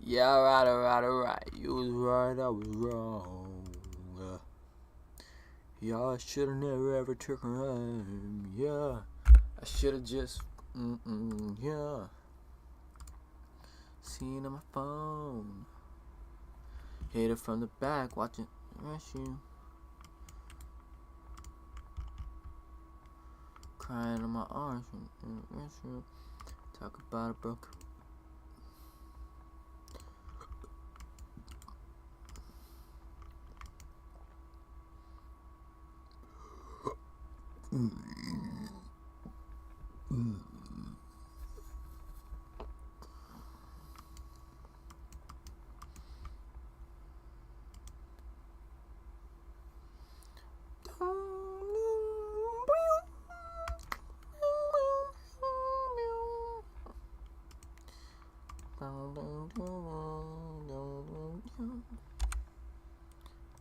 Yeah, alright. You was right, I was wrong. Yeah, I should've never ever took her home. Yeah, I should've just, yeah. Seen on my phone. Hit her from the back, watching rescue. Crying on my arms in the restroom. Talk about a broken.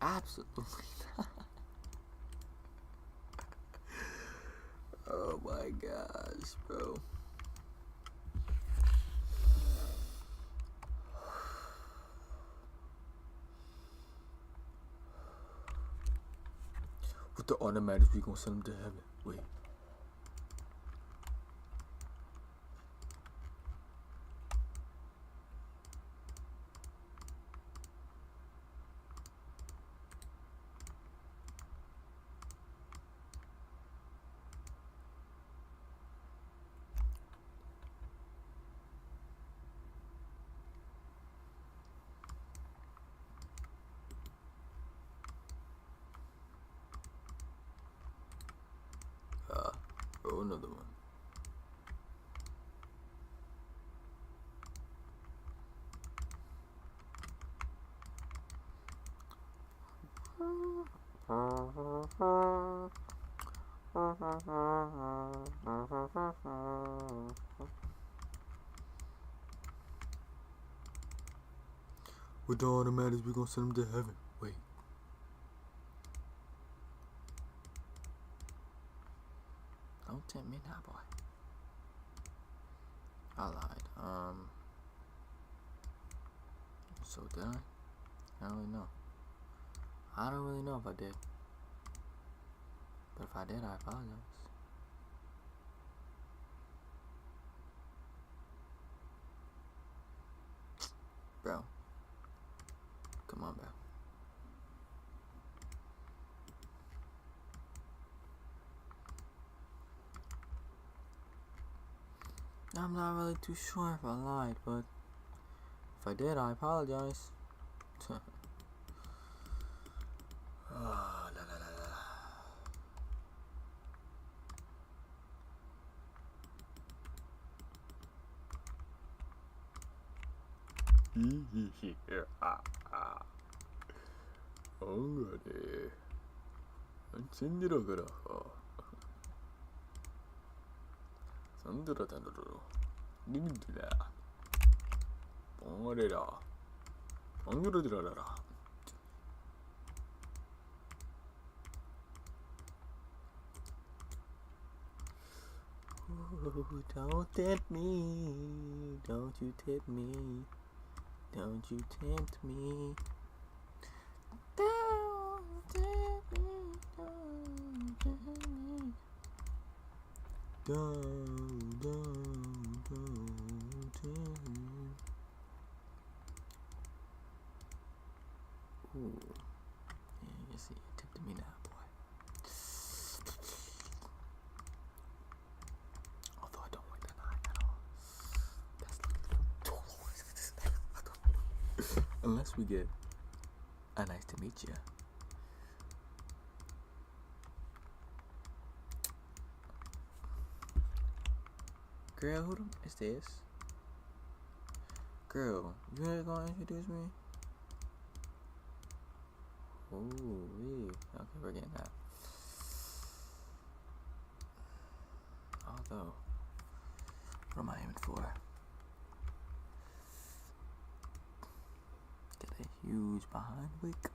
Absolutely not. Oh my gosh, bro. With the automatics, we gonna send them to heaven. Wait. Oh, another one. With the automatics, we gonna send them to heaven. Wait. Don't tempt me now, boy. I lied. So did I? I don't really know. I don't really know if I did. But if I did, I apologize. Bro. Come on, bro. I'm not really too sure if I lied, but if I did, I apologize. 엉거리 진리로 그러고 손들어 다루로 니들아 뻥어래라 엉그러 들어라라. Don't tempt me, don't you tempt me, don't you tempt me. Don't tempt me, don't tempt me. Don't tempt me. Ooh. Yeah, you see, you're tempting me now, boy. Although I don't like that eye at all. That's like too long. Unless we get a nice to meet you. Girl, who is this? Girl, you ain't gonna introduce me? Ooh, okay, we're getting that. Although, what am I aiming for? Get a huge behind wick.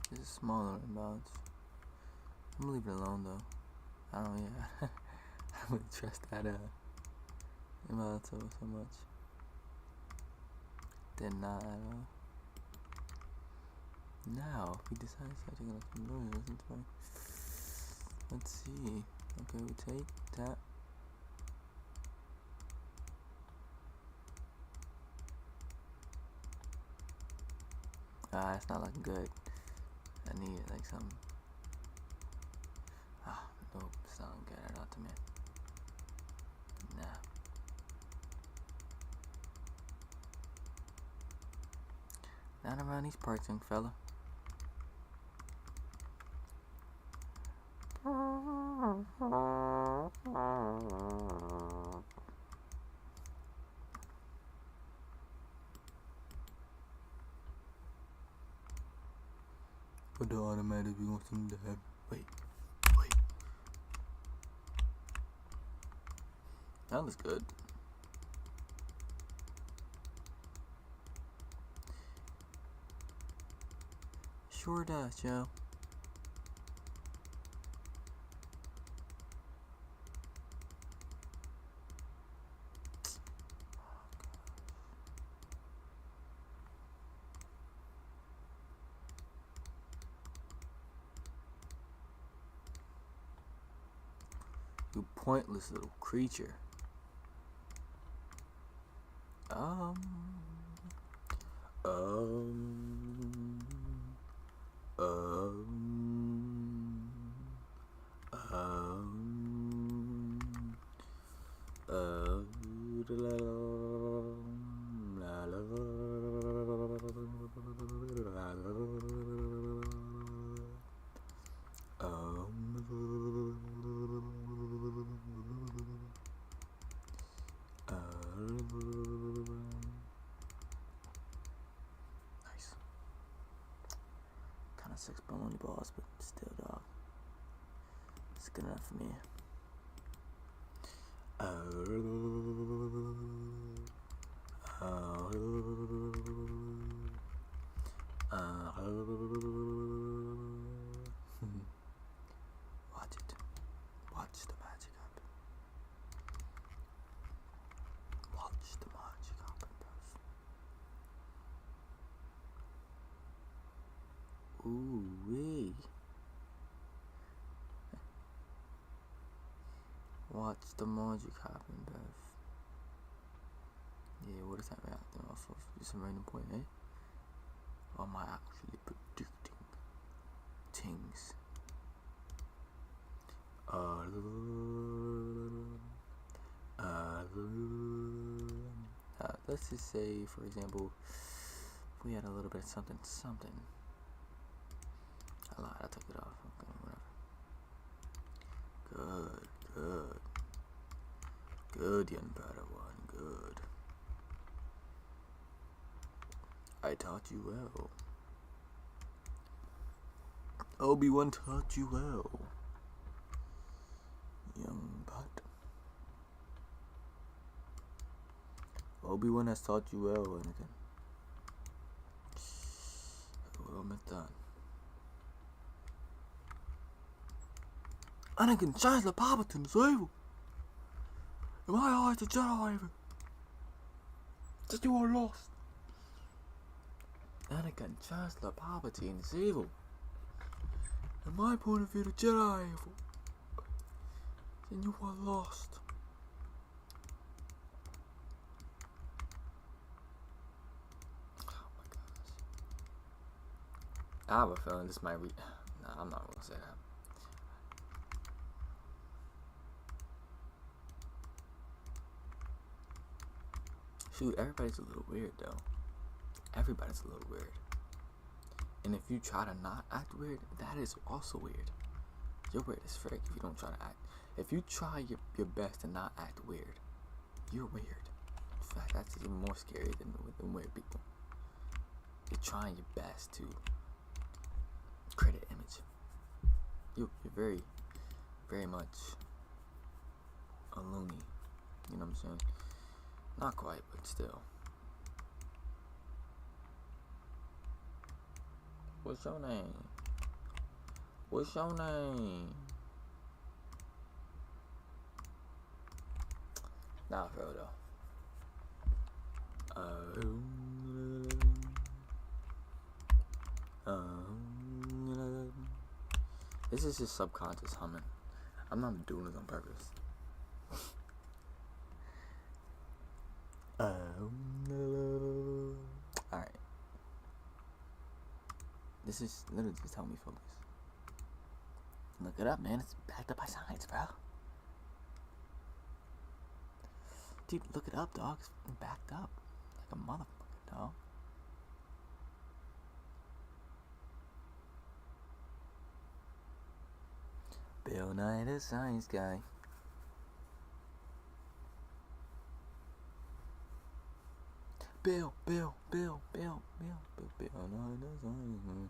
This is smaller in bounds. I'm gonna leave it alone though. I don't, yeah. I don't really trust that, Immortal so much. Did not at all. Now, if we decide to start taking out some noise, listen to my. Let's see. Okay, we take, tap. It's not looking good. I need like some. Nope, it's not looking good at all to me. Nah. Not around these parts, young fella. But the automatic, we want something to have. Wait. That looks good. Sure does, Joe. You pointless little creature. Nice. Kind of 6 baloney balls, but still, dog. It's good enough for me. Watch it. Watch the magic happen. Watch the magic happen, bros. Ooh wee. Watch the magic happen, bros. Yeah, what is that reacting off of? Just a random point, eh? Or am I actually predicting things? Let's just say, for example, if we had a little bit of something. I lied, I took it off. Okay, whatever. Good, young Padawan, good. I taught you well. Obi-Wan taught you well, young bud. Obi-Wan has taught you well, Anakin. Well done. Anakin, Chancellor Palpatine is evil. In my eyes, the Jedi are evil. That you are lost. Anakin, Chancellor Palpatine is evil. In my point of view, the Jedi are evil. Then you are lost. Oh my gosh. I have a feeling this might be. Nah, I'm not gonna say that. Shoot, everybody's a little weird though. Everybody's a little weird. And if you try to not act weird, that is also weird. You're weird as frick if you don't try to act. If you try your best to not act weird, you're weird. In fact, that's even more scary than weird people. You're trying your best to create an image. You're very, very much a loony. You know what I'm saying? Not quite, but still. What's your name? What's your name? Nah, for real though. This is just subconscious humming. I'm not doing this on purpose. Alright. This is literally just help me focus. Look it up, man. It's backed up by science, bro. Dude, look it up, dog. It's backed up. Like a motherfucker, dog. Bill Nye the Science Guy. Bill Nye the Science Guy.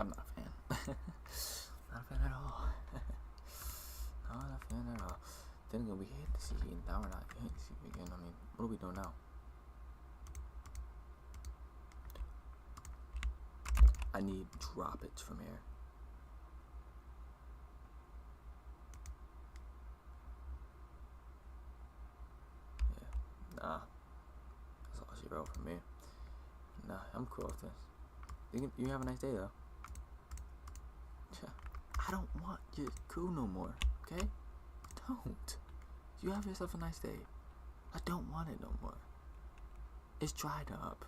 I'm not a fan. Not a fan at all. Not a fan at all. Then again, we hit the CG, and now we're not hitting the CG again. I mean, what are we doing now? I need droppage from here. Yeah. Nah. That's all she wrote from me. Nah, I'm cool with this. You have a nice day, though. I don't want your cool no more, okay? Don't. You have yourself a nice day. I don't want it no more. It's dried up.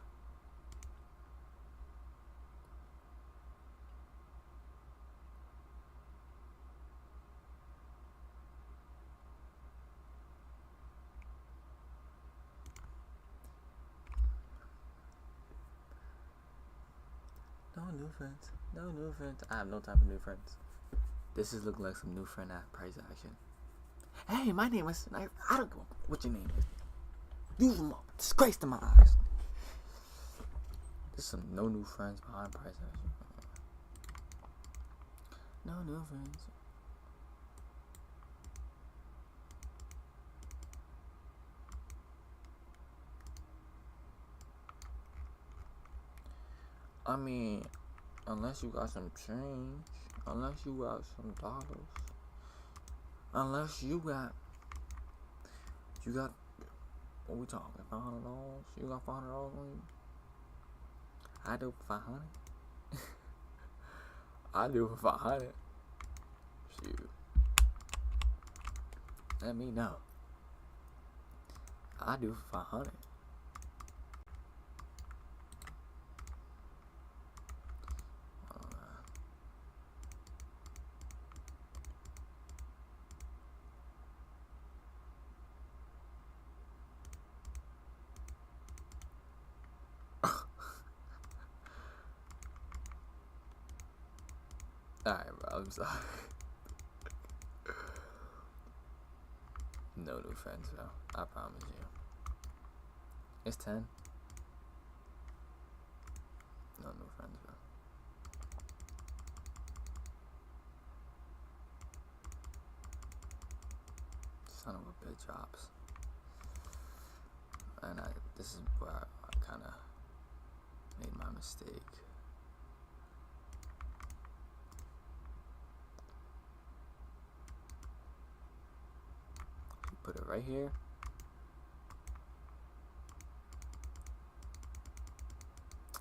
No new friends. No new friends. I have no time for new friends. This is looking like some new friend at price action. Hey, my name is... I don't know what your name is. You a disgrace to my eyes. There's some no new friends behind price action. No new friends. I mean, unless you got some change, unless you got some dollars, unless you got, what we talking, $500? You got $500 on you? I do for 500. I do for 500. Shoot. Let me know. I do for 500. Alright, bro, I'm sorry. No new friends, bro. I promise you. It's 10. No new friends, bro. Son of a bitch drops. And this is where I kind of made my mistake. Put it right here.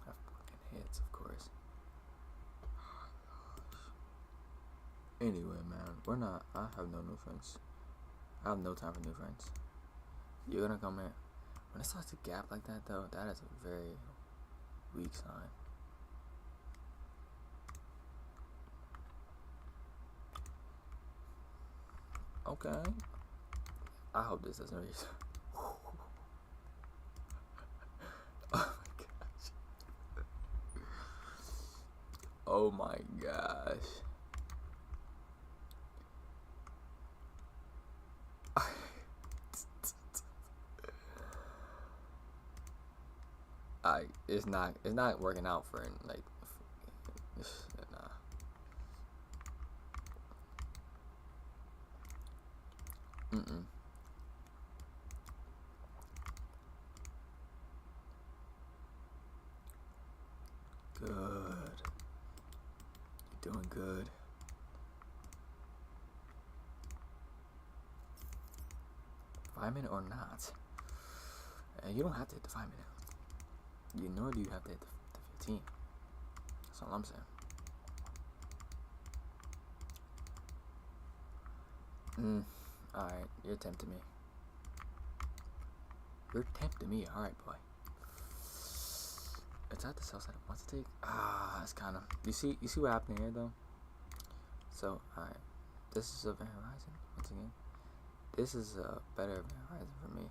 That fucking hits, of course. Anyway, man, I have no new friends. I have no time for new friends. You're gonna come here. When it starts to gap like that, though, that is a very weak sign. Okay. I hope this doesn't reach. Oh my gosh. It's not working out for like nah. Good. You're doing good. Fireman or not? You don't have to hit the 5 minute. You know, do you have to hit the 15? That's all I'm saying. Alright, you're tempting me. You're tempting me, alright, boy. It's at the south side of wants to take. It's kind of. You see what happened here, though? So, alright. This is Event Horizon, once again. This is a better Event Horizon for me.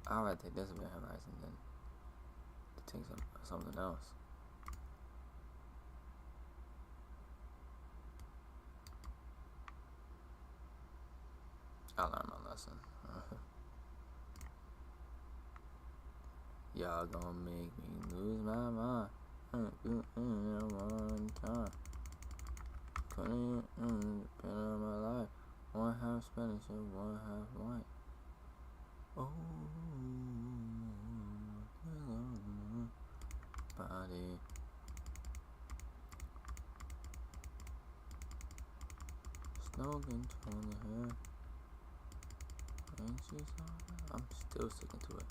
I'd rather take this Event Horizon than to take something else. I learned my lesson. Y'all gonna make me lose my mind. One time. Depending on my life. One half Spanish and one half white. Oh, body. Snow control the hair. Ain't she so? I'm still sticking to it.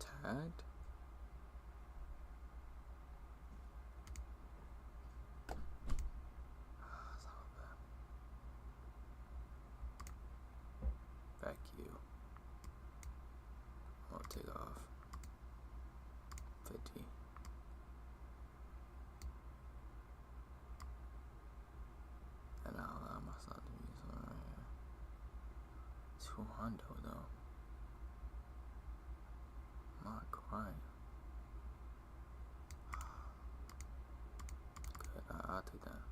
Tagged? Back you. I'll take off 50. And I'll allow myself to be somewhere right here. 200 though. I'm not crying. Good, I'll take that.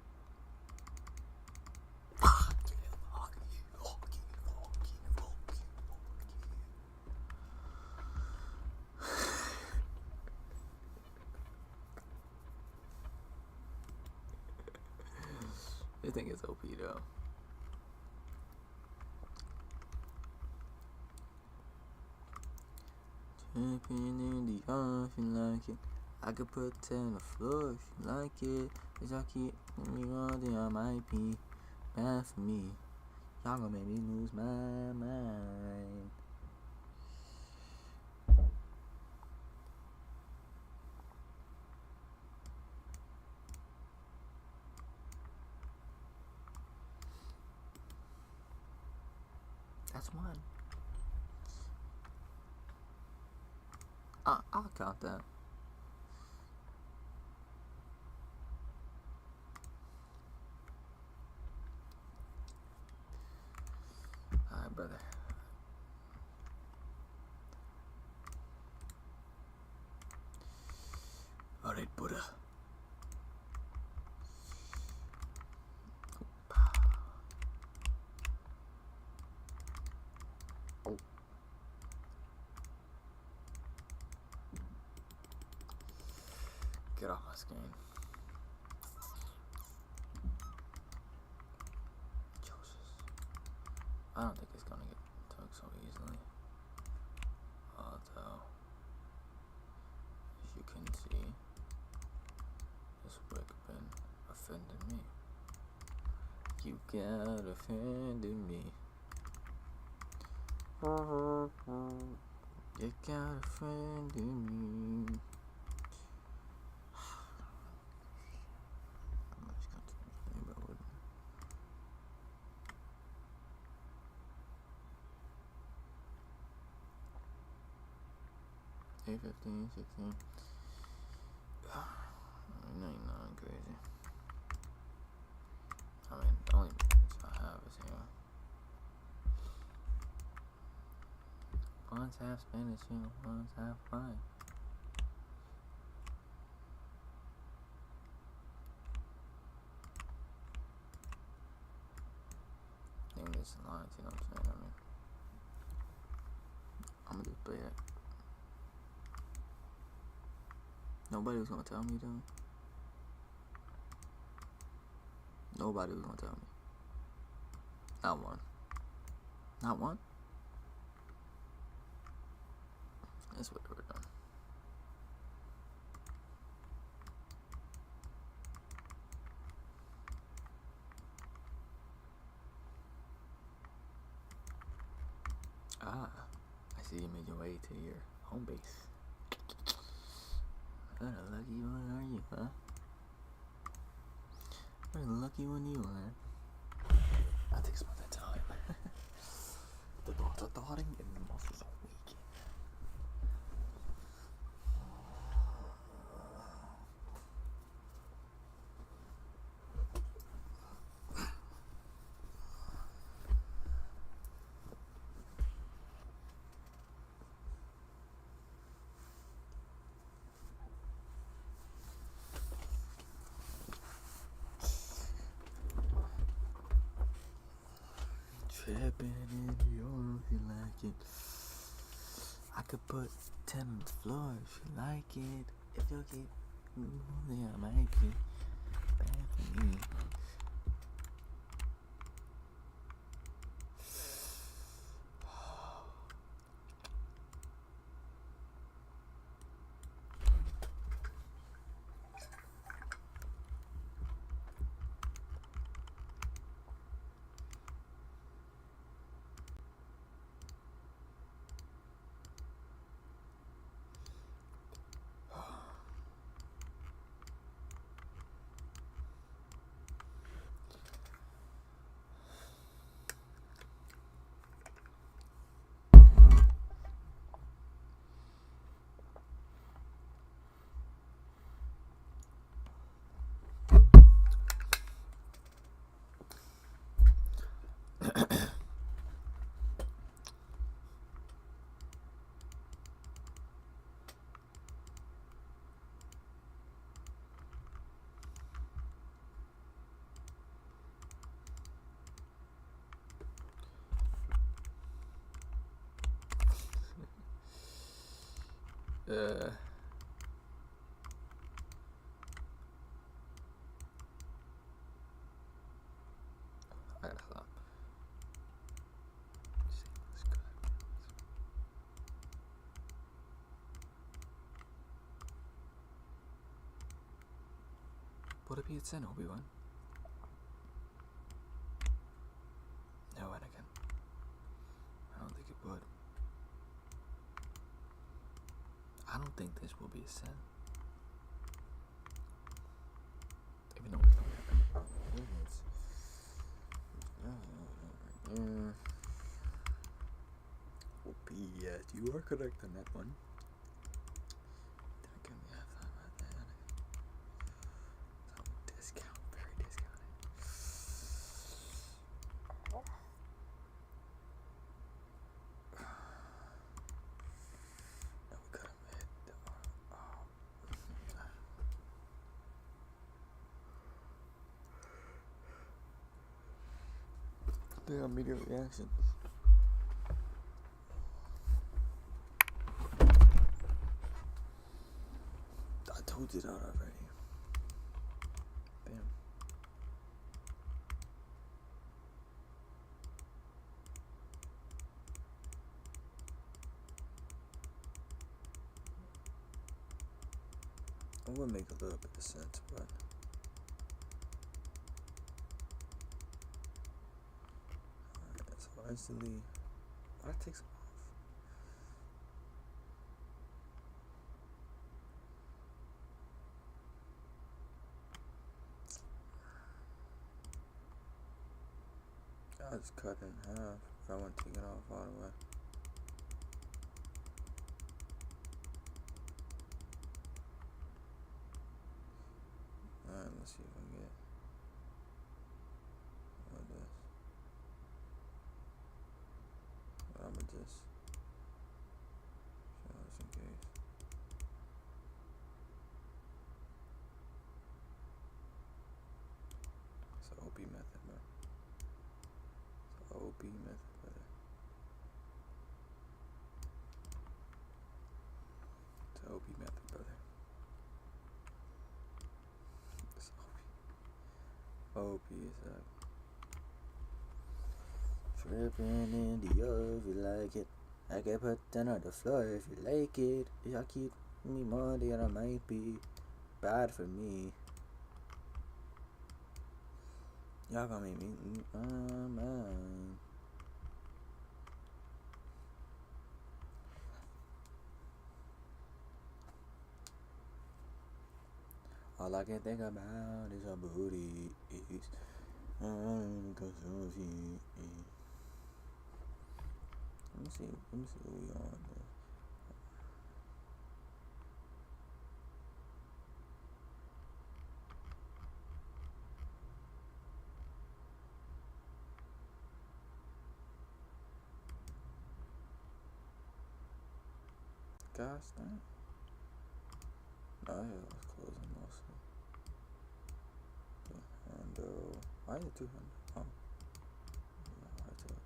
This thing is OP though. Champion in the off, you like it. I could put 10 on the floor if you like it. Cause y'all keep me on there, I might be bad for me. Y'all gonna make me lose my mind. That's one. I'll count that. Alright, brother. Alright, Buddha. Oh. Get off my screen. I don't think it's gonna get took so easily. Although, as you can see, this would have been offending me. You got offended me. You got offended me. Hey, 15, 16. No, you're not crazy. I mean, the only bitch I have is One's half Spanish and one's half fine. English lines, you know what I'm saying? I'm gonna just play that. Nobody was gonna tell me, though. Nobody was gonna tell me. Not one. Not one? That's what they were done. Ah, I see you made your way to your home base. What a lucky one are you, huh? What a lucky one you are. That takes about that time. The dogs are darting and the muscles are weak. Trapping in the oil if you like it. I could put 10 on the floor if you like it. If you keep moving, I might be bad for me. I gotta stop. Would it be a sin, Obi-Wan? No, Anakin. I don't think it would. I don't think this will be a sin. Even though it's not happening. Will be, yes, you are correct on that one. Can we have that right there? Some discount, very discounted. No, we could have made the immediate reaction. I told you that already. Damn. It would make a little bit of sense, but alright, so instantly that takes them off. I just cut it in half, but I want to take it off all the way. Alright, let's see if I can get what this. I'm gonna just just in case. It's an OP method, bro. It's an OP method, brother. It's an OP method, brother. It's OP. OP is up. Tripping in the air if you like it. I can put that on the floor if you like it. Y'all keep me more than I might be. Bad for me. Y'all gonna make me eat my mind. All I can think about is your booty. Let me see what we on there. Gosh dang. No, yeah, let's close them mostly. And why is it 200? Oh. Yeah, right there.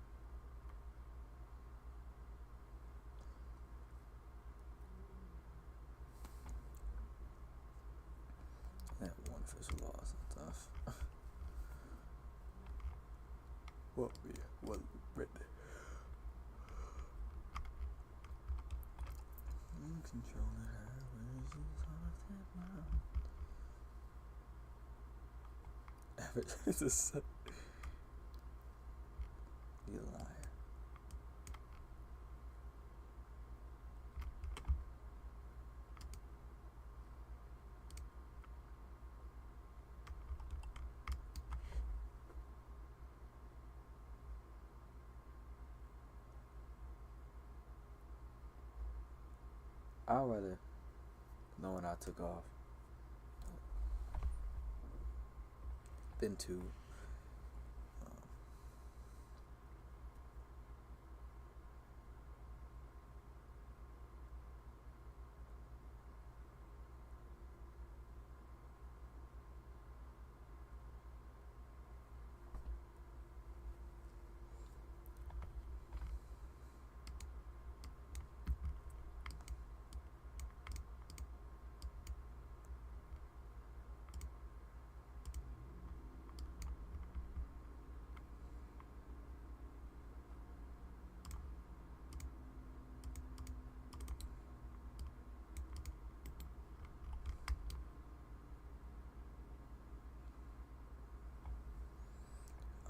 That one official loss and stuff. What we ready? Controlling her when she's on that mouth. Average is a you liar. I'd rather know when I took off than to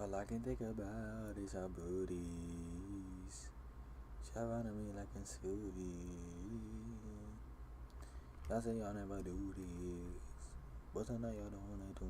all I can think about is our booties. Shout at me like a Susie. Y'all say y'all never do this, but tonight y'all don't wanna do.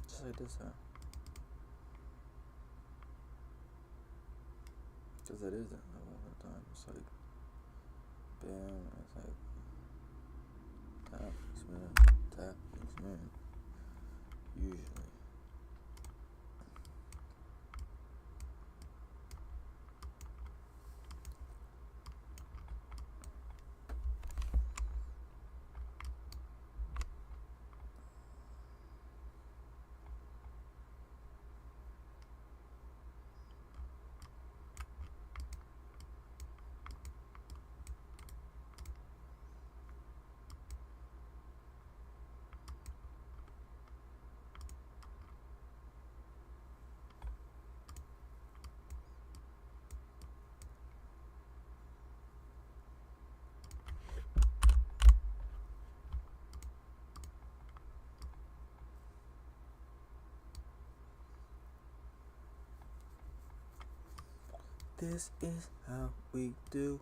Just like this, huh? Cause it isn't a lot of the time. It's like, bam, it's like, tap, spin, usually. This is how we do.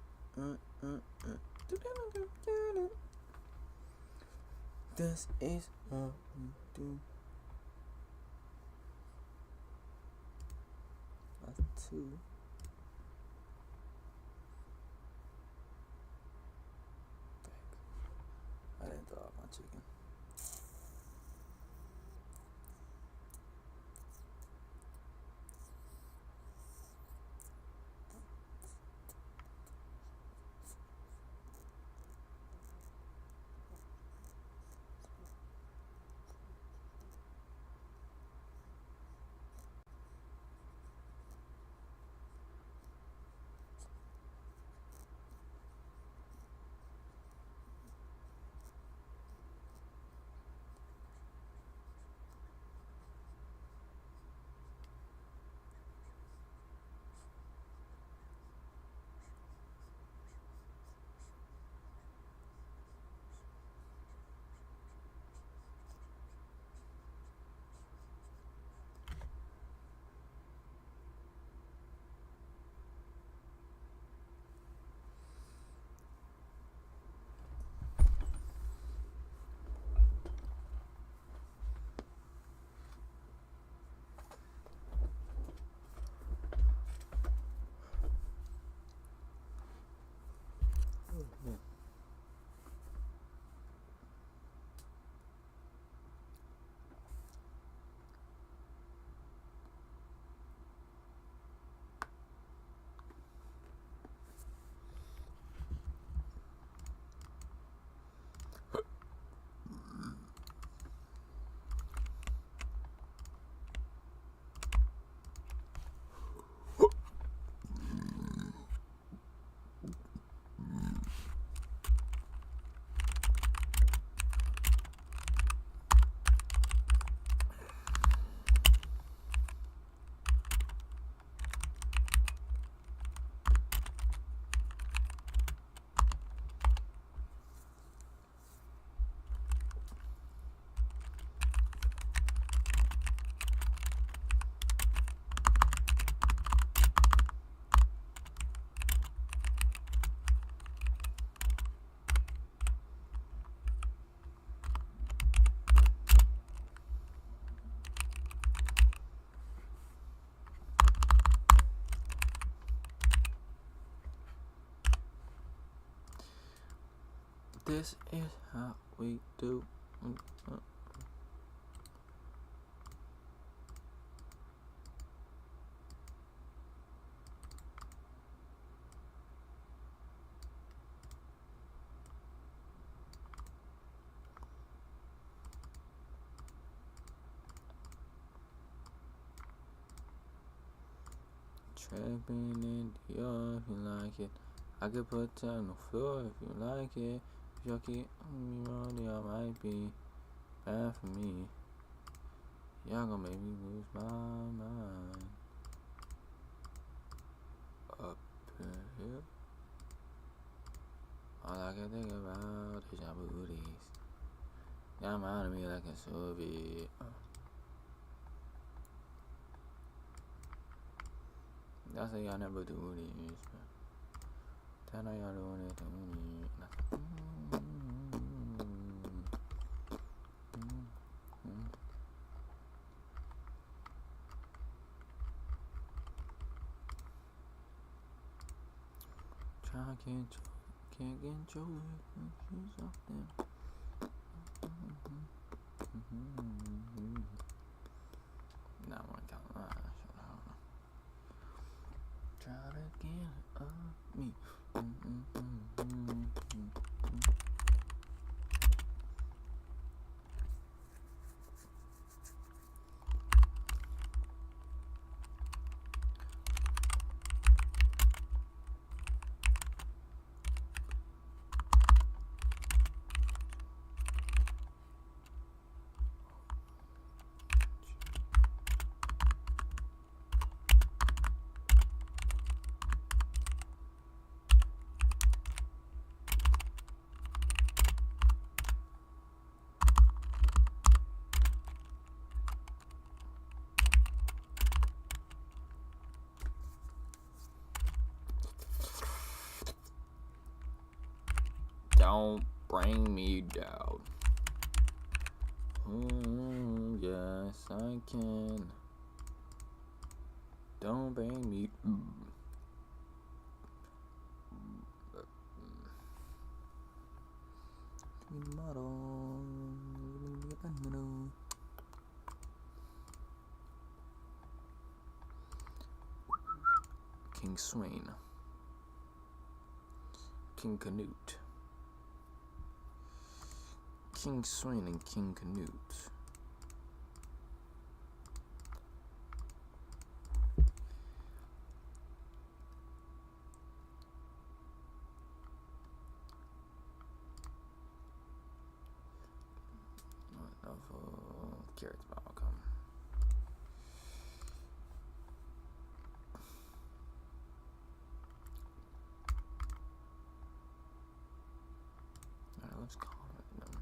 This is what we do. That's 2. I didn't throw out my chicken. This is how we do. Trapping in the yard if you like it. I could put down on the floor if you like it. If y'all keep me rolling, y'all might be bad for me. Y'all gonna make me lose my mind. Up here. All I can think about is your booties. Y'all mind of me like a Soviet. Y'all say y'all never do this, but tell now y'all doing it to me. Can't control it. She's up there. Now I want to count my try to get me. Don't bring me down. Yes, I can. Don't bang me. Give me the model. King Swain. King Canute. King Swain and King Canute. Novel character outcome. Alright, let's comment them.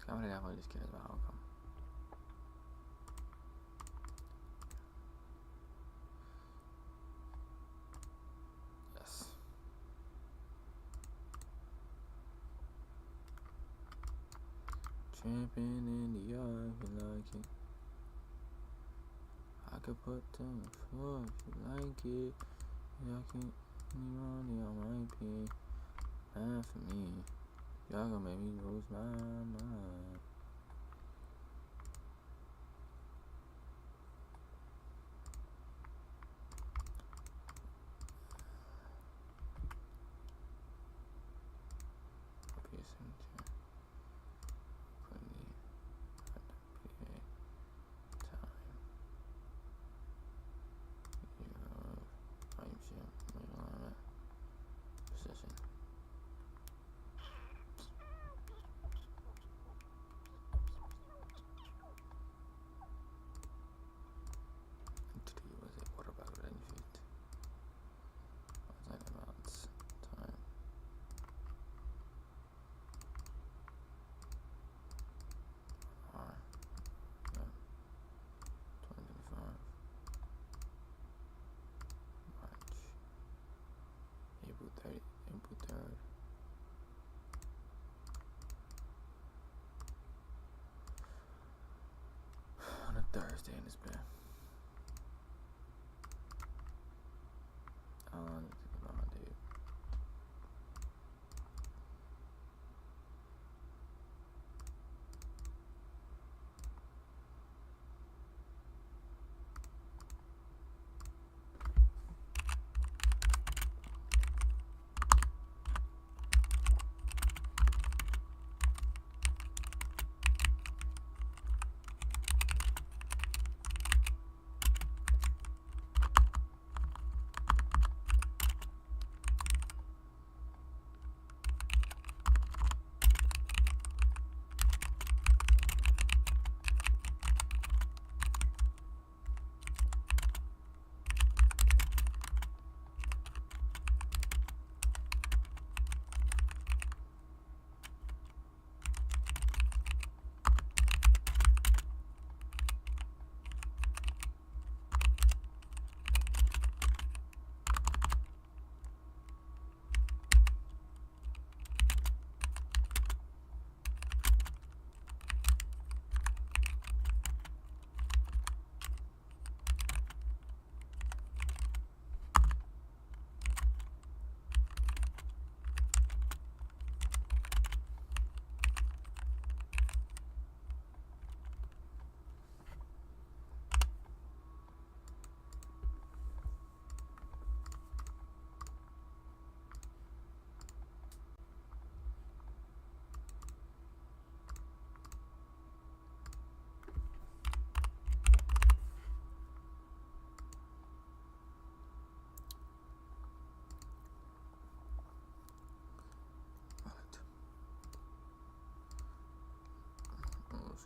Comment down what this cares about outcome. Yes. Champion in the yard if you like it. I could put them on the floor if you like it. Y'all can any money on my pay. Bad for me. Y'all gonna make me lose my mind. April 3rd. On a Thursday in this bed. How long did it take about, dude?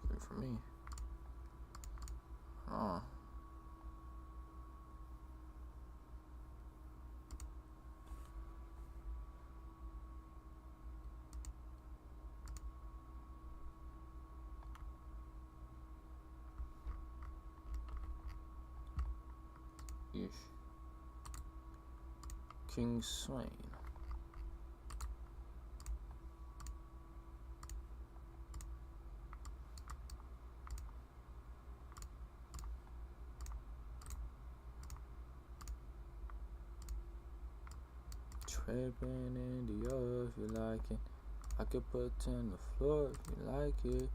Good for me. Oh. Ish. King Swain. Paper and India if you like it. I could put 10 on the floor if you like it.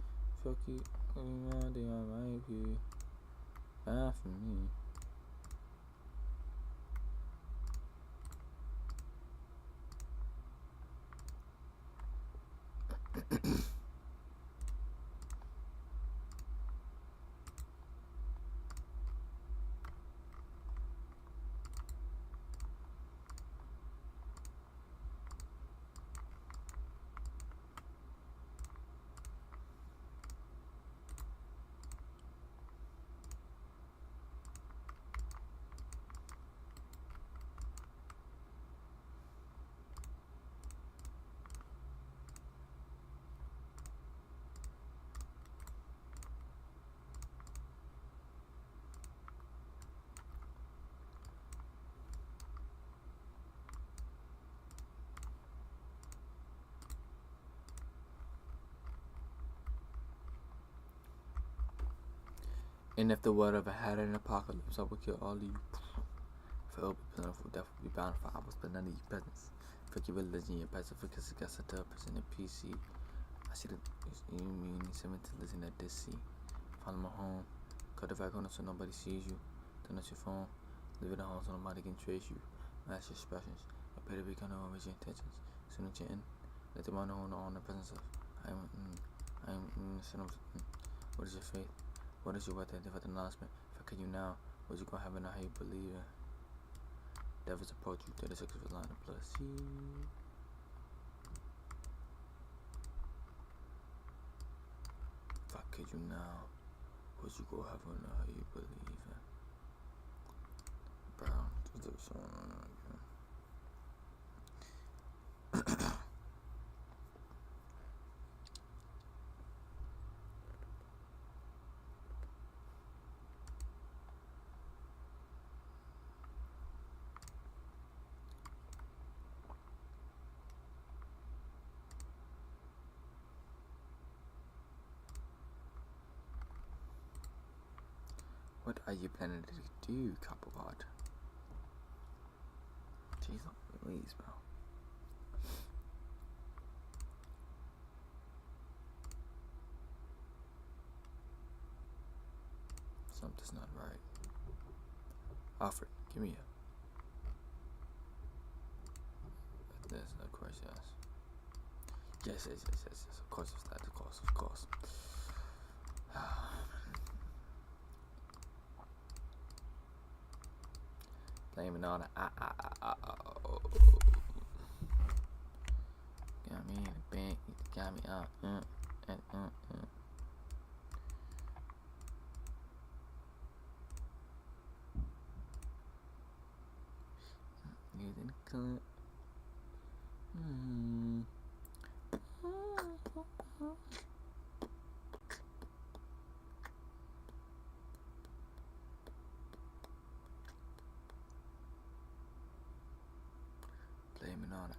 Fuck you, one day I might be bad for me. And if the world ever had an apocalypse, I would kill all of you. For it would be plentiful, death would be bountiful. I will spend none of you peasants. Fuck your religion, your pacificus, got set up, present in PC. I see the you need something to listen at this sea. Follow my home, cut the back on it so nobody sees you. Turn off your phone, leave it at home so nobody can trace you. Mask your expressions, appear to be kind of over your intentions. Soon as you're in, let the mind know on the presence of. What is your faith? What is your weapon? Different announcement. If I kill you now, what you gonna have in how you believe in? Devils approach you, 36 of line of blood. See. If I kill you now, what you gonna have in how you believe in? Bro, just do something again. What are you planning to do, Copperpot? Jeez, please, bro. Something's not right. Alfred, give me a. This, of course, yes. Yes. Of course, it's that. Of course. Blaming on the got me in the bank, got me out. Using the cut. Blaming on the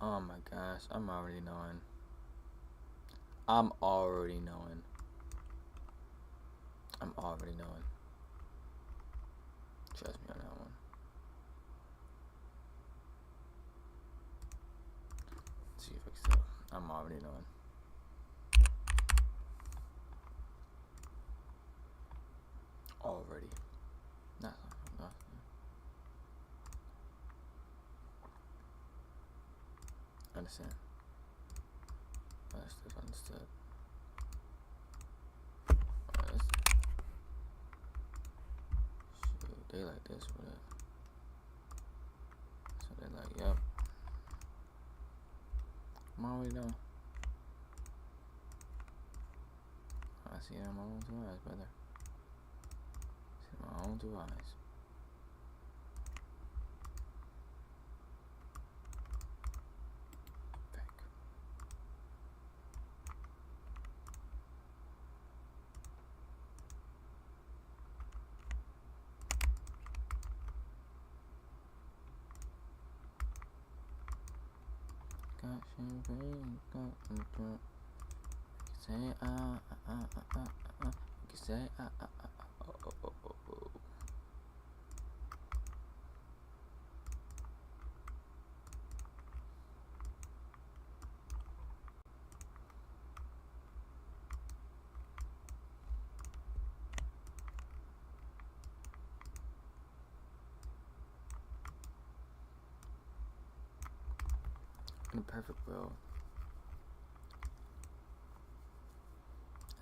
Oh my gosh, I'm already knowing. I'm already knowing. I'm already knowing. Trust me on that one. Let's see if I can tell. I'm already knowing. Already. Not. Understand. Understood. Shoot, they like this with it. So they're like, yep. I'm already know. I see it in my own two eyes, brother. See my own 2 eyes. Got champagne, got drunk. You can say You can say oh. In a perfect world.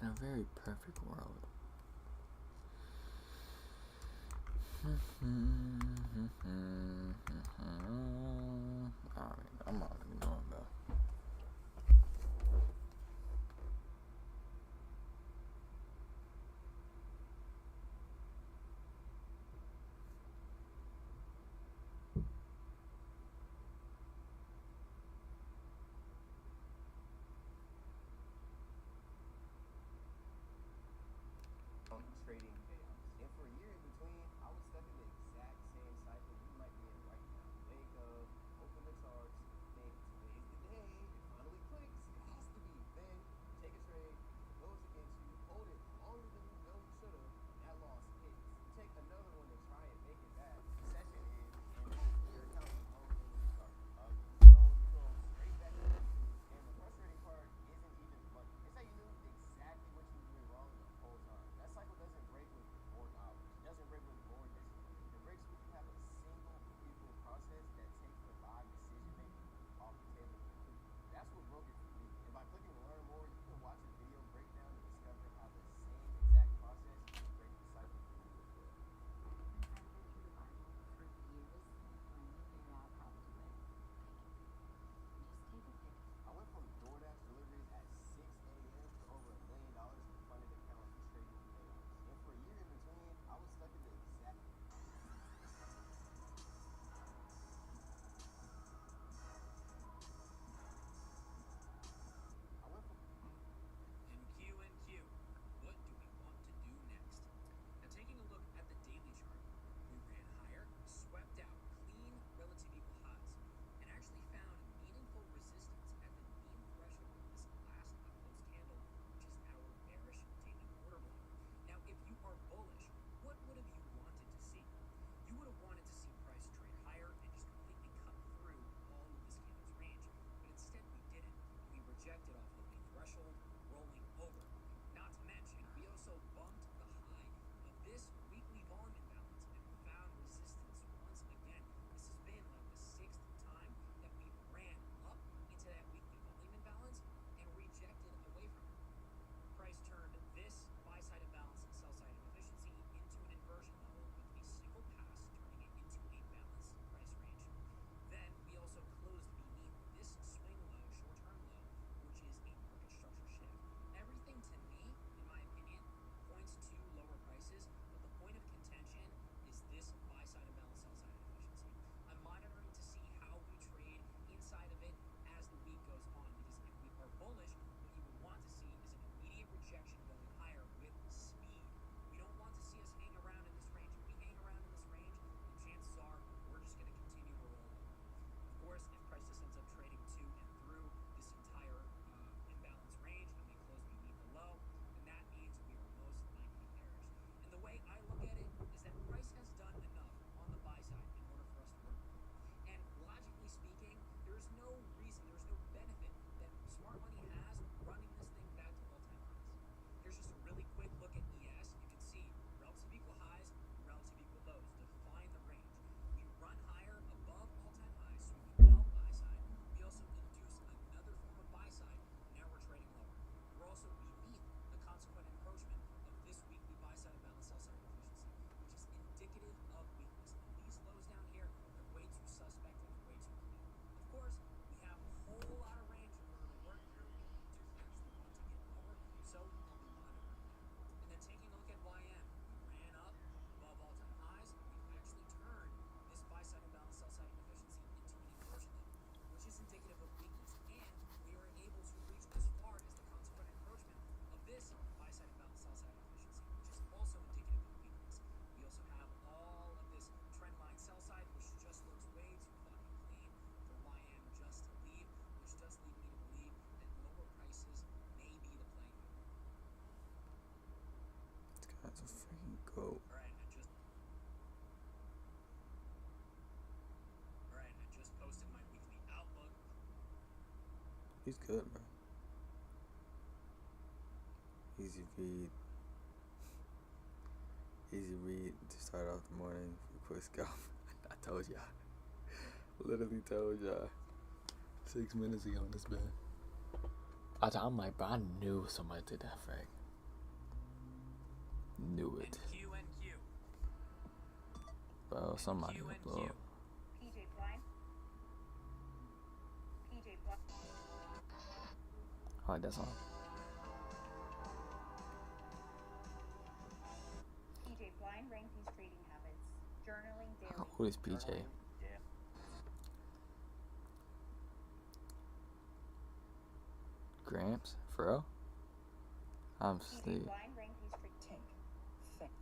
In a very perfect world. Alright, I'm already knowing, bro. Trading payouts. And for a year in between, I was stuck in the exact same cycle you might be in right now. Wake up, open the charts, think today's the day, it finally clicks, it has to be. Then take a trade, it goes against you, hold it longer than you know you should have, and that loss hits. You take another one and try and make it back. Session ends, and your account is lower than when you started. So you go straight back to the and the frustrating part isn't even money. It's how you knew exactly what you were doing wrong the whole time. That cycle doesn't break That's a freaking goat. Alright, I just posted my weekly outlook. He's good, bro. Easy read. Easy read to start off the morning for quick scalp. I told y'all. Literally told y'all 6 minutes ago in this bed. I'm like, bro, I knew somebody did that, Frank. Knew it. Q&Q. Bro, somebody will blow up. PJ Blind. PJ Blind. Alright, that's all. PJ Blind ranked these trading habits. Journaling daily. Who is PJ? Gramps? For real? I'm PJ asleep. Blind ranked these trading.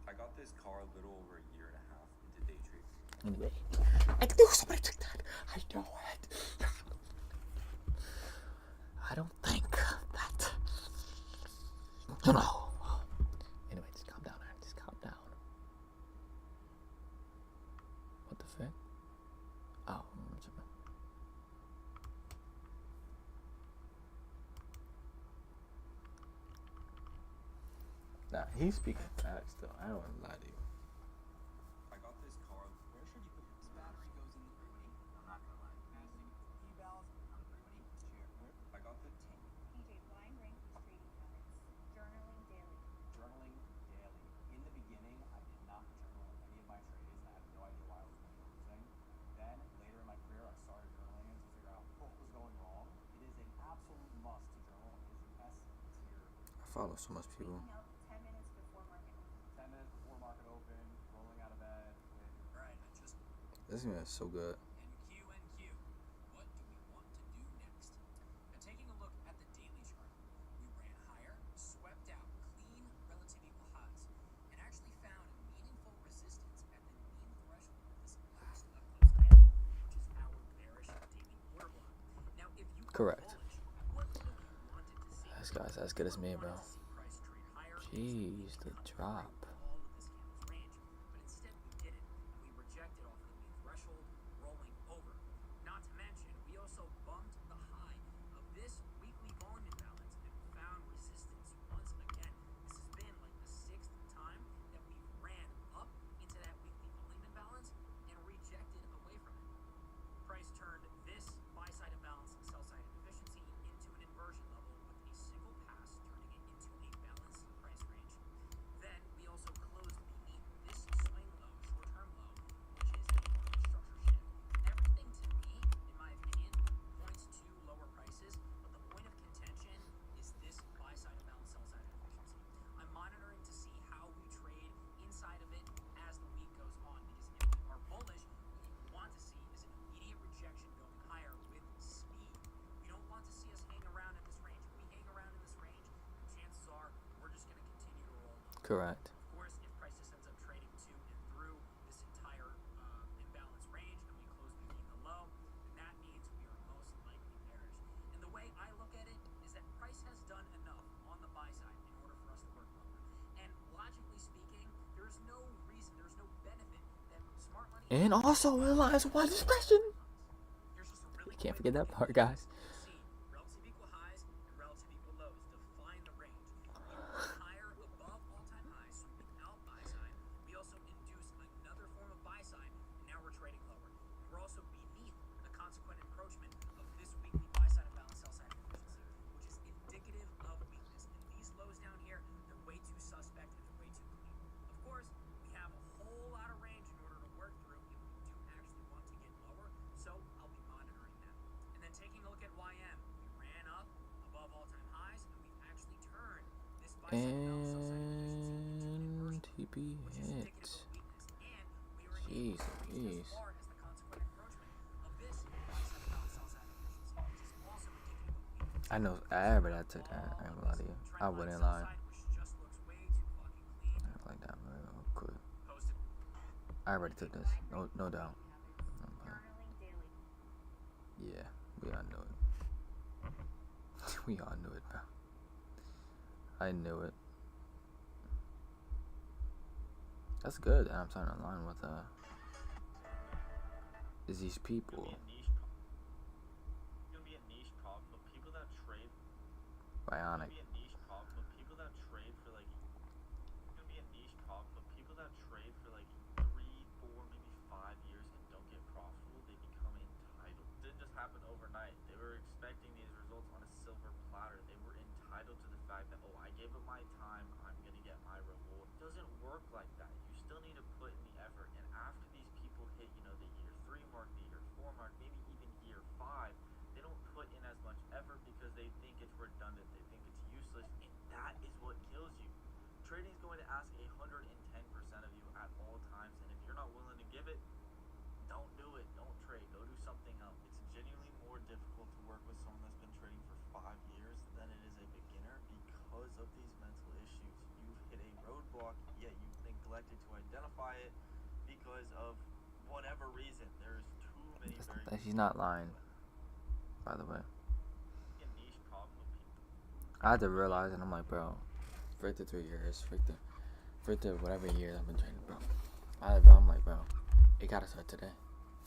I got this car a little over a year and a half into day trading. Anyway, I knew somebody took that. I know it. I don't think that. No. Anyway, just calm down, Aaron. Just calm down. What the fuck? Oh, nah, he's speaking facts though. I don't want to lie to you. I got this car. Where should you put this battery? Goes in the gravity. I'm not gonna lie. Passing e-valves on the gravity. Chair. I got the tank. PJ Blind ranked these trading habits. Journaling daily. Journaling daily. In the beginning, I did not journal any of my trades, and I had no idea why I was winning or losing. Then later in my career, I started journaling to figure out what was going wrong. It is an absolute must to journal. It is an S tier. I follow so much people. Waking up 10 minutes before market open. 10 minutes before market open, rolling out of bed with. Alright, I just. This man is so good. And Q. What do we want to do next? Now, taking a look at the daily chart, we ran higher, swept out clean relative equal highs, and actually found meaningful resistance at the mean threshold of this last upclose candle, which is our bearish daily order block. Now, if you are Correct. bullish, what would you wanted to see? This guy's as good as me, bro. Wanted to see price trade higher, Jeez, the drop. all of this candle's range, but instead we didn't, and we rejected off of the mean threshold, rolling over. Not to mention, we also bumped the high of this weekly volume imbalance and found resistance once again. This has been like the 6th time that we've ran up into that weekly volume imbalance and rejected away from it. Price turned this buy-side imbalance and sell-side inefficiency into an inversion level with a single pass, turning it into a balanced price range. Then we also closed beneath this swing low, short-term low, which is a market structure shift. Everything to me, in my opinion, points to lower prices, but the point of contention is this buy-side imbalance, sell-side inefficiency. I'm monitoring to see how we trade inside of it as the week goes on, because if we are bullish, what you want to see is an immediate rejection going higher with speed. We don't want to see us hang around in this range. If we hang around in this range, chances are we're just going to continue to roll up. Correct. Of course, if price just ends up trading to and through this entire imbalance range and we close beneath the low, then that means we are most likely bearish. And the way I look at it is that price has done enough on the buy side in order for us to work lower. And logically speaking, there's no reason, there's no benefit that smart money. And also realize one discretion. Here's just a really We can't quick forget that look part, at guys. this. See, relative equal highs and relative equal lows define the range. We were higher above all-time highs, sweeping out buy side. We also induced another form of buy side, and now we're trading lower. And we're also beneath the consequent encroachment of this weekly buy side imbalance, sell side inefficiency, which is indicative of weakness. And these lows down here, they're way too suspect and they're way too clean. Of course, we have a whole lot of range in order to work through if we do actually want to get lower, so I'll be monitoring that. And then taking a look at YM, we ran up above all-time highs, and we've actually turned this buy side imbalance, sell side inefficiency into an And inversion, TP which is hit. indicative of weakness. And we were able Jeez, to reach jeez. as far as the consequent encroachment of this buy side imbalance, sell side inefficiency, which is also indicative of weakness. I know everybody that took that. I ain't gonna lie to you. I wouldn't lie. Like that real quick. I already took this. No doubt. Journaling daily. Yeah, we all knew it. We all knew it, bro. I knew it. That's good. I'm trying to align with is these people. Gonna be a niche problem, but people that trade. Bionic. Gonna be a niche problem, but people that trade for like. Gonna be a niche problem, but people that trade for like 3, 4, maybe 5 years and don't get profitable, they become entitled. It didn't just happen overnight. They were expecting these results on a silver platter. They were entitled to the fact that, oh, I gave up my time, I'm gonna get my reward. It doesn't work like that. You still need to put in the effort. And after these people hit, the year 3 mark, the year 4 mark, maybe even year 5, they don't put in as much effort because they think it's redundant. They think it's useless, and that is what kills you. Trading is going to ask 110% of you at all times, and if you're not willing to give it, don't do it. Don't trade. Go do something else. It's genuinely more difficult to work with someone that's been trading for 5 years than it is a beginner because of these mental issues. You've hit a roadblock, yet you've neglected to identify it because of whatever reason. There's too many variables. She's not lying, by the way. A niche problem with people. I had to realize, and I'm like, bro, for the 3 years, for the whatever years I've been training, bro. I'm like, bro, it gotta start today.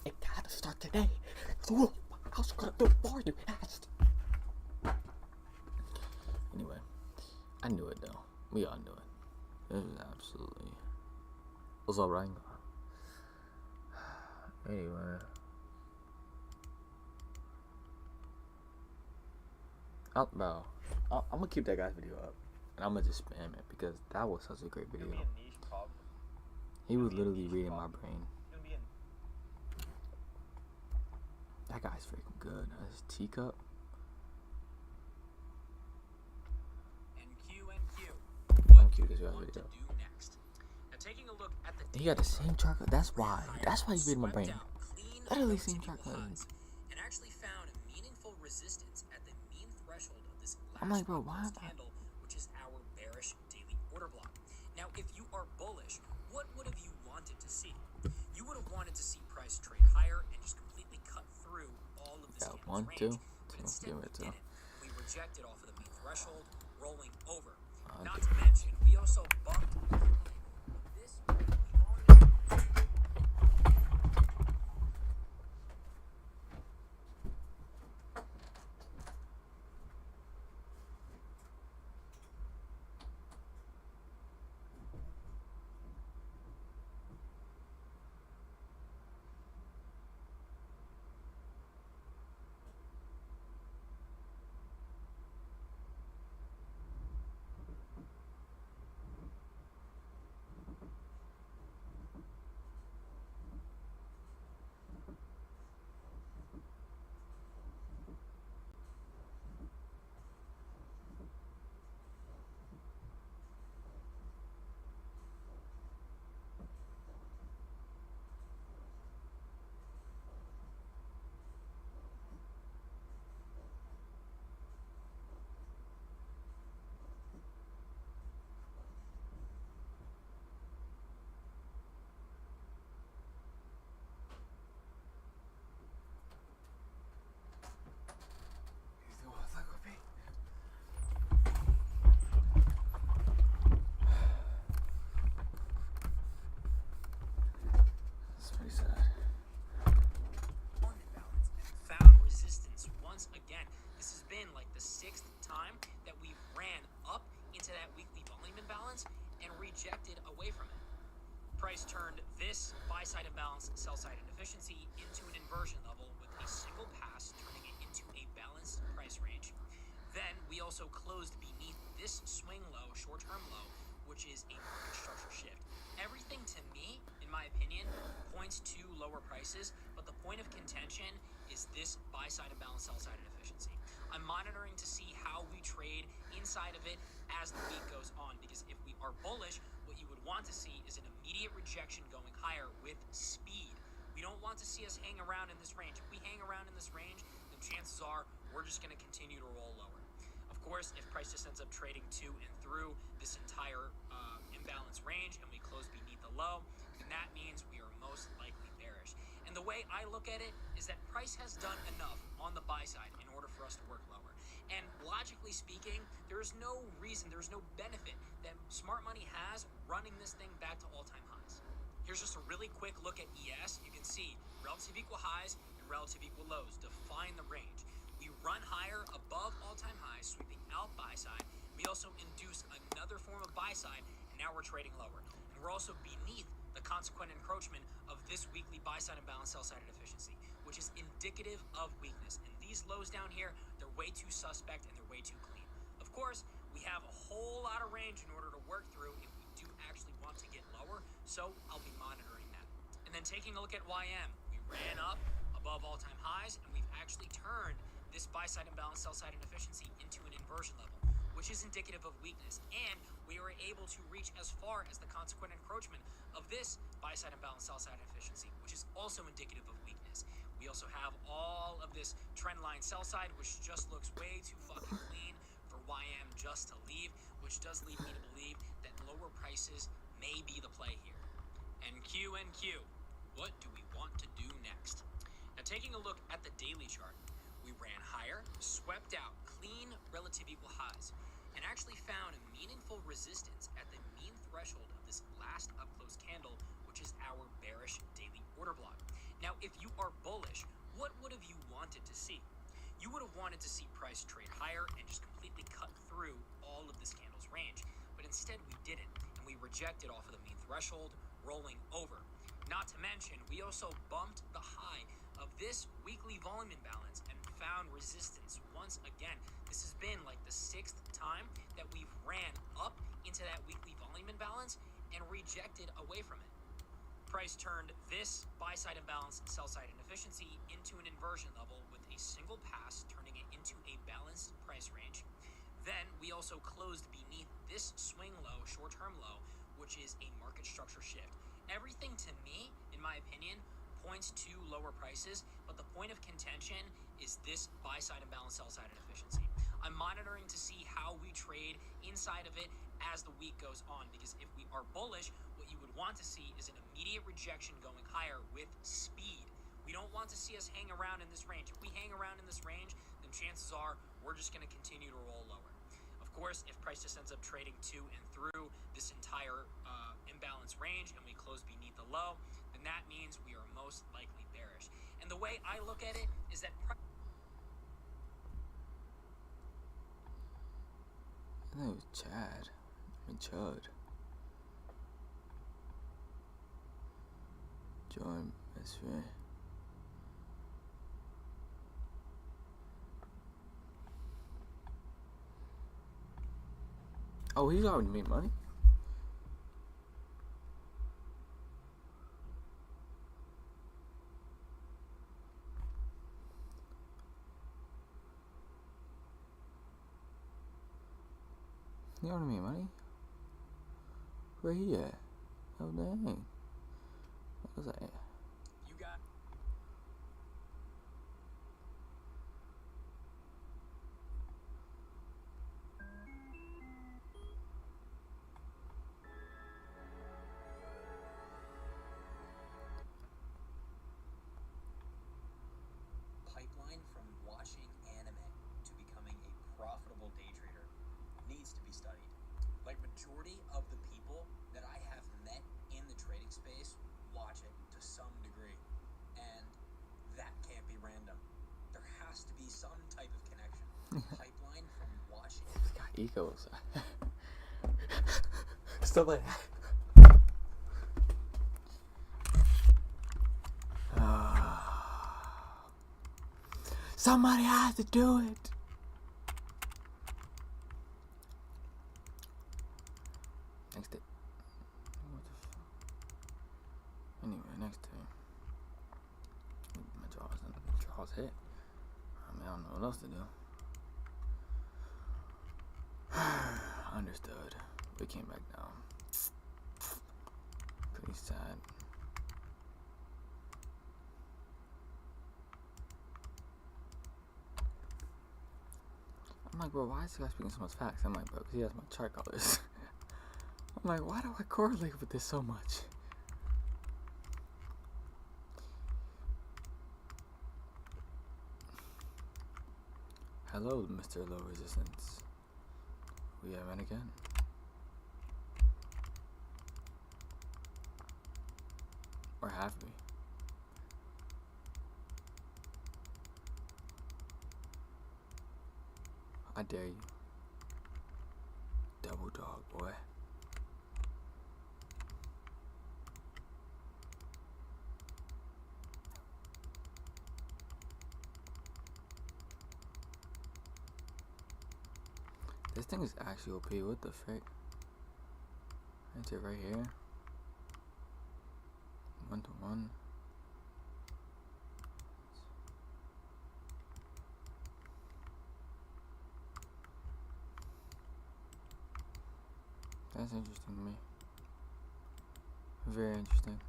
It gotta start today. So I was gonna do it for you. Anyway, I knew it though. We all knew it. It was absolutely. What's up, Ryan? Anyway. Bro, I'm gonna keep that guy's video up, and I'm gonna just spam it because that was such a great video. He was literally reading my brain. That guy's freaking good. His teacup. What Q do this you guy's want to video. do next? Now, taking a look at the He got the same chocolate. That's why. That's why he's reading my brain. Literally same chocolate. And actually found meaningful resistance at the mean threshold of this I'm like, bro, why? candle, which is our bearish daily order block. Now, if you are bullish, what would have you wanted to see? You would have wanted to see price trade higher and just completely cut through all of this candle's 1, range. 2, But instead, give we it to him. didn't. We rejected off of the mean threshold, rolling over. 1, Not 2. to mention, we also bumped this. That's pretty sad. Imbalance and found resistance once again. This has been like the 6th time that we've ran up into that weekly volume imbalance and rejected away from it. Price turned this buy-side imbalance, sell-side inefficiency into an inversion level with a single pass, turning it into a balanced price range. Then we also closed beneath this swing low, short-term low, which is a market structure shift. Everything to me, in my opinion, points to lower prices, but the point of contention is this buy-side imbalance, sell-side inefficiency. I'm monitoring to see how we trade inside of it as the week goes on, because if we are bullish, what you would want to see is an immediate rejection going higher with speed. We don't want to see us hang around in this range. If we hang around in this range, then chances are we're just going to continue to roll lower. Of course, if price just ends up trading to and through this entire imbalance range and we close beneath the low, then that means we are most likely bearish. And And the way I look at it is that price has done enough on the buy side in order for us to work lower. And logically speaking, there's no reason, there's no benefit that smart money has running this thing back to all-time highs. Here's just a really quick look at ES. You can see relative equal highs and relative equal lows define the range. We run higher above all-time highs, sweeping out buy side. We also induce another form of buy side, and now we're trading lower. And we're also beneath the consequent encroachment of this weekly buy side imbalance, sell side inefficiency, which is indicative of weakness. And these lows down here, they're way too suspect and they're way too clean. Of course, we have a whole lot of range in order to work through if we do actually want to get lower, so I'll be monitoring that. And then taking a look at YM, we ran up above all-time highs, and we've actually turned this buy-side imbalance, sell-side inefficiency into an inversion level, which is indicative of weakness. And we were able to reach as far as the consequent encroachment of this buy-side imbalance, sell-side inefficiency, which is also indicative of weakness. We also have all of this trend line sell side, which just looks way too fucking clean for YM just to leave, which does lead me to believe that lower prices may be the play here. And Q, what do we want to do next? Now, taking a look at the daily chart, we ran higher, swept out clean relative equal highs, and actually found a meaningful resistance at the mean threshold of this last up close candle, which is our bearish daily order block. Now, if you are bullish, what would have you wanted to see? You would have wanted to see price trade higher and just completely cut through all of this candle's range, but instead we didn't, and we rejected off of the mean threshold, rolling over. Not to mention, we also bumped the high of this weekly volume imbalance and found resistance once again. This has been like the 6th time that we've ran up into that weekly volume imbalance and rejected away from it. Price turned this buy-side imbalance, sell-side inefficiency into an inversion level with a single pass, turning it into a balanced price range. Then we also closed beneath this swing low, short-term low, which is a market structure shift. Everything to me, in my opinion, points to lower prices, but the point of contention is this buy-side imbalance, sell-side inefficiency. I'm monitoring to see how we trade inside of it as the week goes on, because if we are bullish, what you would want to see is an immediate rejection going higher with speed. We don't want to see us hang around in this range. If we hang around in this range, then chances are we're just going to continue to roll lower. Of course, if price just ends up trading to and through this entire imbalance range and we close beneath the low, then that means we are most likely bearish. And the way I look at it is that I think it was Chad. Chud. Join best friend. Oh, he's already made money? He already made money? Where he at? Oh dang. What was that? you got pipeline from watching anime to becoming a profitable day trader needs to be studied. Like, majority of the people that I have met in the trading space watch it to some degree, and that can't be random. There has to be some type of connection. Pipeline from watching. He's got egos. Stuff like that. Somebody has to do it. Next it. What the fuck? Anyway, next thing. My jaw's hit. I mean, I don't know what else to do. Understood. We came back down. Pretty sad. I'm like, bro, why is this guy speaking so much facts? I'm like, bro, because he has my chart colors. I'm like, why do I correlate with this so much? Hello, Mr. Low Resistance. We have met again. Or have we? I dare you. Double dog, boy. This thing is actually OP. What the frick? Enter right here. 1-to-1. That's interesting to me. Very interesting.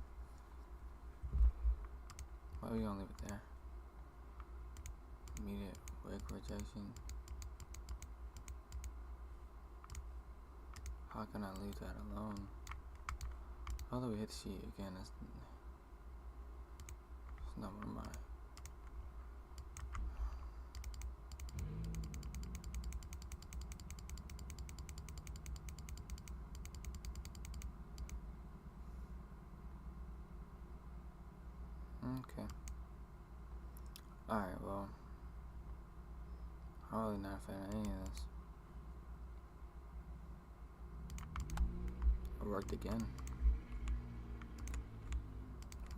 Why are we gonna leave it there? Immediate wake rejection. How can I leave that alone? Although we hit C again, it's not one of my. Okay. Alright, well. I'm really not a fan of any of this. It worked again.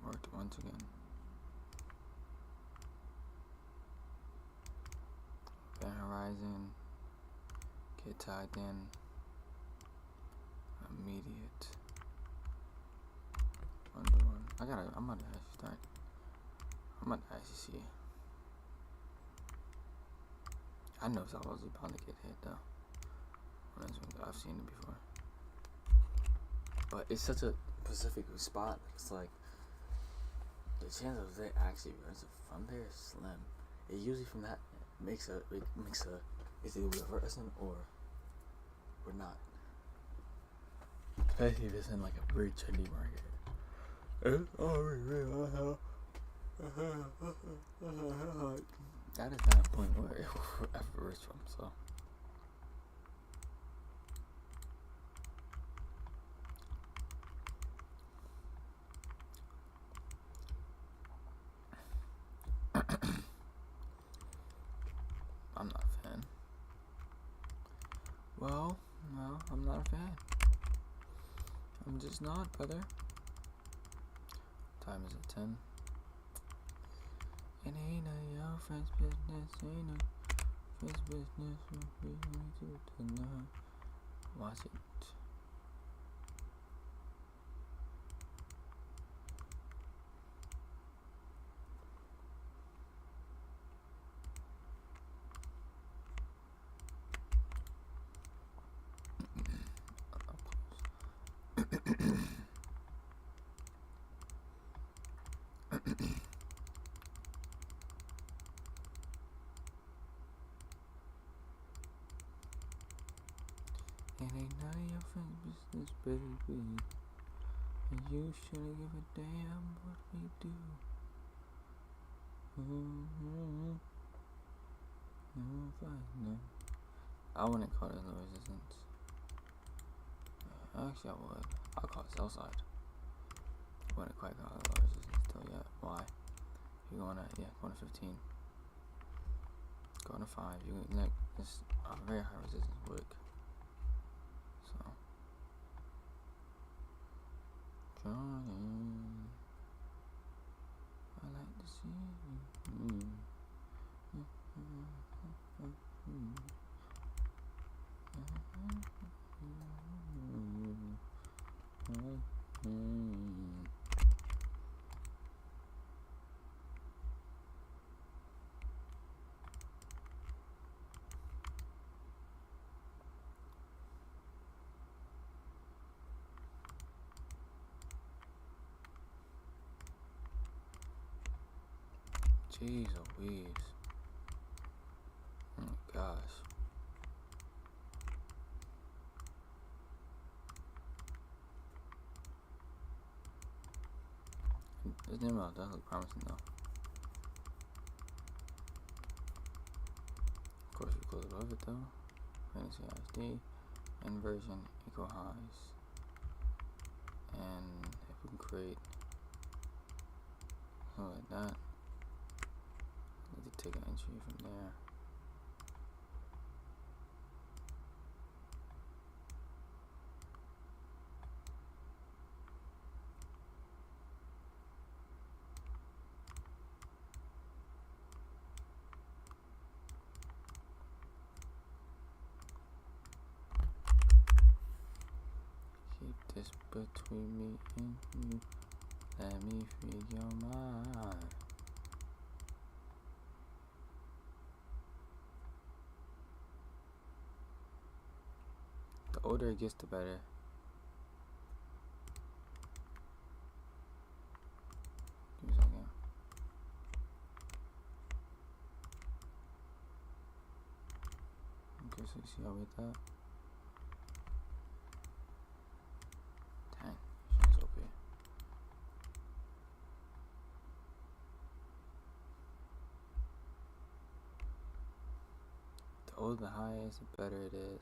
Worked once again. Event horizon. Get tagged in. Immediate. 1-to-1. I'm gonna actually start. I'm gonna actually see it. I know it's always bound to get hit though. I've seen it before. But it's such a specific spot. It's like the chance of it actually runs from there is slim. It usually from that makes a is either reversing or not. Especially if it's in like a very trendy market. That is not a point where it will ever reverse from, so. I'm not a fan. Well, no, I'm not a fan. I'm just not, brother. Time is at 10. It ain't none of your friends' business. Ain't no friends' business. We need to tonight. Watch it. It ain't none of your friends' business, baby. And you shouldn't give a damn what we do. I wouldn't call it low resistance. Actually, I would. I'll call it sell side. I wouldn't quite call it low resistance still yet. Why? You're going to, going to 15. Going to 5. You like it's a very high resistance wick. So, Johnny, I like to see you. Jeez Louise. Oh my gosh. This name does look promising though. Of course above it though. Frequency HD, inversion, equal highs. And if we can create something like that, we need to take an entry from there. Keep this between me and you. Let me free your mind. The older it gets, the better. Give me a second. Okay, so you see how we hit that? Dang, sounds OP. The older the high is, the better it is.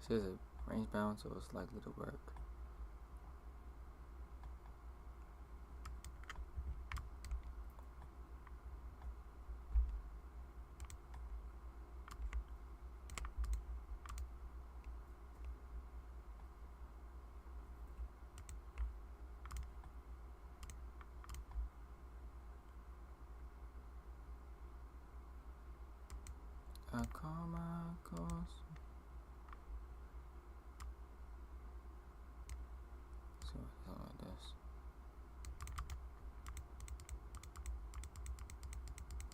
It says a range bound, so it's likely to work. I call my calls. So something like this.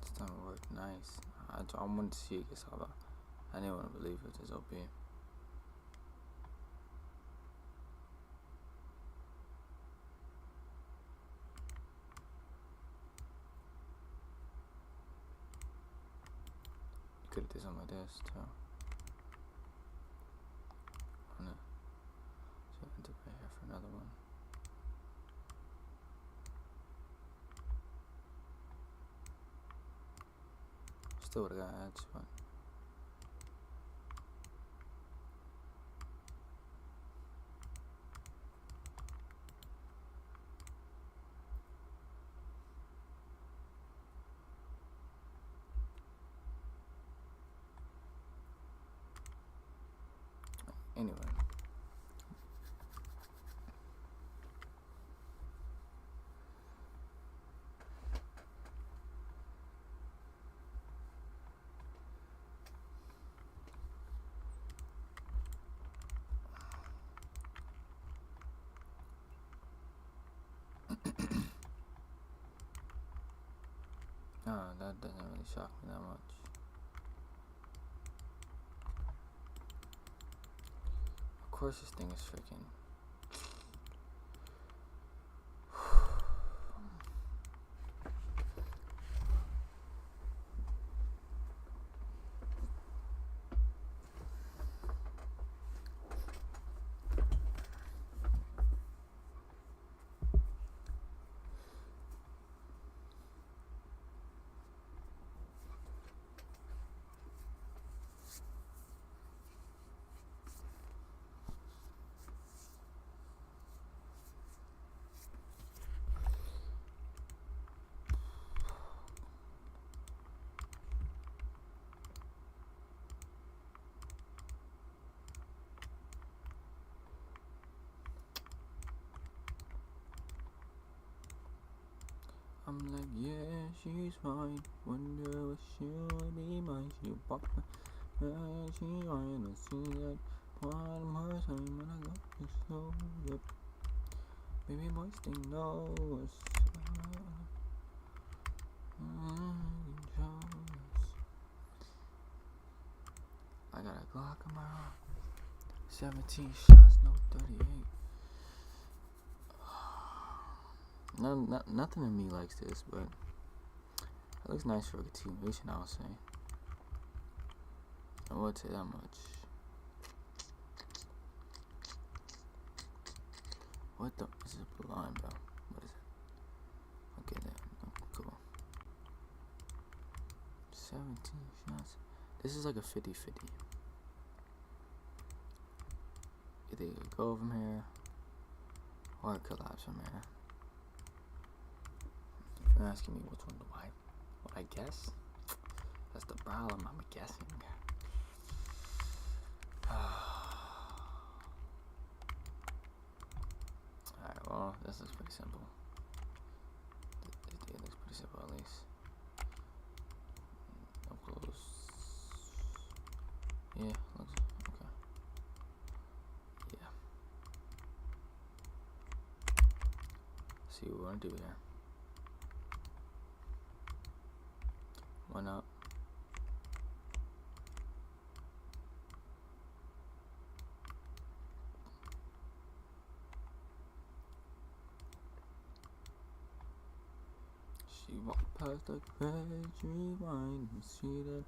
This time it worked nice. I wanted to see it get solved. I didn't want to believe it was OP. You could have did something like this too. So enter right here for another one. Still would have got ads, but anyway. That doesn't really shock me that much. Of course this thing is freaking. I'm like, yeah, she's fine. Wonder what she'll be mine. She walked my she wanna see that one more time when I got this soul up. Baby boys, they know us. I got a Glock on my arm. 17 shots, no 38. Nothing in me likes this, but it looks nice for a continuation, I would say. I would say that much. What the? This is a blind bell. What is it? Okay, then. Okay, cool. 17 shots. This is like a 50-50. Either you could go from here or collapse from here. If you're asking me which one do I, what I guess, that's the problem. I'm guessing. Alright, well, this looks pretty simple. It looks pretty simple at least. Up close. Yeah, looks okay. Yeah. See what we're gonna do here. One up. She walked past the page, rewind and see that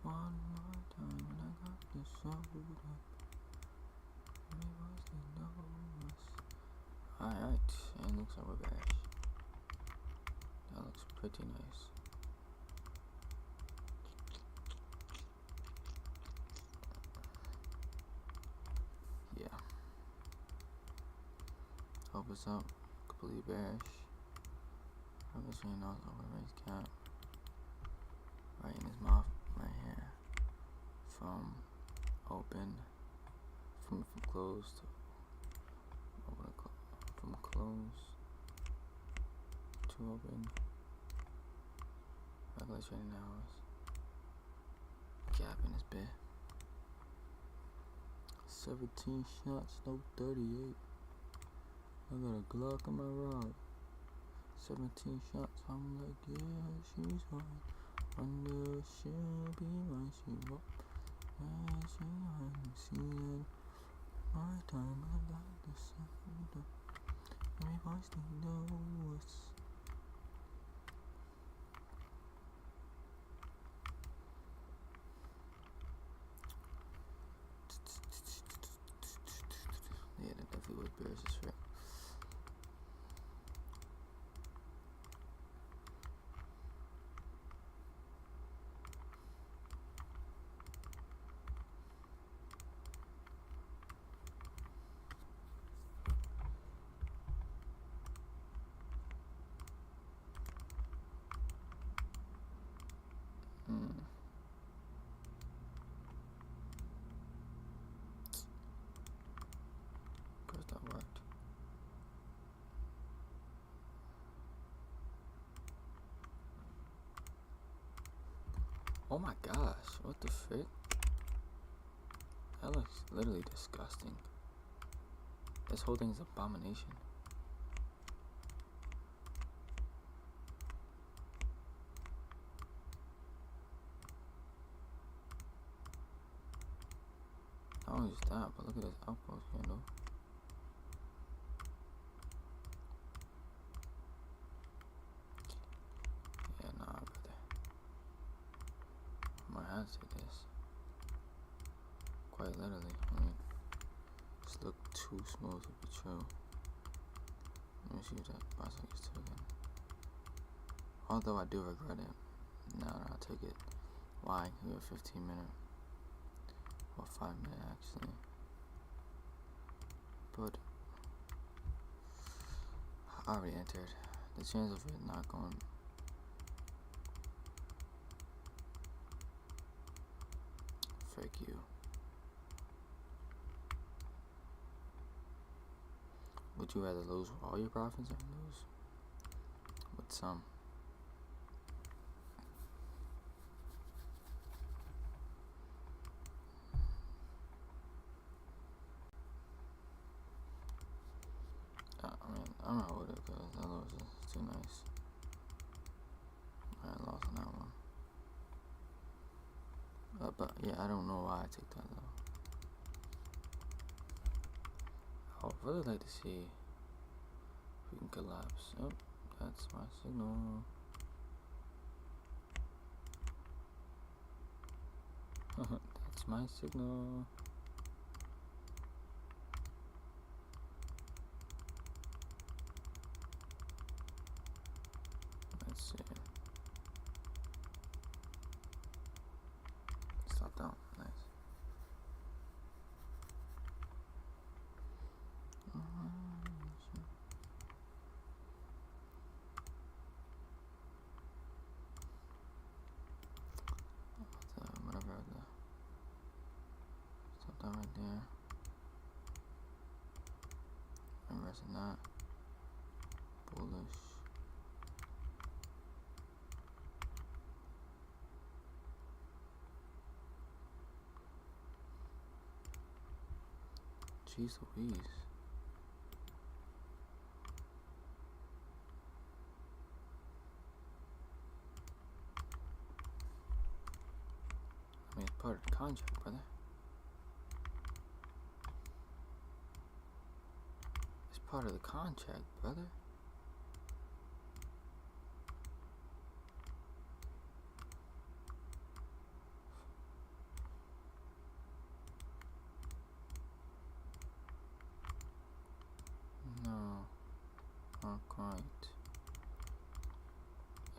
one more time when I got this sold up. Everyone's they know us. Alright, and looks like we're back. That looks pretty nice. Yeah. Hope it's up. Completely bearish. Obviously knows over raise cap. Right in his mouth, right here. From open, from closed to open, from close to open. Regular trading hours. Gap in his bid. 17 shots, no 38. I got a Glock on my rod. 17 shots, I'm like, yeah, she's fine. Wonder if she'll be mine. She walk, yeah, she hadn't seen it. My time, I got the sound up. Everybody's they know us. Yeah, that definitely was bearish as frick. Of course that worked. Oh my gosh, what the frick? That looks literally disgusting. This whole thing is an abomination. Not only just that, but look at this outpost candle. Yeah, nah, brother. I might have to take this. Quite literally. I mean, this look too smooth to be true. Let me see if that bounce is taken. Although I do regret it. Nah, I took it. Why? We have 15 minutes. Or 5 minutes actually. But I already entered. The chance of it not going. Frick you. Would you rather lose all your profits or lose with some? Oh, it's too nice. I lost on that one. But yeah, I don't know why I took that though. I would really like to see if we can collapse. Oh, that's my signal. That's my signal. Let's see. Stop down. Nice. Whatever. Stop that right there. I'm resting that. Bullish. Jeez Louise. I mean, it's part of the contract, brother. It's part of the contract, brother. No, not quite.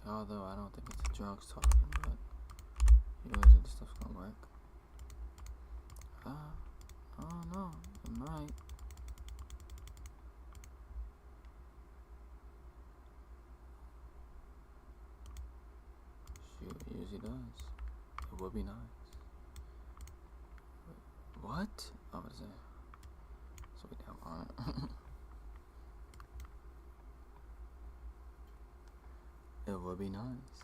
Although I don't think it's the drugs talking, but you know this stuff's gonna work. I don't know. It might. Shoot, it usually does. It would be nice. What? Oh, what is it? So we down on it. It would be nice.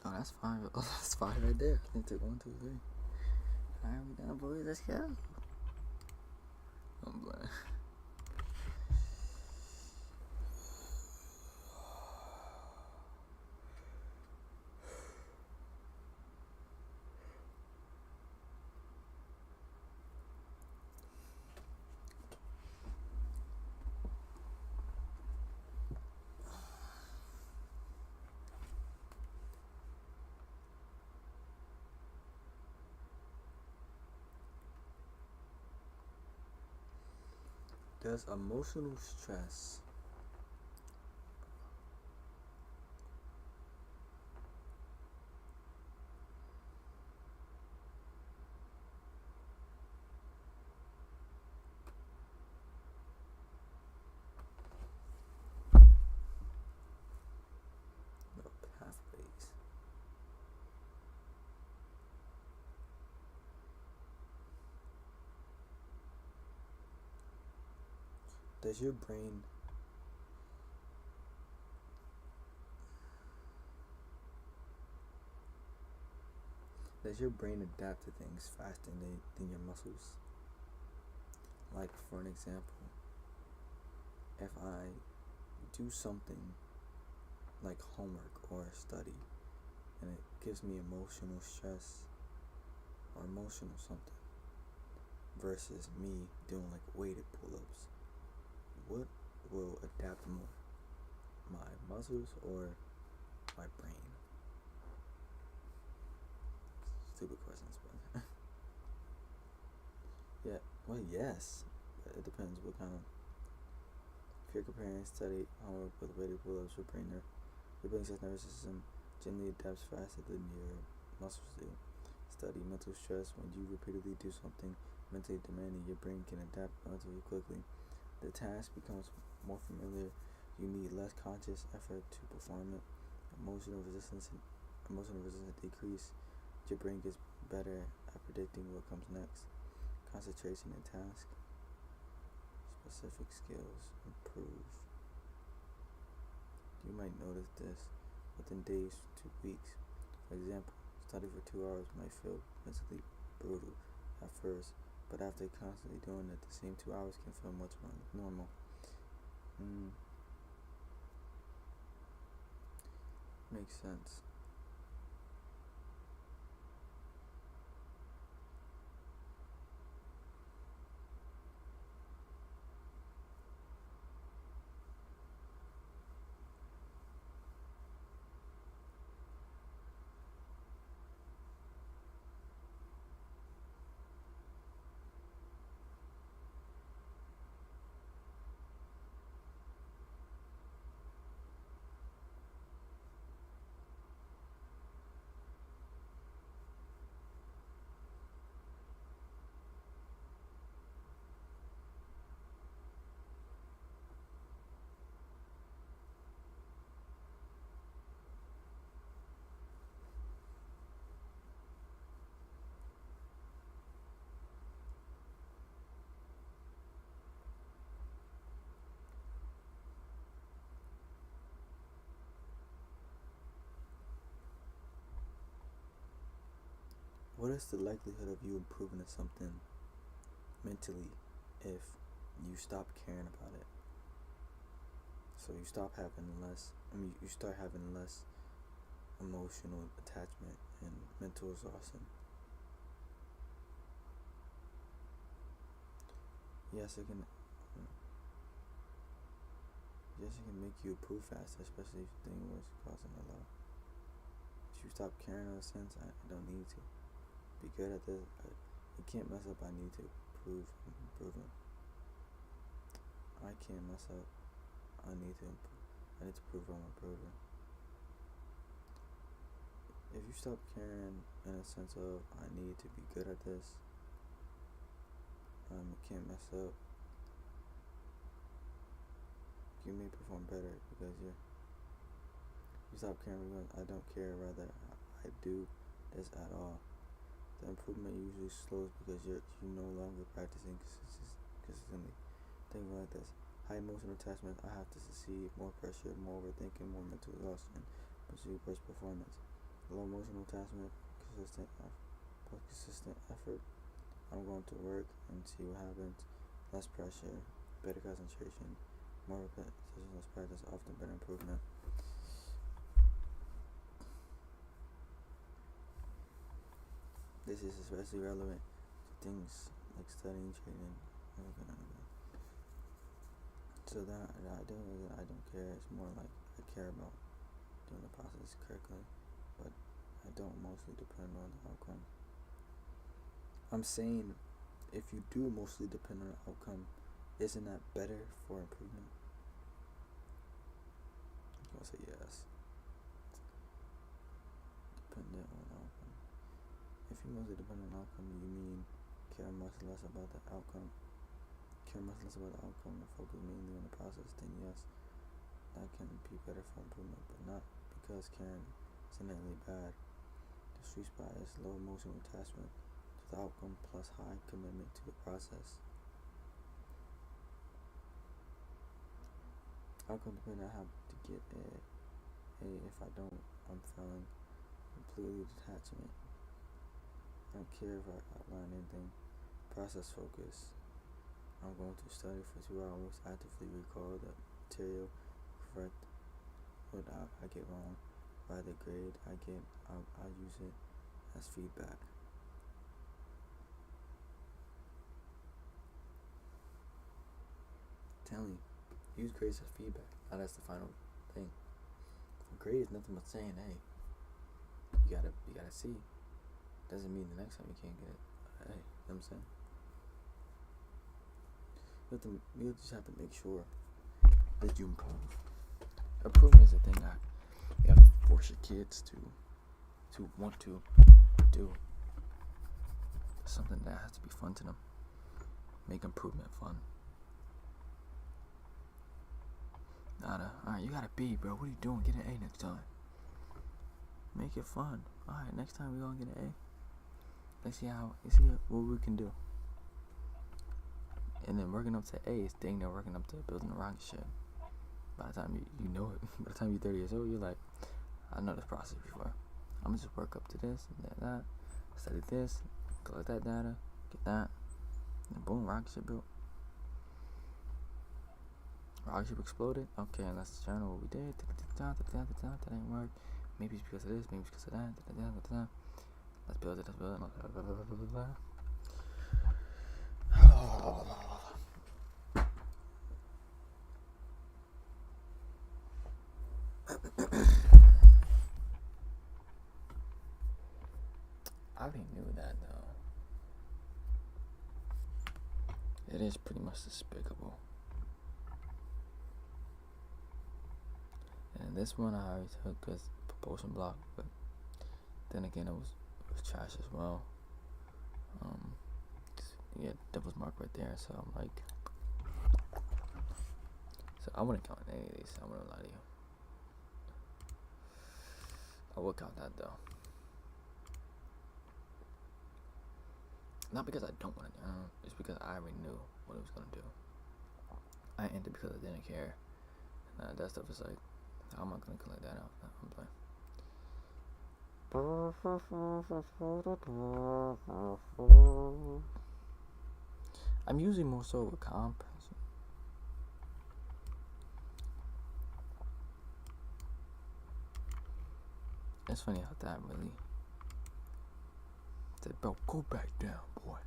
Oh, that's fine. Oh, that's fine right there. I think took 1, 2, 3. Alright, we done, boys. Let's go. I'm blind. Does emotional stress the pathways? Does your brain adapt to things faster than your muscles? Like, for an example, if I do something like homework or study and it gives me emotional stress or emotional something versus me doing like weighted pull-ups, what will adapt more, my muscles or my brain? Stupid questions, but yeah, well, yes, but it depends what kind of. If you're comparing study homework with weighted pull-ups, your brain's nervous system generally adapts faster than your muscles do. Study mental stress. When you repeatedly do something mentally demanding, your brain can adapt relatively quickly. The task becomes more familiar. You need less conscious effort to perform it. Emotional resistance decrease. Your brain gets better at predicting what comes next. Concentration and task. Specific skills improve. You might notice this within days to weeks. For example, Study for 2 hours might feel mentally brutal at first, but after constantly doing it, the same 2 hours can feel much more normal. Makes sense. What is the likelihood of you improving at something mentally if you stop caring about it? So you stop having you start having less emotional attachment and mental exhaustion. Yes, it can. Yes, it can make you improve faster, especially if you think what's causing a lot. If you stop caring in a sense, I don't need to be good at this. I can't mess up. I need to improve. Improving. I can't mess up. I need to improve. I need to prove I'm improving. If you stop caring in a sense of I need to be good at this, I can't mess up. You may perform better because you stop caring because I don't care. Rather, I do this at all. The improvement usually slows because you're no longer practicing consistently. Think like this: high emotional attachment. I have to succeed. More pressure, more overthinking, more mental exhaustion. Pursue best performance. Low emotional attachment. Consistent effort. I'm going to work and see what happens. Less pressure. Better concentration. More repetition, less practice, often better improvement. This is especially relevant to things like studying, trading, so that I don't care. It's more like I care about doing the process correctly, but I don't mostly depend on the outcome. I'm saying if you do mostly depend on the outcome, isn't that better for improvement? I'll say yes. Dependent on outcome. If you mostly depend on outcome, you mean care much less about the outcome. Care much less about the outcome and focus mainly on the process, then yes, that can be better for improvement, but not because caring is innately bad. The sweet spot is low emotional attachment to the outcome plus high commitment to the process. Outcome dependent, I have to get A. If I don't, I'm failing. Completely detachment. I don't care if I outline anything. Process focus. I'm going to study for 2 hours, actively recall the material, correct what I get wrong. By the grade I get, I'll use it as feedback. Telling you, use grades as feedback. Now that's the final thing. A grade is nothing but saying, hey, you gotta see. Doesn't mean the next time you can't get it. Hey, you know what I'm saying? You just have to make sure that you improve. Improvement is a thing that you have to force your kids to want to do. Something that has to be fun to them. Make improvement fun. Alright, you got a B, bro. What are you doing? Get an A next time. Make it fun. Alright, next time we're gonna get an A. Let's see what we can do. And then working up to A is dang near working up to building a rocket ship. By the time you know it, by the time you're 30 years old, you're like, I know this process before. I'm gonna just work up to this and that, study this, collect that data, get that, and boom, rocket ship built. Rocket ship exploded. Okay, and let's journal what we did. That didn't work. Maybe it's because of this, maybe it's because of that. Let's build it, I already knew that though. It is pretty much despicable. And this one I already took because propulsion block, but then again it was trash as well. Yeah, devil's mark right there. So I'm like, so I wouldn't count any of these. I wouldn't lie to you. I would count that though. Not because I don't want to do it, it's because I already knew what it was gonna do. I ended because I didn't care. And that stuff is like, how am I gonna collect that out? I'm playing. I'm usually more so with comp. It's funny how that really said, bro, go back down, boy.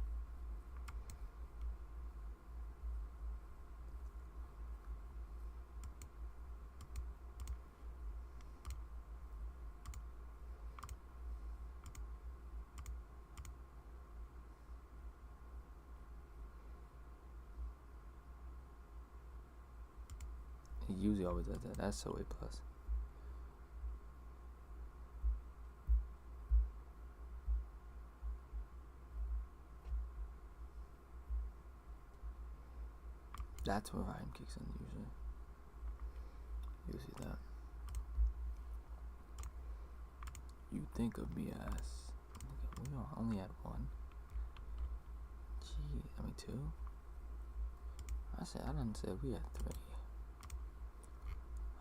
He usually always does that. That's so A plus. That's where Ryan kicks in usually. Usually that. You think of me as, we only had one. Gee, I mean two. I didn't say we had three.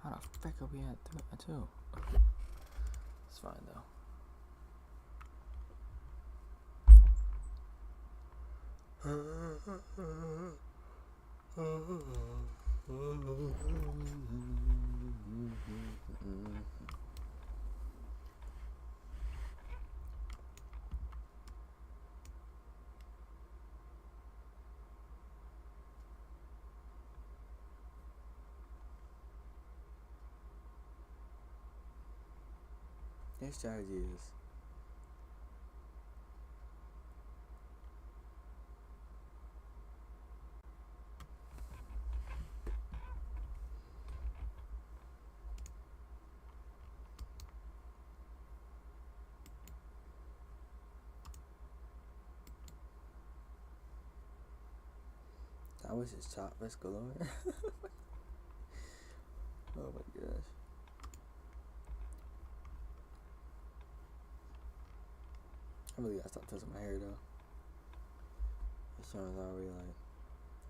How the frick are we at two? It's fine though. Their strategy is I wish it's chop risk galore. Oh my gosh. I really gotta stop touching my hair though. Sean's already like,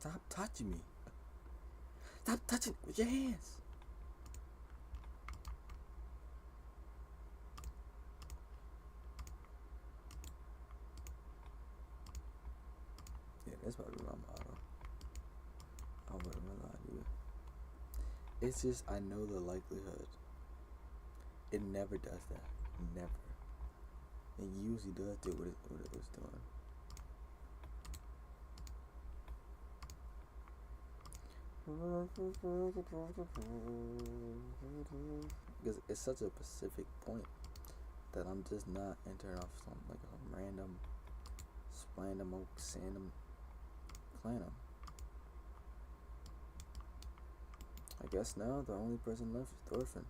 stop touching me. Stop touching with your hands. Yeah, that's probably my motto. I wouldn't lie to you. It's just, I know the likelihood. It never does that. Never. It usually does do what it was doing. Because it's such a specific point that I'm just not entering off some like a random random oak sandom clanum. I guess now the only person left is Thorfinn.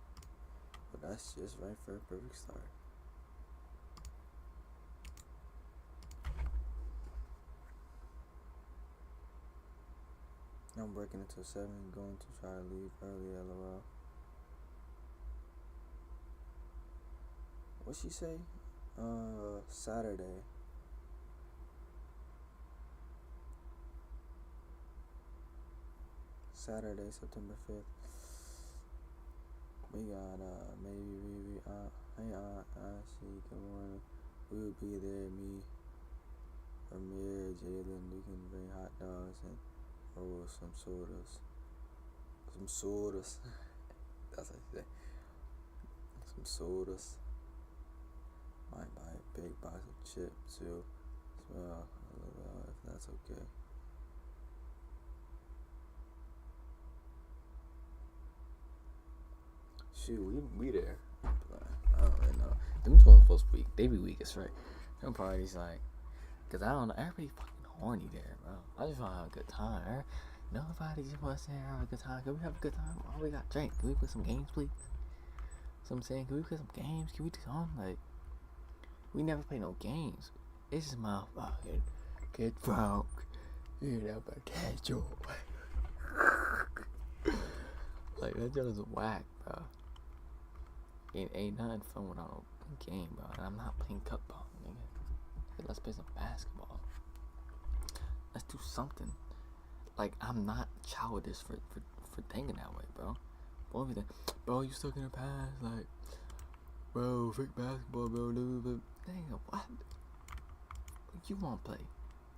But that's just right for a perfect start. I'm working until 7, going to try to leave early, LOL. What'd she say? Saturday. Saturday, September 5th. We got maybe hey Ashley, good morning. We will be there. Me, Amir, Jalen. We can bring hot dogs and roll some sodas. Some sodas. That's what I say. Some sodas. Might buy a big box of chips too, as well, if that's okay. Shoot, we there. I don't really know. Them 12 supposed to be weak. They be weak as right. Them parties like, cause I don't know. Everybody fucking horny there, bro. I just wanna have a good time. Right? Nobody just wants to have a good time. Can we have a good time? Oh, we got drink. Can we play some games, please? So I'm saying, can we play some games? Can we do something like? We never play no games. It's just motherfucking get drunk. You know, potential. Like, that joke is whack, bro. It ain't nothing fun without a game, bro. And I'm not playing cup ball, nigga. Hey, let's play some basketball. Let's do something. Like, I'm not childish for thinking that way, bro. Bro, you stuck in the past, like, bro, fake basketball, bro. Nigga, what? You wanna play?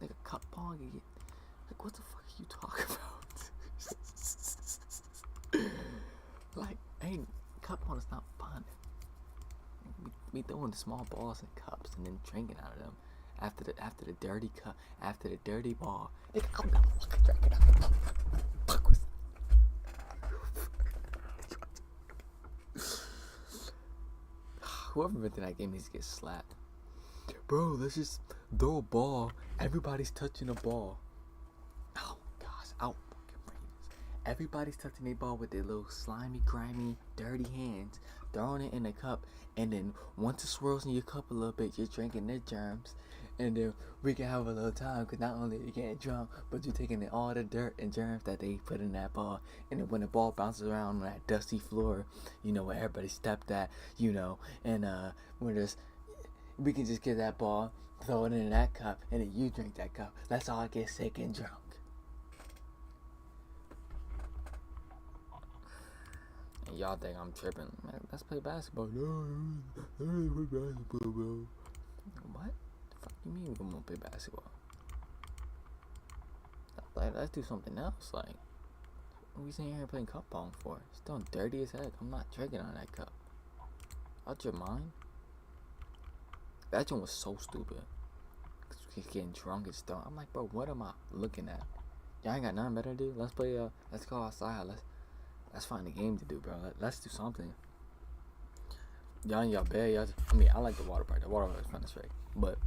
Nigga, cup ball? Like, what the fuck are you talking about? Like, ain't cup ball is not fun. We throwing the small balls in cups and then drinking out of them. After the dirty cup, after the dirty ball. Nigga, I'm not fucking drinking out of them. Fuck was whoever invented that game needs to get slapped. Bro, let's just throw a ball. Everybody's touching a ball. Oh gosh, I'll fucking bring this. Everybody's touching their ball with their little slimy, grimy, dirty hands, throwing it in the cup, and then once it swirls in your cup a little bit, you're drinking their germs, and then we can have a little time, because not only are you getting drunk, but you're taking in all the dirt and germs that they put in that ball, and then when the ball bounces around on that dusty floor, you know, where everybody stepped at, you know, and we can just get that ball, throw it in that cup, and then you drink that cup. Let's all get sick and drunk. And y'all think I'm tripping. Man, let's play basketball. No, let's play basketball, bro. What? The fuck you mean we gonna play basketball? Like, let's do something else. Like, what are we sitting here playing cup ball for? It's still dirty as heck. I'm not drinking out of that cup. Out your mind? That joint was so stupid. He's getting drunk and stuff. I'm like, bro, what am I looking at? Y'all ain't got nothing better to do? Let's play, let's go outside. Let's find a game to do, bro. Let's do something. Y'all in y'all bed, I like the water park. The water park is fun as right. But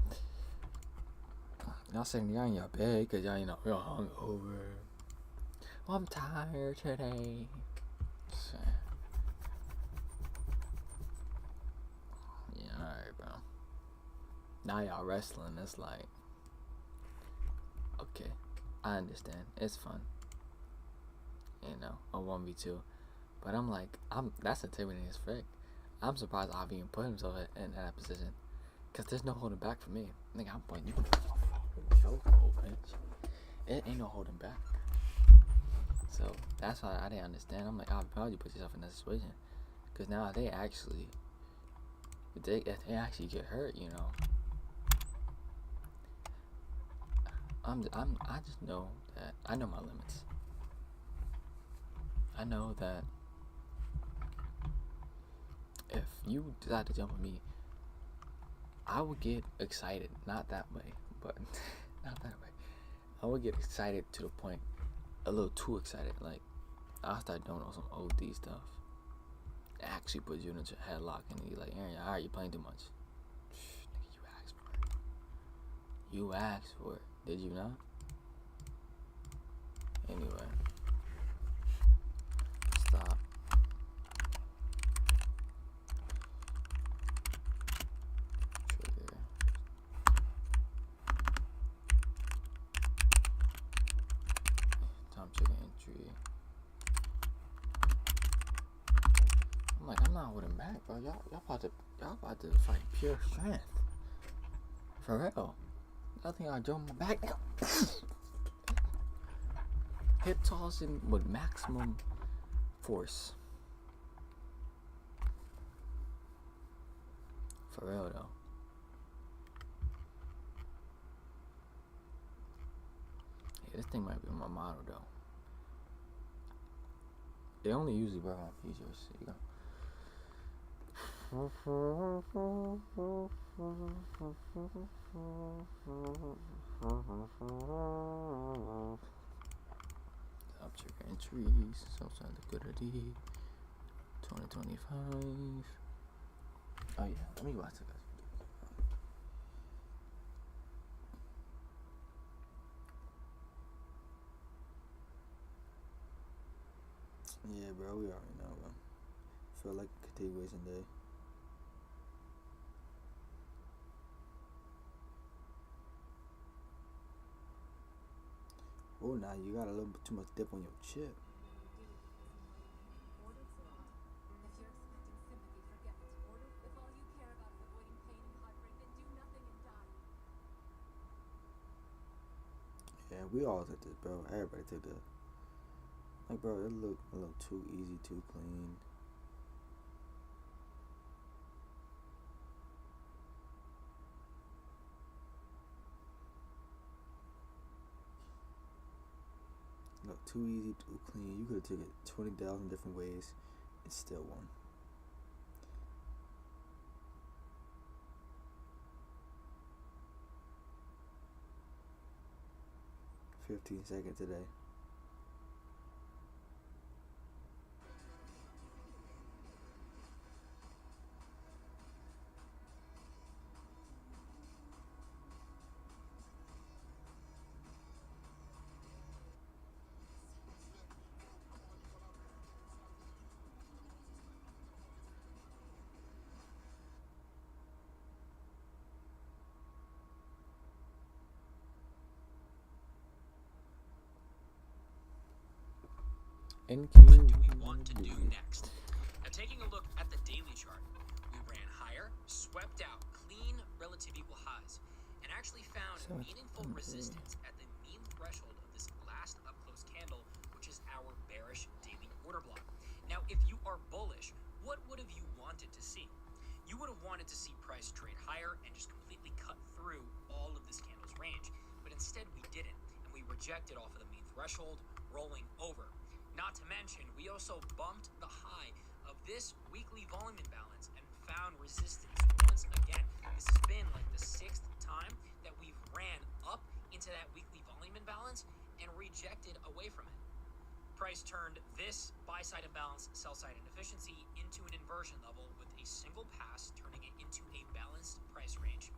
y'all saying y'all in y'all bed because y'all, you know, y'all hungover. Well, I'm tired today. So, yeah, alright, bro. Now y'all wrestling. It's like, okay, I understand. It's fun. You know, a 1v2. But I'm like, that's intimidating as frick. I'm surprised Avi even put himself in that position. Because there's no holding back for me. Nigga, I'm putting you in a chokehold, bitch. It ain't no holding back. So, that's why I didn't understand. I'm like, how'd you put yourself in that situation? Because now they actually get hurt, you know. I just know that I know my limits. I know that if you decide to jump on me, I would get excited. Not that way, but not that way. I would get excited to the point, a little too excited. Like, I'll start doing some OD stuff. Actually put you in a headlock and you're like, Aaron, alright, you're playing too much. Nigga, you asked for it. You asked for it. Did you not? Anyway. Stop. Trigger. Time trigger entry. I'm like, I'm not holding back, bro. Y'all about to fight pure strength. For real. I think I drove my back. Hip tossing with maximum force. For real though. Yeah, this thing might be my model though. They only usually work on features. You go. Up trigger entries. Social liquidity. 2025. Oh yeah, let me watch it, guys. Yeah, bro, we already know, bro. Feel like a continuation day. Oh, now you got a little bit too much dip on your chip. Yeah, we all took this, bro. Everybody took this. Like, bro, it looked a little too easy, too clean. Look, too easy, too clean. You could have took it 20,000 different ways and still won. $15 today. What do we want to do next? Now, taking a look at the daily chart, we ran higher, swept out clean relative equal highs, and actually found meaningful resistance at the mean threshold of this last up close candle, which is our bearish daily order block. Now, if you are bullish, what would have you wanted to see? You would have wanted to see price trade higher and just completely cut through all of this candle's range, but instead we didn't, and we rejected off of the mean threshold, rolling over. Not to mention, we also bumped the high of this weekly volume imbalance and found resistance once again. This has been like the 6th time that we've ran up into that weekly volume imbalance and rejected away from it. Price turned this buy-side imbalance, sell-side inefficiency into an inversion level with a single pass, turning it into a balanced price range.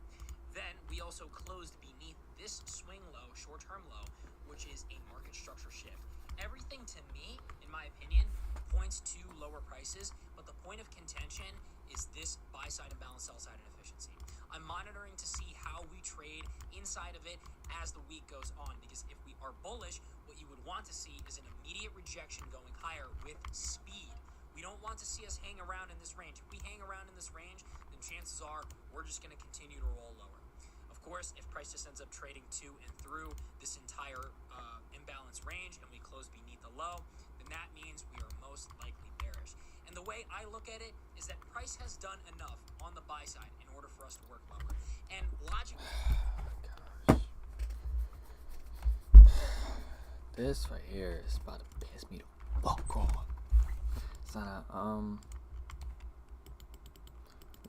Then we also closed beneath this swing low, short-term low, which is a market structure shift. Everything to me, in my opinion, points to lower prices, but the point of contention is this buy-side imbalance, sell-side inefficiency. I'm monitoring to see how we trade inside of it as the week goes on, because if we are bullish, what you would want to see is an immediate rejection going higher with speed. We don't want to see us hang around in this range. If we hang around in this range, then chances are we're just going to continue to roll lower. Of course, if price just ends up trading to and through this entire imbalance range and we close beneath the low, then that means we are most likely bearish. And the way I look at it is that price has done enough on the buy side in order for us to work lower. And logically, this right here is about to piss me the fuck off. It's not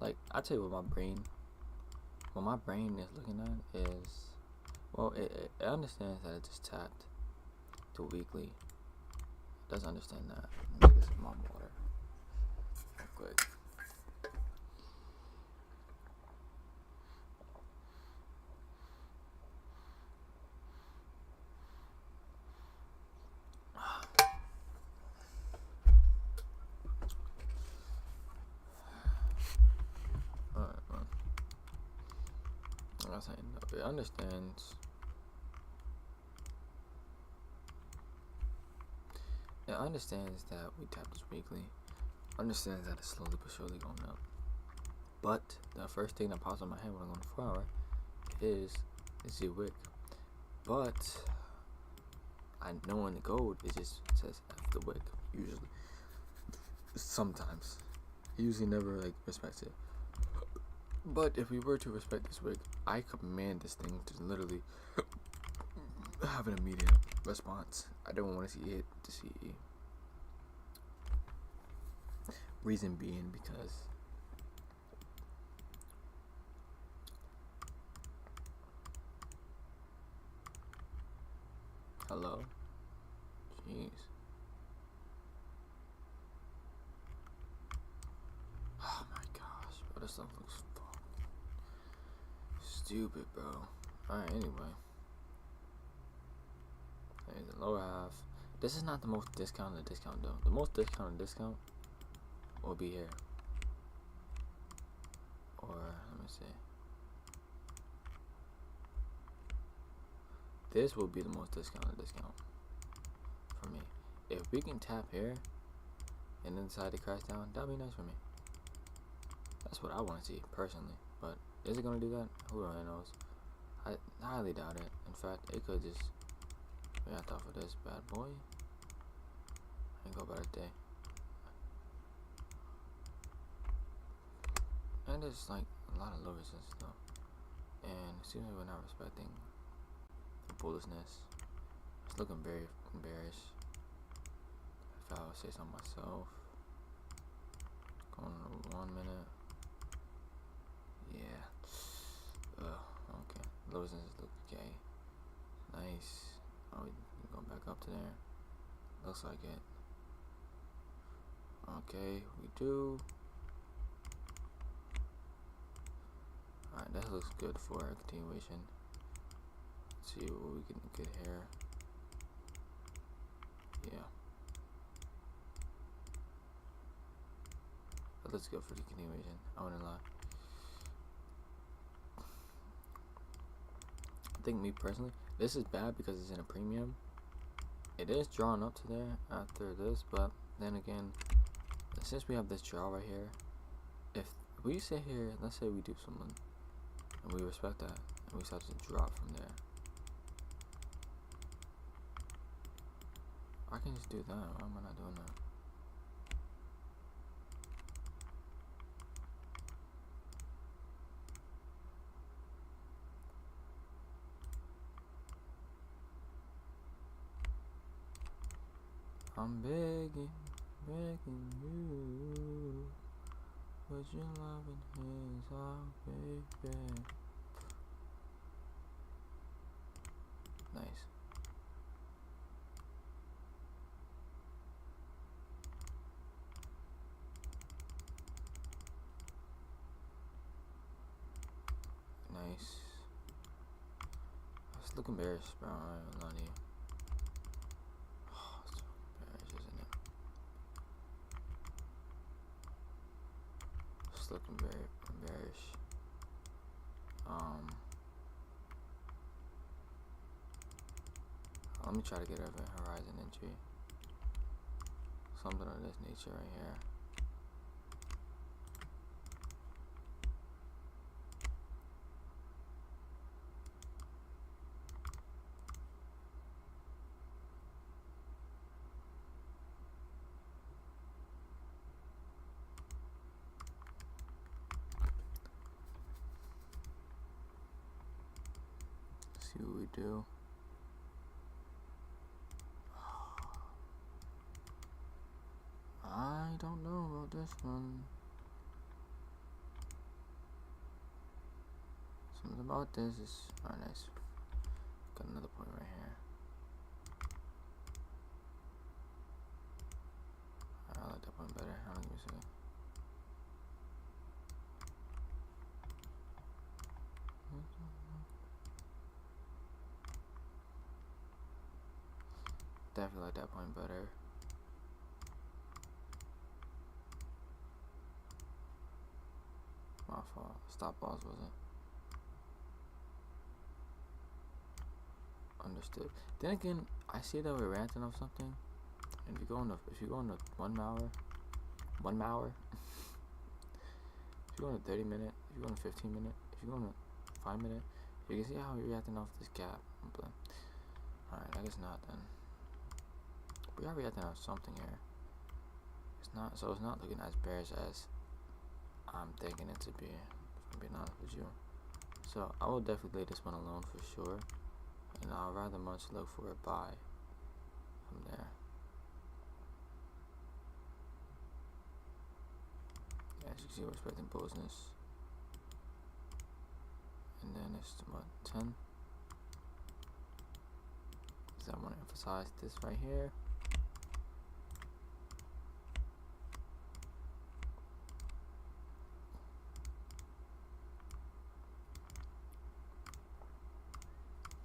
like, I tell you what my brain is looking at is, well, it understands that it just tapped to weekly. It doesn't understand that. Let me get some more water real quick. Like I was saying, no, it understands. It understands that we tap this weekly. Understands that it's slowly but surely going up. But the first thing that pops in my head when I'm on the 4 hour is the wick. But I know in the gold it just says F the wick usually. Sometimes. It usually never like respects it. But if we were to respect this wig, I command this thing to literally have an immediate response. I don't want to see it to see. Reason being because hello? Jeez. Oh my gosh, bro, this stuff looks fucking stupid, bro. Alright, anyway. Okay, the lower half. This is not the most discounted discount though. The most discounted discount will be here. Or let me see. This will be the most discounted discount for me. If we can tap here and then decide to crash down, that'd be nice for me. That's what I want to see personally. But is it gonna do that? Who really knows? I highly doubt it. In fact, it could just react off of this bad boy and go about a day. And there's like a lot of low resistance though. And it seems like we're not respecting the bullishness. It's looking very bearish. If I would say so myself. Going on 1 minute. Yeah. Okay. Low resistance look okay. Nice. Oh, we going back up to there. Looks like it. Okay, we do. Alright, that looks good for a continuation. Let's see what we can get here. Yeah. That looks good for the continuation. I wouldn't lie. I think me personally, this is bad because it's in a premium. It is drawn up to there after this, but then again, since we have this draw right here, if we sit here, let's say we do something, and we respect that, and we start to drop from there, I can just do that. Why am I not doing that? I'm begging you, put your loving hands out, baby. Nice. Nice. It's looking bearish, bro. I ain't gonna lie to you. Oh, it's so bearish, isn't it? It's looking very bearish. Let me try to get over horizon entry. Something of this nature right here. See what we do. I don't know about this one. Something about this is nice. Got another point right here. I like that point better. Hold on, give me a second. Definitely like that point better. My fault. Stop loss wasn't understood. Then again, I see that we're ranting off something. And if you go on the 1 hour, if you go on a 30 minute, if you go on a 15 minute, if you go on a 5 minute, you can see how we're reacting off this gap. Alright, I guess not then. We are reacting off something here. It's not, so it's not looking as bearish as I'm thinking it to be, if I'm being honest with you. So I will definitely leave this one alone for sure, and I'll rather much look for a buy from there. As you can see, we're expecting bullsness, and then it's what, 10. So I want to emphasize this right here.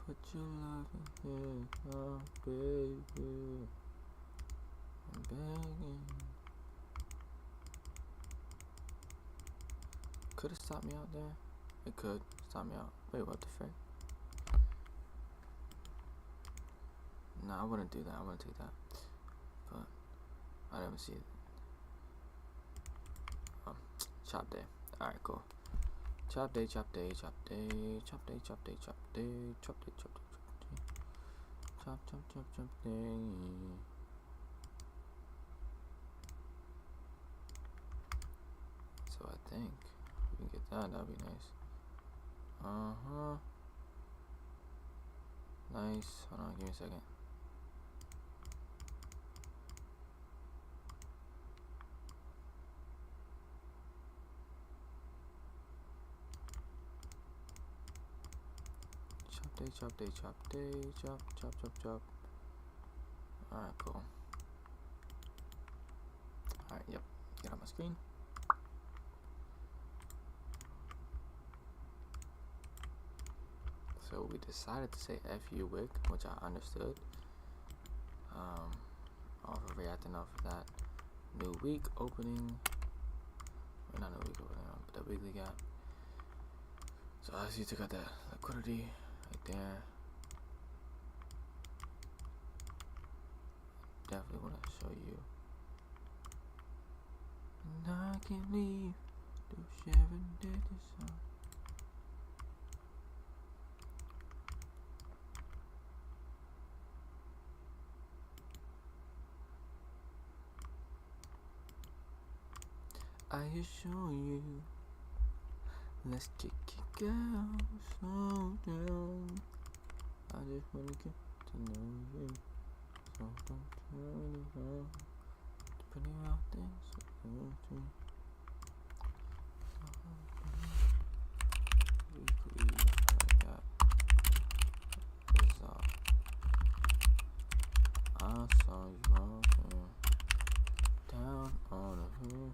Put your love in here, oh baby, I'm begging. Could it stop me out there? It could stop me out. Wait, what the frick? No, I wouldn't do that. I wouldn't do that. But I didn't see it. Chop day. Alright, cool. Chop day, chop day, chop day, chop day, chop day, chop day, chop day, chop day, chop day. Chop, chop, chop, chop day. So I think if we can get that, that'd be nice. Nice. Hold on, give me a second. Chop day, chop day, chop, chop, chop, chop. Alright, cool. Alright, yep. Get on my screen. So we decided to say FU wick, which I understood. Overreacting off of that new week opening. Well, not new week opening, but the weekly gap. So as you took out that liquidity right there. Definitely want to show you. And I can't leave to share a day this song. I assure you, let's kick it out, slow down. I just wanna get to know you, so don't turn around. Pretty out things, so don't weekly, I got this off. I saw you walking down on a hill.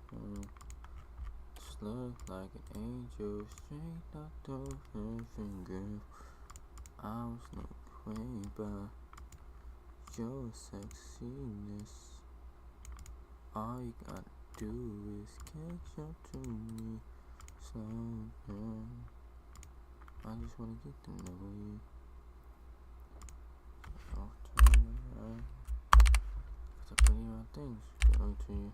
Look like an angel straight out those finger. I was looking way by your sexiness. All you gotta do is catch up to me. Slow down. I just wanna get to know you. So turn around. 'Cause I pretty out things going to you.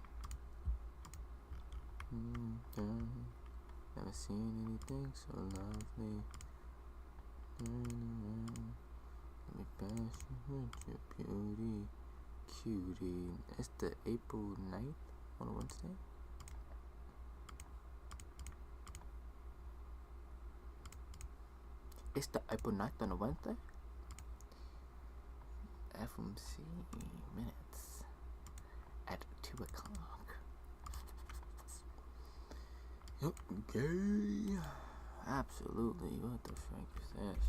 Never seen anything so lovely. Let me bash you with your beauty, cutie. It's the April 9th on a Wednesday. It's the April 9th on a Wednesday. FMC minutes at 2 o'clock. Okay, absolutely. What the frick is this?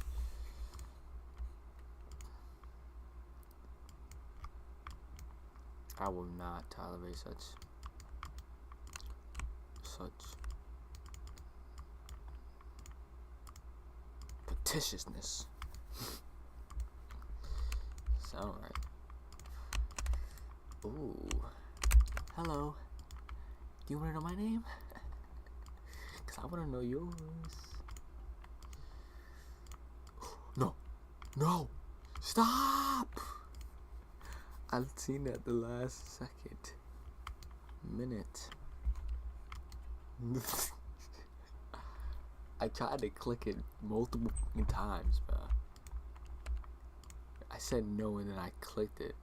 I will not tolerate such petitiousness. Sound right? Ooh, hello. Do you want to know my name? I want to know yours. No, stop! I've seen it at the last second. Minute. I tried to click it multiple times, but I said no and then I clicked it.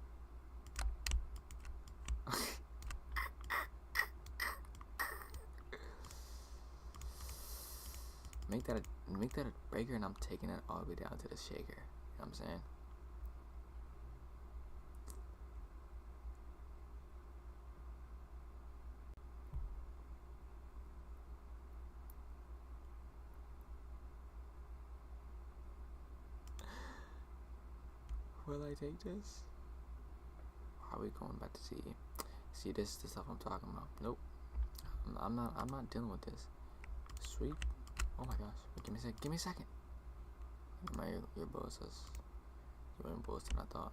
make that a breaker, and I'm taking it all the way down to the shaker. You know what I'm saying? Will I take this? Are we going back to see? See, this is the stuff I'm talking about. Nope. I'm not dealing with this. Sweep. Oh my gosh. Wait, give me a second. Give me a second. My earbud says you're in bullets than I thought.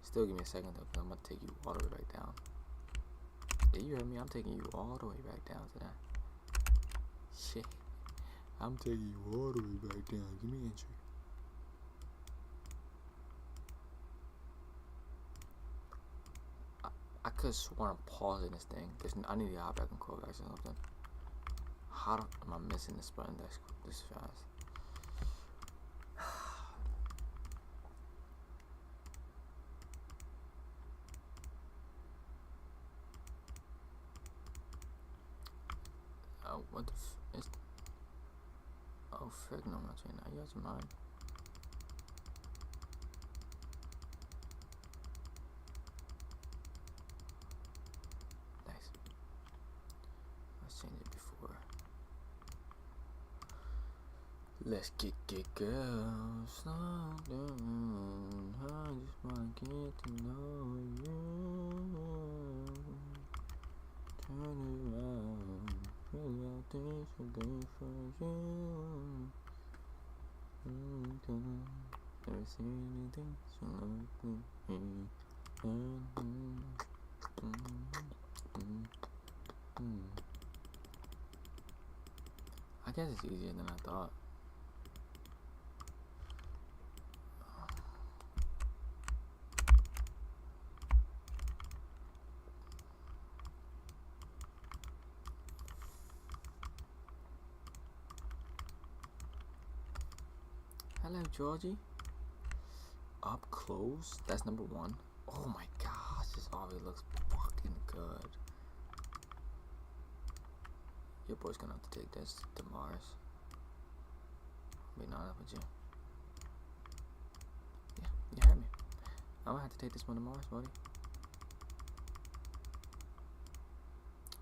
Still give me a second though, because I'm gonna take you all the way back down. Yeah, you heard me. I'm taking you all the way back down to that. Shit. I'm taking you all the way back down. Give me entry. I could have sworn I'm pausing this thing. I need to hop back and call back or something. How am I missing this button this fast? Oh, what the f... Oh, frick, no, I'm not saying that. You guys are mine. Nice. Let's change it before. Let's get girl. Slow down. I just wanna get to know you. Turn around. Really, all things are good for you. Never seen anything so like me. I guess it's easier than I thought. Hello, Georgie. Up close. That's number 1. Oh my gosh, this already looks fucking good. Your boy's gonna have to take this to Mars. I'll be honest with you. Yeah, you heard me. I'm gonna have to take this one to Mars, buddy.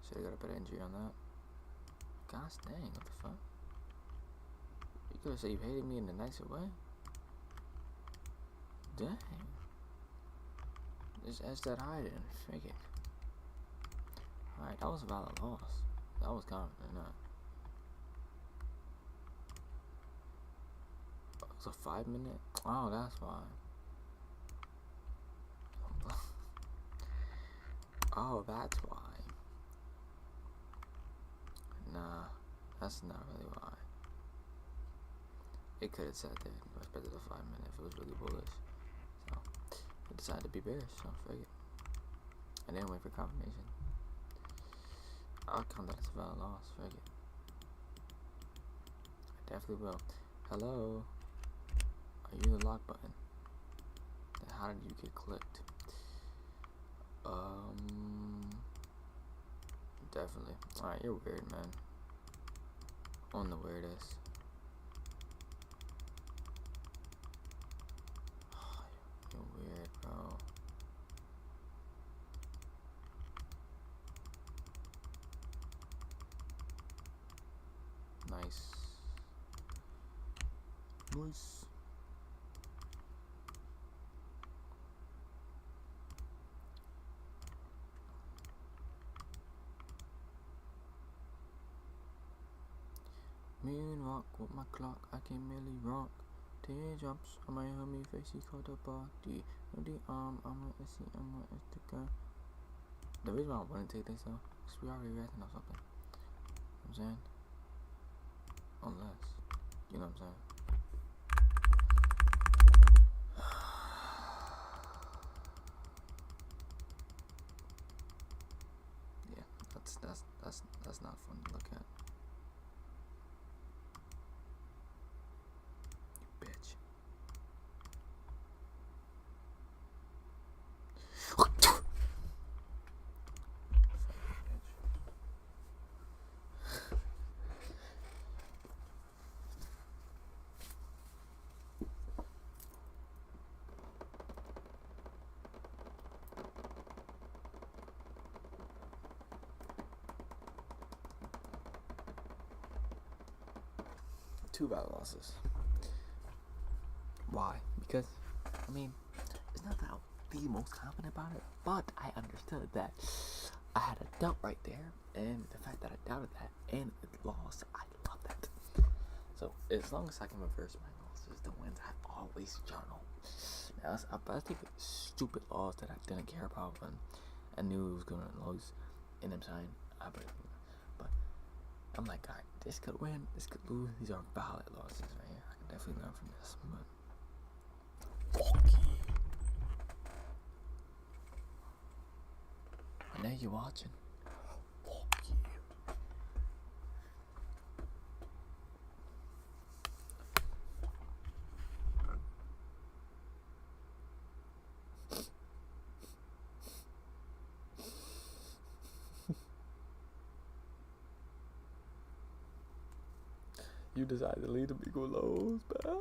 Should've got a better injury on that. Gosh dang, what the fuck? You could've said you hated me in a nicer way. Dang. Just edge that high then. Fake it. Alright, that was a valid loss. That was confident, not. It was a 5-minute? Oh, that's why. Oh, that's why. Nah, that's not really why. It could have sat there and respected the 5 minute if it was really bullish. So, I decided to be bearish, so figure. I didn't wait for confirmation. I'll count that as a valid loss, figure. I definitely will. Hello? Are you the lock button? Then how did you get clicked? Definitely. Alright, you're weird, man. On the weirdest. Oh, you're weird, bro. Nice. Nice. Moonwalk with my clock, I can merely rock. Teardrops on my homie face, he called a body. On the arm, I'm a see, I'm a sticker. The reason why I wouldn't take this though, because we already reacting or something. You know what I'm saying? Unless, you know what I'm saying? Yeah, that's not fun to look at. You bitch. 2 valid losses. Why? Because, I mean, it's not that I was the most confident about it, but I understood that I had a doubt right there, and the fact that I doubted that and it lost, I love that. So as long as I can reverse my losses, the wins, I always journal. Now, I think a stupid loss that I didn't care about when I knew it was gonna lose, and I'm saying, but I'm like, alright, this could win, this could lose. These are valid losses right here. I can definitely learn from this. But fuck you. I know you're watching. Fuck you. You decided to leave the big old lows, man.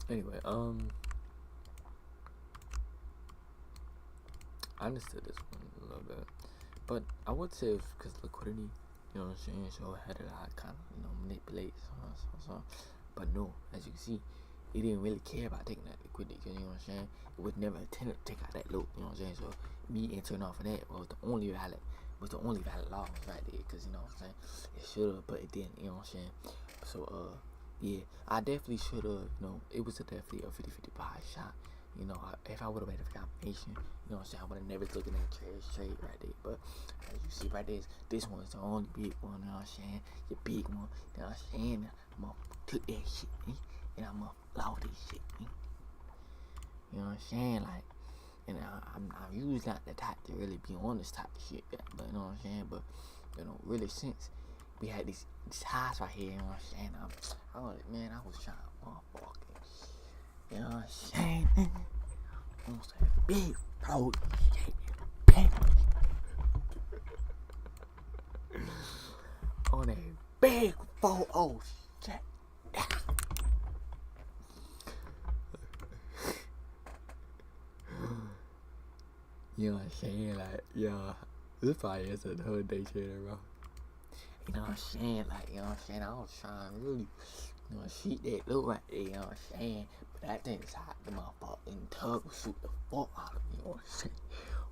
Anyway, I understood this one a little bit, but I would say because liquidity, you know what I'm saying, so I had to kind of, manipulate, so. But no, as you can see, he didn't really care about taking that liquidity, because, you know what I'm saying, it was never intended to take out that low, you know what I'm saying, so me entering off of that was the only valid loss right there, because, you know what I'm saying, it should have, but it didn't, you know what I'm saying, so, yeah, I definitely should have, it was definitely a 50-50 buy shot. If I would have made a combination, you know what I'm saying, I would have never looked at that trade right there. But as you see right there, this one's the only big one, you know what I'm saying? Your big one, you know what I'm saying? I'm gonna took that shit, and I'm gonna blow this shit, you know what I'm saying? Like, and I'm usually not the type to really be on this type of shit, but you know what I'm saying? But, really since we had these highs right here, you know what I'm saying? I was trying to motherfucking, you know what I'm saying? I'm saying big bro shit, big on a big photo shit. You know what I'm saying? Like, yeah, this probably is a whole day trader, bro. You know what I'm saying? Like, you know what I'm saying? I was trying to really, shoot that look right there, you know what I'm saying? But that thing decided to motherfucking tug will shoot the fuck out of me, you know what I'm saying?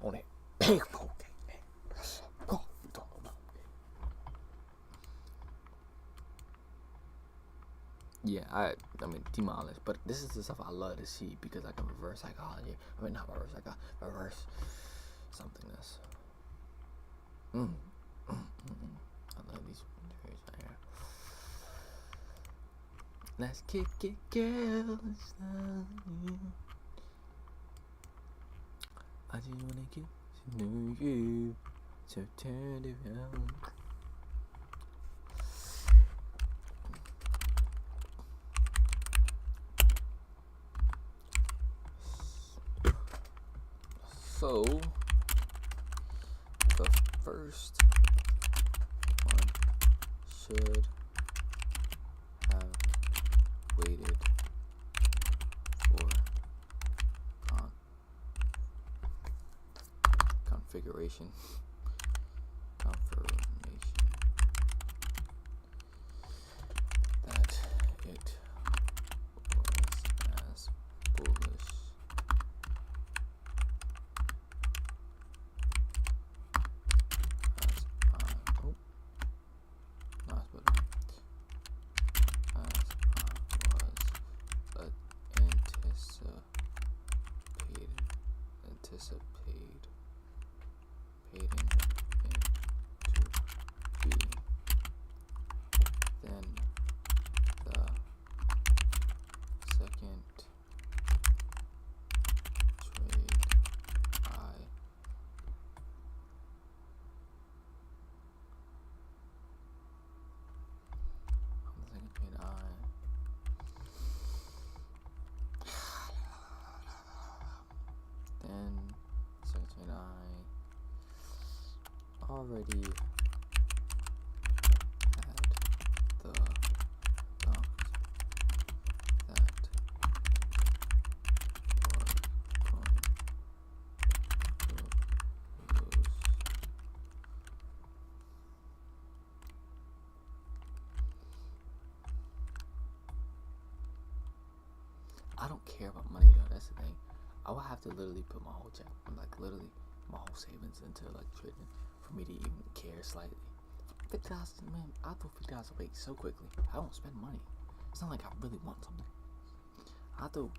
On that big folk game, man. God, you talking about, man. Yeah, I mean, demolished, but this is the stuff I love to see because I can reverse psychology. I mean, not reverse psychology, reverse somethingness. I love these trades right here. Let's kick it, girl. I just wanna get to know you, so turn it around. So, the first one should have waited for confirmation that it was as bullish anticipating it to be, then the already had the thought that were going to lose. I don't care about money though, that's the thing. I would have to literally put my whole check, like literally my whole savings into like trading for me to even care slightly. $50, man, I throw $50 away so quickly. I don't spend money. It's not like I really want something. I throw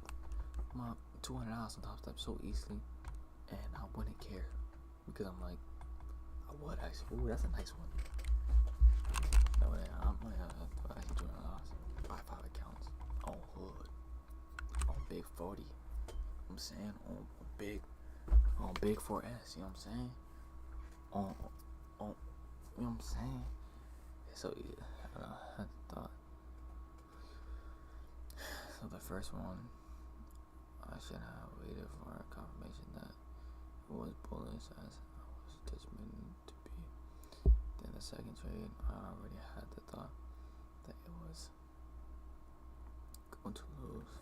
my $200 on Top Step so easily, and I wouldn't care because I'm like, I would actually. Ooh, that's a nice one. No, I'm gonna actually $200. Buy 5 accounts on hood, on big 40. I'm saying on big 4S. You know what I'm saying? On you know what I'm saying? So yeah, I thought. So the first one, I should have waited for a confirmation that it was bullish as I was determined to be. Then the second trade, I already had the thought that it was going to lose,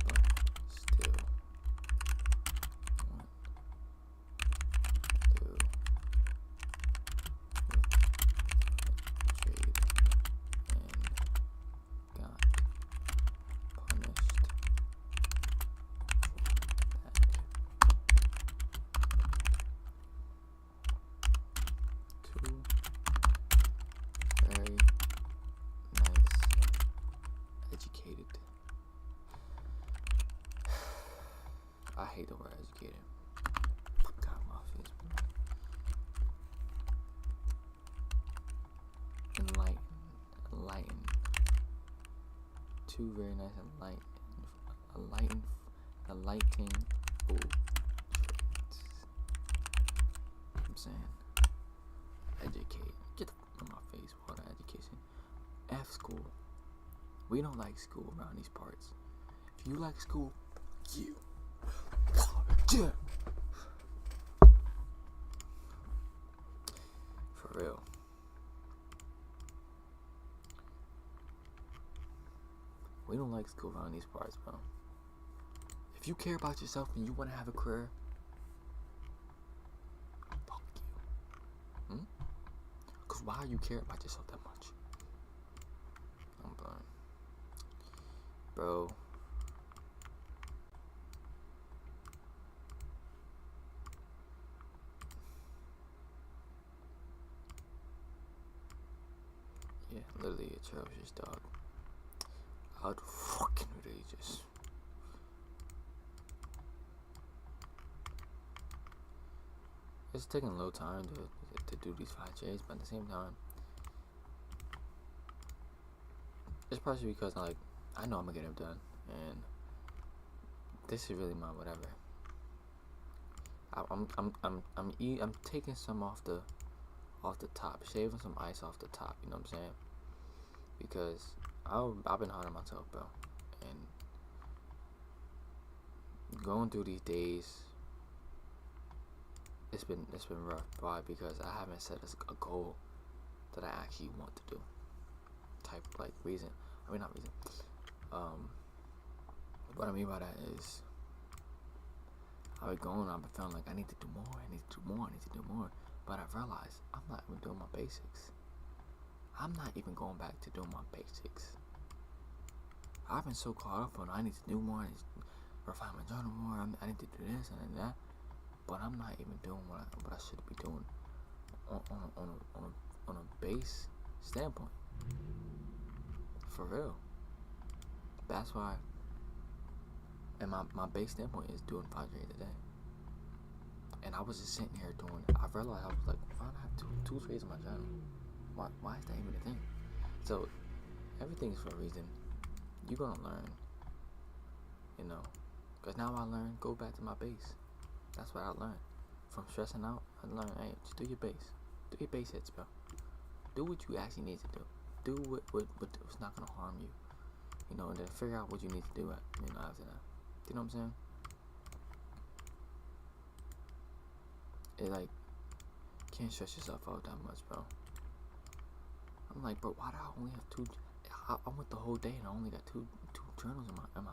but still went through with the trade and got punished for that. Two very nice, educated. I hate the word educated. Fuck out my face, bro. Enlightened. Two very nice enlightening traits. I'm saying, educate. Get the fuck out of my face, water education. F school. We don't like school around these parts. If you like school, you. Yeah. For real. We don't like school around these parts, bro. If you care about yourself and you want to have a career, fuck you. Because why you care about yourself that much? I'm blind. Bro. Yeah, literally atrocious, dog. Out fucking outrageous. It's taking a little time to do these 5 trades, but at the same time, it's partially because like I know I'm gonna get them done, and this is really my whatever. I'm taking some off the top, shaving some ice off the top. You know what I'm saying? Because I've been hard on myself, bro, and going through these days, it's been rough. Why? Because I haven't set a goal that I actually want to do. Type like reason. I mean not reason. What I mean by that is I've been going. I've been feeling like I need to do more. I need to do more. But I've realized I'm not even doing my basics. I'm not even going back to doing my basics. I've been so caught up on I need to do more. I need to refine my journal more. I need to do this and that. But I'm not even doing what I should be doing on a base standpoint. For real. That's why. And my base standpoint is doing 5 trades a day. And I was just sitting here doing it. I realized I was like, why do I have two trades in my journal? Why is that even a thing? So everything's for a reason. You're gonna learn, you know. Cause now I learn, go back to my base. That's what I learned. From stressing out, I learned, hey, just do your base. Do your base hits, bro. Do what you actually need to do. Do what's not gonna harm you. You know, and then figure out what you need to do after that. You know what I'm saying? It like can't stress yourself out that much, bro. I'm like, bro, why do I only have two? I went the whole day and I only got two journals in my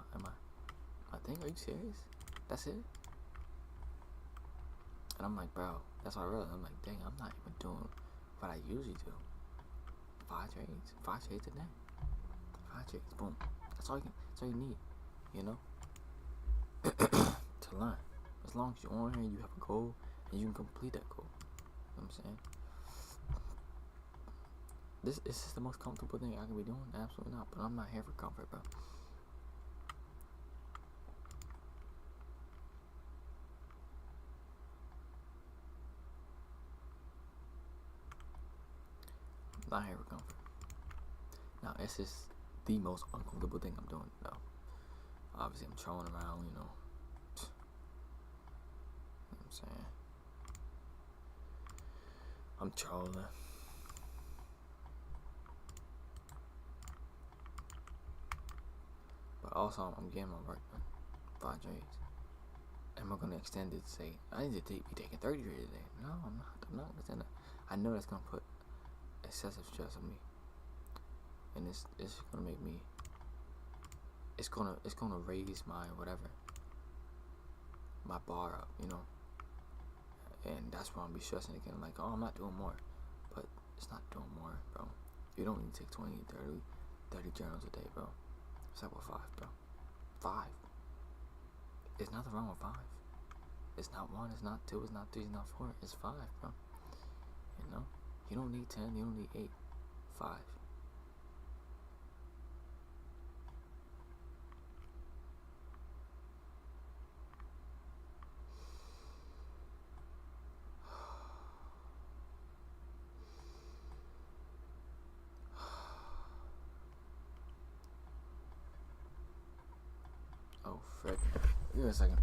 thing. Are you serious? That's it? And I'm like, bro, that's what I realized. I'm like, dang, I'm not even doing what I usually do. 5 trades a day. 5 trades, boom. That's all you need, you know, to learn. As long as you're on here, you have a goal, and you can complete that goal. You know what I'm saying? Is this the most comfortable thing I can be doing? Absolutely not. But I'm not here for comfort, bro. I'm not here for comfort. Now, it's just the most uncomfortable thing I'm doing, though. Obviously, I'm trolling around, you know. You know what I'm saying? I'm trolling. But also, I'm getting my work done. 5 trades. Am I gonna extend it? Say I need to be taking 30 trades a day? No, I'm not. I'm not gonna extend it. I know that's gonna put excessive stress on me, and it's gonna make me. It's gonna raise my whatever, my bar up, you know. And that's why I'm be stressing again. I'm like, oh, I'm not doing more, but it's not doing more, bro. You don't need to take 20, 30 journals a day, bro. It's like, what, 5, bro? 5. There's nothing wrong with 5. It's not 1, it's not 2, it's not 3, it's not 4. It's 5, bro. You know? You don't need 10, you don't need 8. 5. Oh, frick. Give me a second.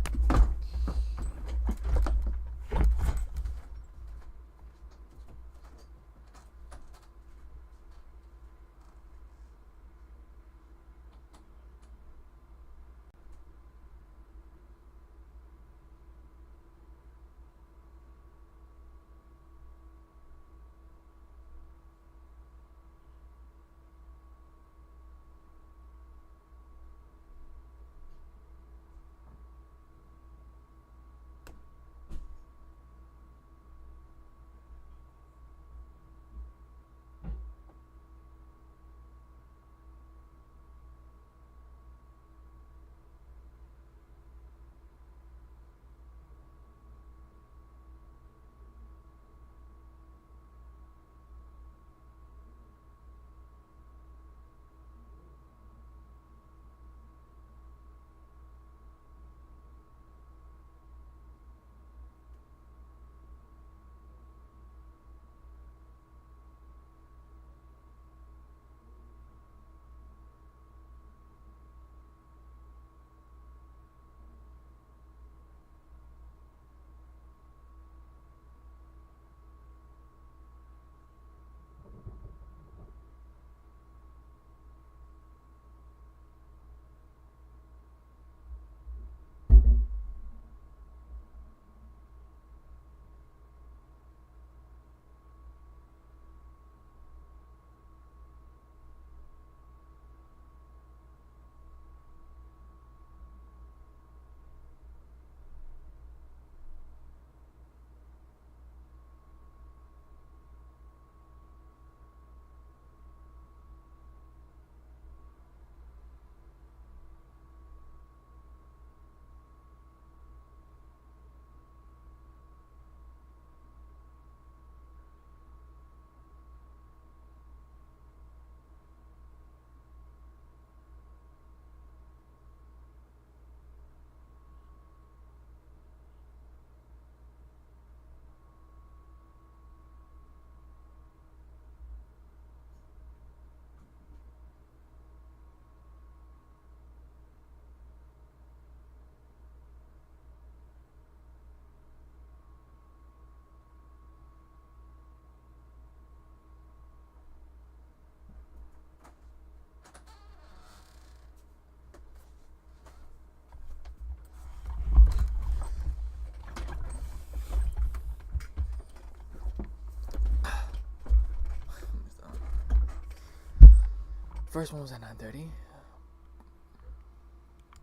First one was at 9:30.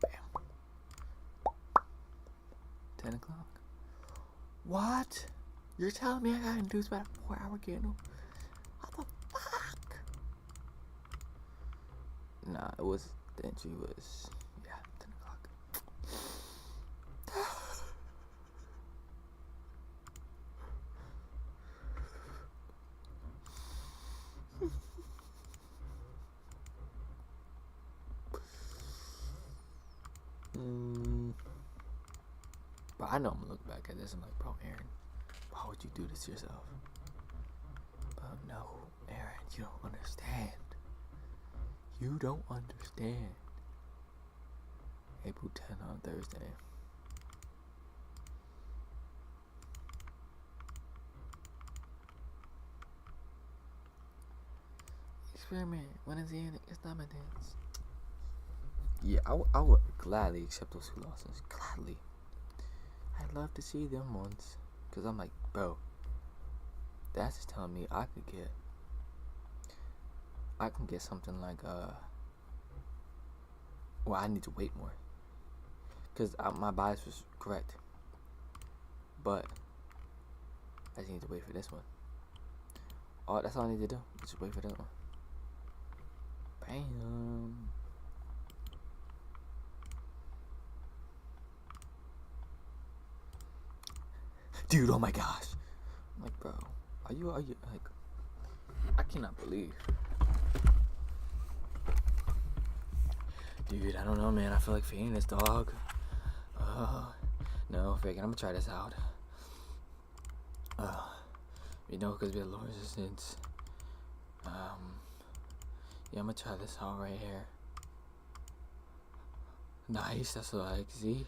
Bam. 10 o'clock. What? You're telling me I got induced by a 4-hour candle? What the fuck? Nah, it was, the entry was, yeah, 10 o'clock. But I know I'm gonna look back at this and like, bro, Aaron, why would you do this to yourself? But no, Aaron, you don't understand. You don't understand. April 10th on Thursday. Experiment. When is the end? It's not my dance. Yeah, I would gladly accept those 2 losses. Gladly. I'd love to see them once. Because I'm like, bro, that's just telling me I can get something like, well, I need to wait more. Because my bias was correct. But I just need to wait for this one. Oh, that's all I need to do. Just wait for that one. Bam. Dude, oh my gosh. I'm like, bro, are you like, I cannot believe. Dude, I don't know, man. I feel like feeding this dog. No, freaking, I'm gonna try this out. You know, because we have low resistance. Yeah, I'm gonna try this out right here. Nice, that's what I like to see.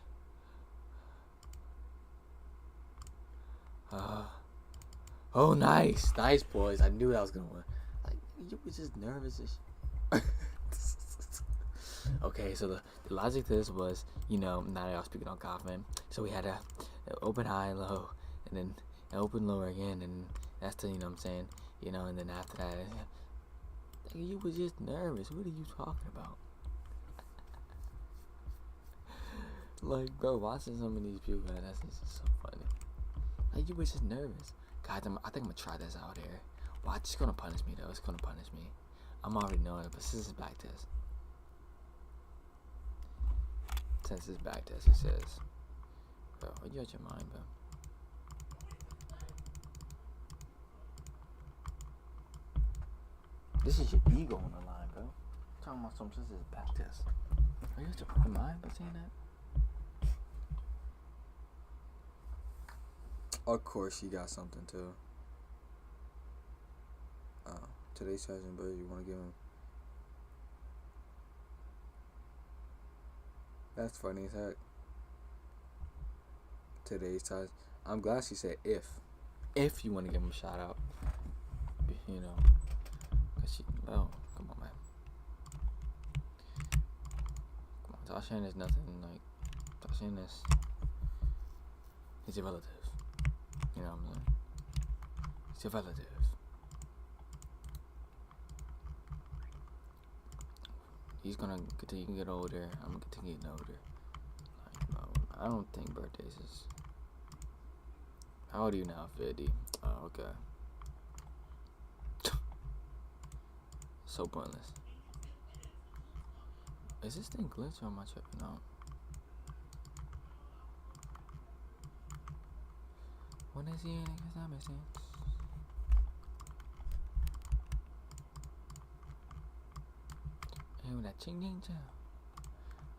Oh, nice, boys. I knew I was gonna win. Like, you was just nervous as Okay, so the logic to this was, you know, now that I was speaking on Kaufman, so we had a open high, low, and then an open lower again, and that's the, you know what I'm saying, you know, and then after that, you was just nervous. What are you talking about? Like, bro, watching some of these people, man, that's just so funny. Like, you was just nervous. God, I think I'm gonna try this out here. Watch, it's gonna punish me though. It's gonna punish me. I'm already knowing it, but since it's back test. Since it's back test, it says, bro, are you out your mind, bro? This is your ego on the line, bro. I'm talking about something since it's back test. Are you out your fucking mind by saying that? Of course, you got something too. Today's session, but you want to give him. That's funny as heck. Today's ties. I'm glad she said if you want to give him a shout out, you know, cause she. Oh, come on, man. Come on, Tasha is nothing like. Tasha is. He's a relative. You know what I'm saying? He's a relative. He's gonna continue to get older. I'm gonna continue getting older. Like, I don't think birthdays is. How old are you now? 50. Oh, okay. So pointless. Is this thing glitch or am I tripping out? When is he in? Because that makes sense. And with that ching ching ching.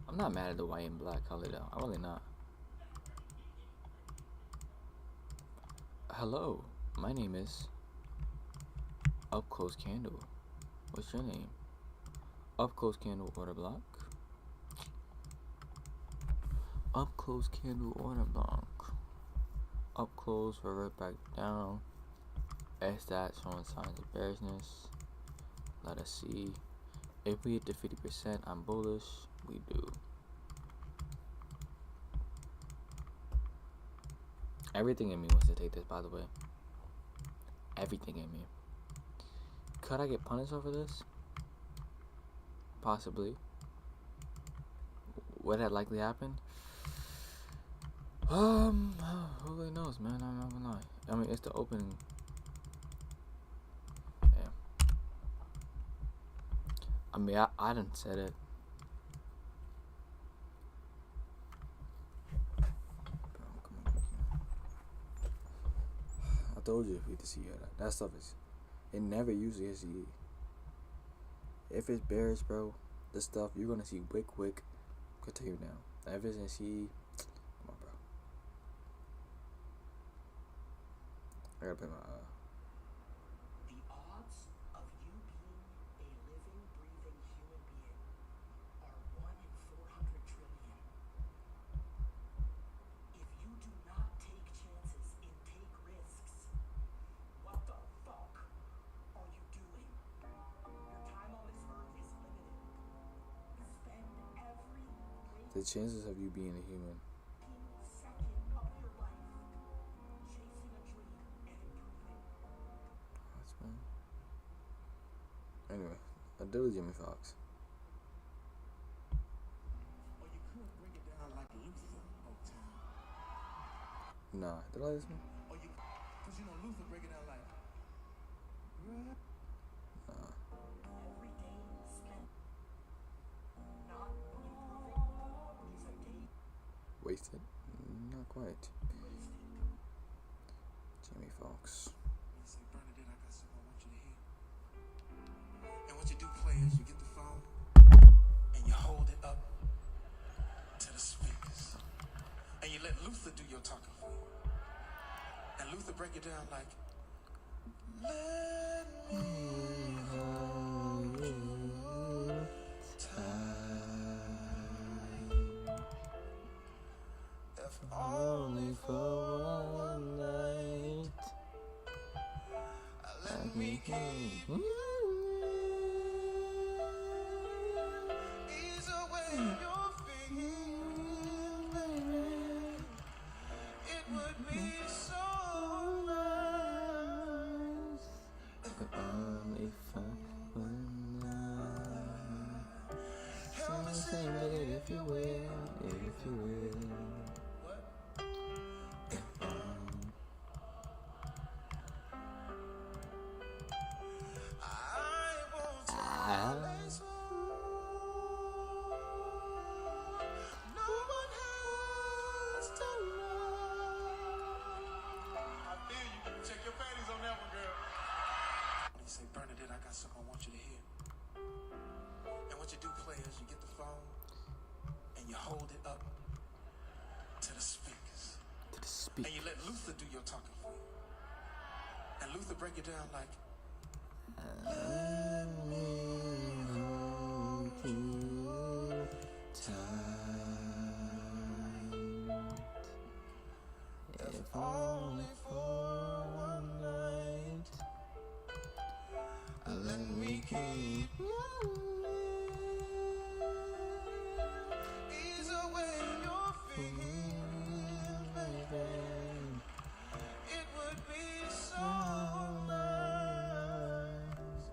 I'm not mad at the white and black color though. I'm really not. Hello, my name is Up Close Candle. What's your name? Up Close Candle Order Block. Up Close Candle Order Block. Up close, revert back down. S that showing signs of bearishness. Let us see. If we hit the 50%, I'm bullish. We do. Everything in me wants to take this, by the way. Everything in me. Could I get punished over this? Possibly. Would that likely happen? Who really knows, man? I'm not gonna lie. I mean, it's the opening. Yeah. I mean, I done said it. Bro, come on. I told you we to see that stuff is. It never usually is. If it's bears, bro, this stuff you're gonna see wick. Continue now. If it's in C, come on, bro. I gotta put my. The odds of you being a living, breathing human being are 1 in 400 trillion. If you do not take chances and take risks, what the fuck are you doing? Your time on this earth is limited. Spend every The chances of you being a human. waking second of your life chasing a dream and improving. That's fine. Anyway, I do Jimmy Fox. Or you could break it down like Luther, Oaktown. Nah, did I listen? Or you, cause you know Luther break it down like. Nah. Every day spent not improving is a day Wasted? Not quite. wasted. Jimmy Fox. You say, Bernadette, I got something I want you to hear. And what you do, players, you get the phone and you hold it up to the speakers. And you let Luther do your talking for you. And Luther break it down like, let me hold you tight. If only for one night. Let me keep you. Ease away your fears, baby. It would be so nice. If only for one night. Help me sing Sing it it if you will, if you will. What? I won't tell lies. No one has to know. I feel you. Check your panties on that one, girl. You say, Bernadette, I got something I want you to hear. And what you do, players, you get the phone and you hold it up to the speakers. To the speak. And you let Luther do your talking for you. And Luther break it down like, Let me hold you tight. If only for one night. Let me keep you. ease away your fears, baby. It would be so nice.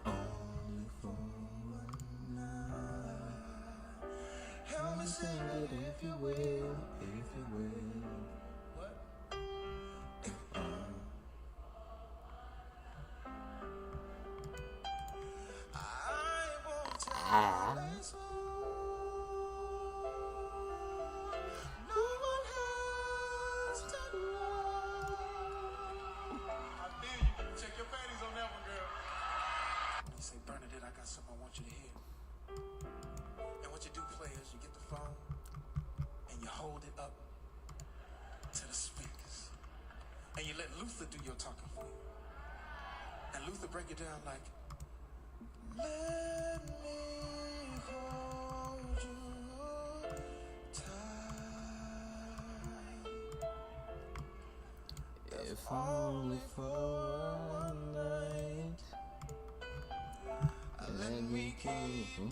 Only for one night. Help me sing Sing it it if you will, if you will. What? I won't tell lies. No one has to know. I feel you. Check your panties on that one, girl. You say, Bernadette, I got something I want you to hear. And what you do, players, you get the phone and you hold it up to the speakers. And you let Luther do your talking for you. And Luther break it down like, let me hold you tight. If only for one night. Let me keep you.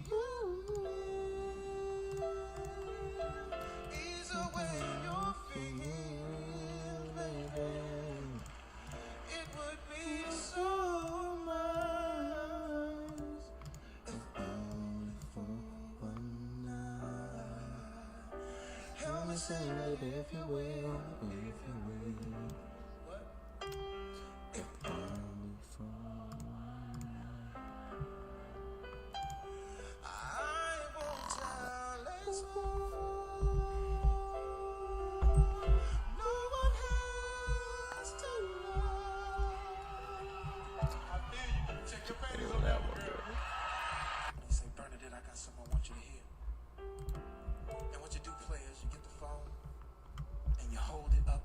Ease away your fears, baby. It would be so nice. If only sing it if you will, if you will. If only for I won't tell a soul. No one has to know. I feel you. Check your panties on that one, girl. You say, Bernadette, I got something I want you to hear. And what you do, play is you get the phone and you hold it up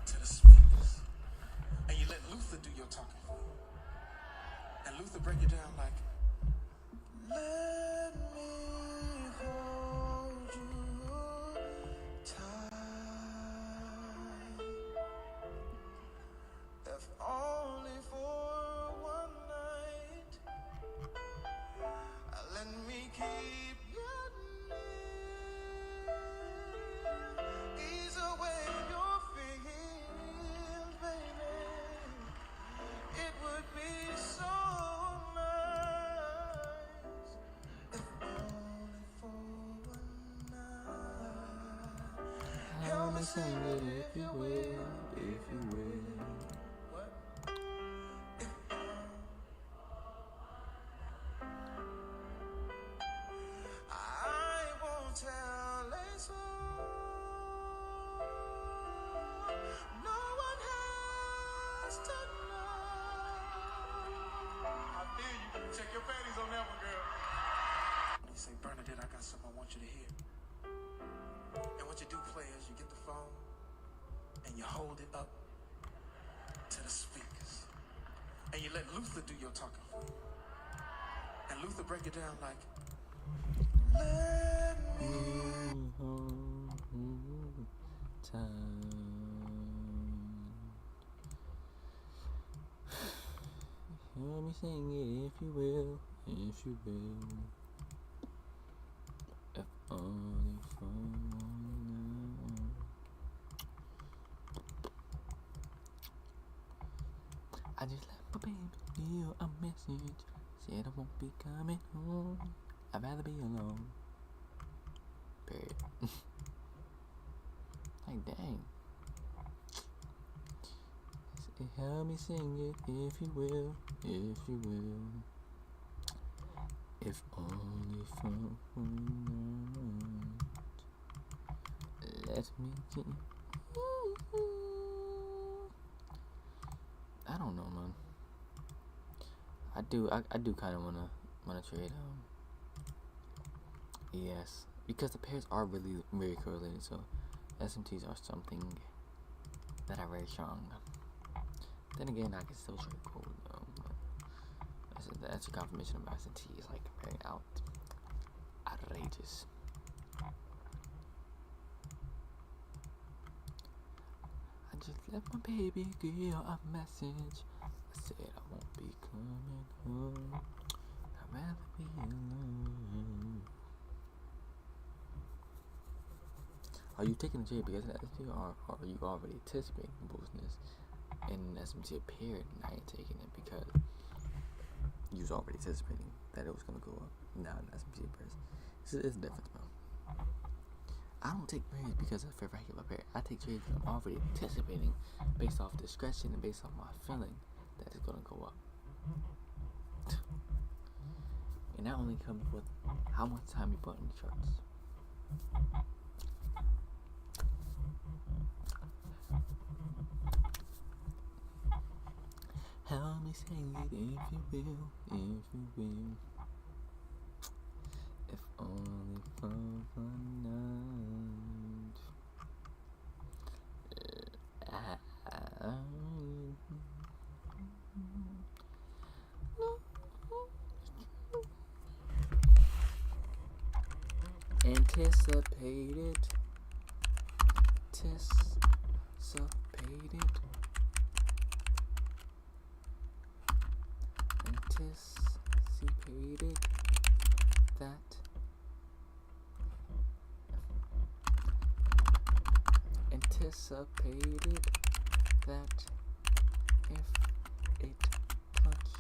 to the speakers. And you let Luther do your talking for you. And Luther break it down like, let me hold you tight. If only for one night. Let me keep you near. Ease away your fears, baby. It would be so nice if only for one night. help me sing it if you will, if you will. What? I won't tell a soul. No one has to know. I feel you. Check your panties on that one, girl. You say, Bernadette, I got something I want you to hear. And what you do, play is you get the phone and you hold it up to the speakers. And you let Luther do your talking for you. And Luther break it down like, let me Hold you tight. Help me sing it if you will, if you will. If only for one night. I just let my baby feel a message. Said I won't be coming home. I'd rather be alone. Period. Like, dang. Help me sing it if you will, if you will. If only for one night. Let me get. I don't know, man. I do kind of wanna trade yes, because the pairs are really very correlated. So SMTs are something that are very strong. Then again, I can still trade gold though. But that's a confirmation of SMT is like very outrageous. I just left my baby girl a message. I said I won't be coming home. I'd rather be alone. Are you taking the trade because of that SMT, or are you already anticipating bullshitness and an SMT appeared and now you're taking it because you was already anticipating that it was gonna go up? Now an SMT appears. It's a difference, bro. I don't take trades because of a regular pair. I take trades because I'm already anticipating, based off discretion and based off my feeling, that it's gonna go up. And that only comes with how much time you put in the charts. Help me sing it if you will, if you will. If only for one night. Anticipated. Anticipated that if it touched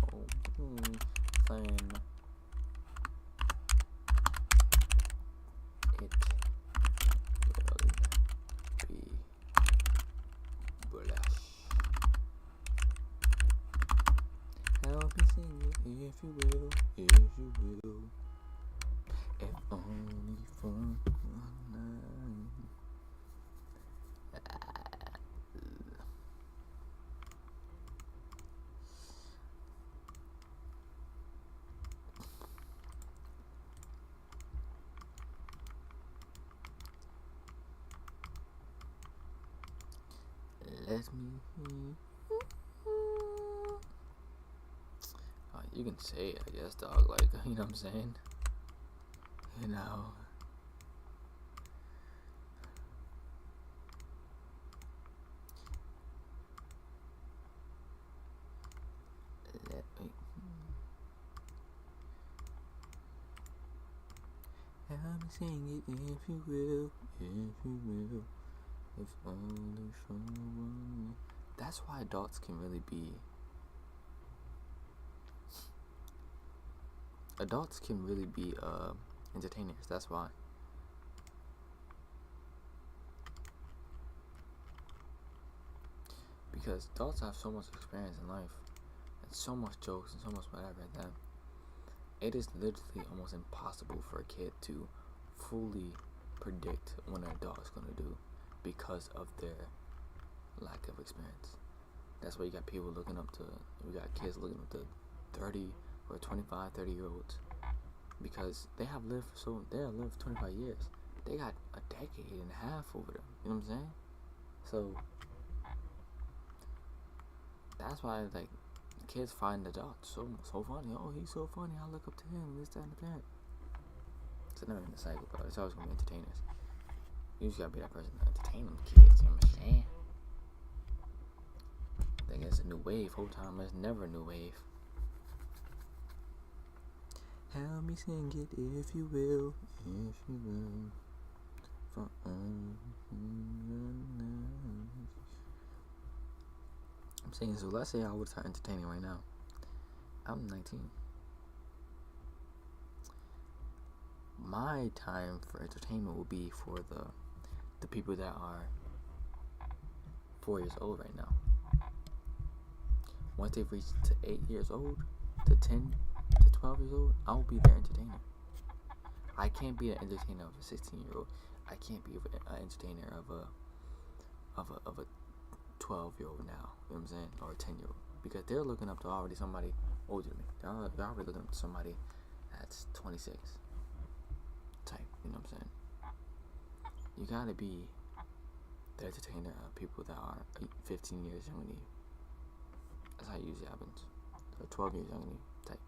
hoping, flame. It will be bullish. Help me sing it if you will, if you will. If only for one night. Let me. You can say it, I guess, dog. Like, you know what I'm saying? You know. Let me. Help me sing it if you will, if you will. If only for one. That's why adults can really be. Adults can really be entertainers. That's why. Because adults have so much experience in life, and so much jokes and so much whatever that it is literally almost impossible for a kid to fully predict what an adult is going to do because of their lack of experience. That's why you got people looking up to, we got kids looking up to 30 or 25, 30-year-olds because they have lived 25 years. They got a decade and a half over them. You know what I'm saying? So that's why, like, kids find adults so funny. Oh, he's so funny. I look up to him. This, that, and the parent. It's never in the cycle, but it's always gonna be entertainers. You just gotta be that person to entertain them kids. You know what I'm saying? I think it's a new wave. Whole time there's never a new wave. Help me sing it if you will, if you will. For I'm saying, so let's say I would start entertaining right now. I'm 19. My time for entertainment will be for the people that are 4 years old right now. Once they've reached to 8 years old, to 10 to 12 years old, I will be their entertainer. I can't be an entertainer of a 16-year-old. I can't be an entertainer of a 12-year-old now. You know what I'm saying? Or a 10-year-old, because they're looking up to already somebody older than me. They're already looking up to somebody that's 26 type. You know what I'm saying? You gotta be the entertainer of people that are 15 years younger than you. That's how it usually happens. So 12 years younger than you type.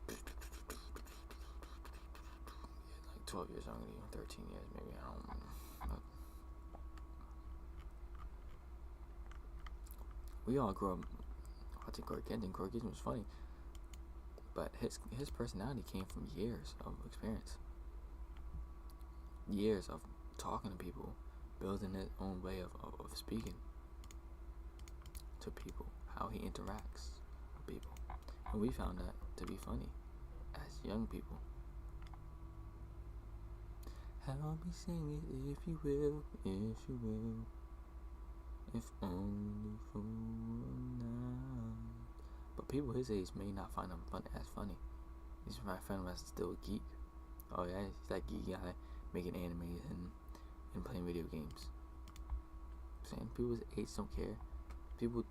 Like 12 years younger than you, 13 years maybe. I don't know. We all grew up watching Corey Kenshin. Corey Kenshin was funny, but his personality came from years of experience, years of talking to people, building his own way of speaking to people, how he interacts with people, and we found that to be funny as young people. Help me sing it if you will, if you will. If only for one night. But people his age may not find him as funny. He's might find him as still a geek. Oh yeah, he's that geek guy making anime and playing video games. Saying people his age don't care. People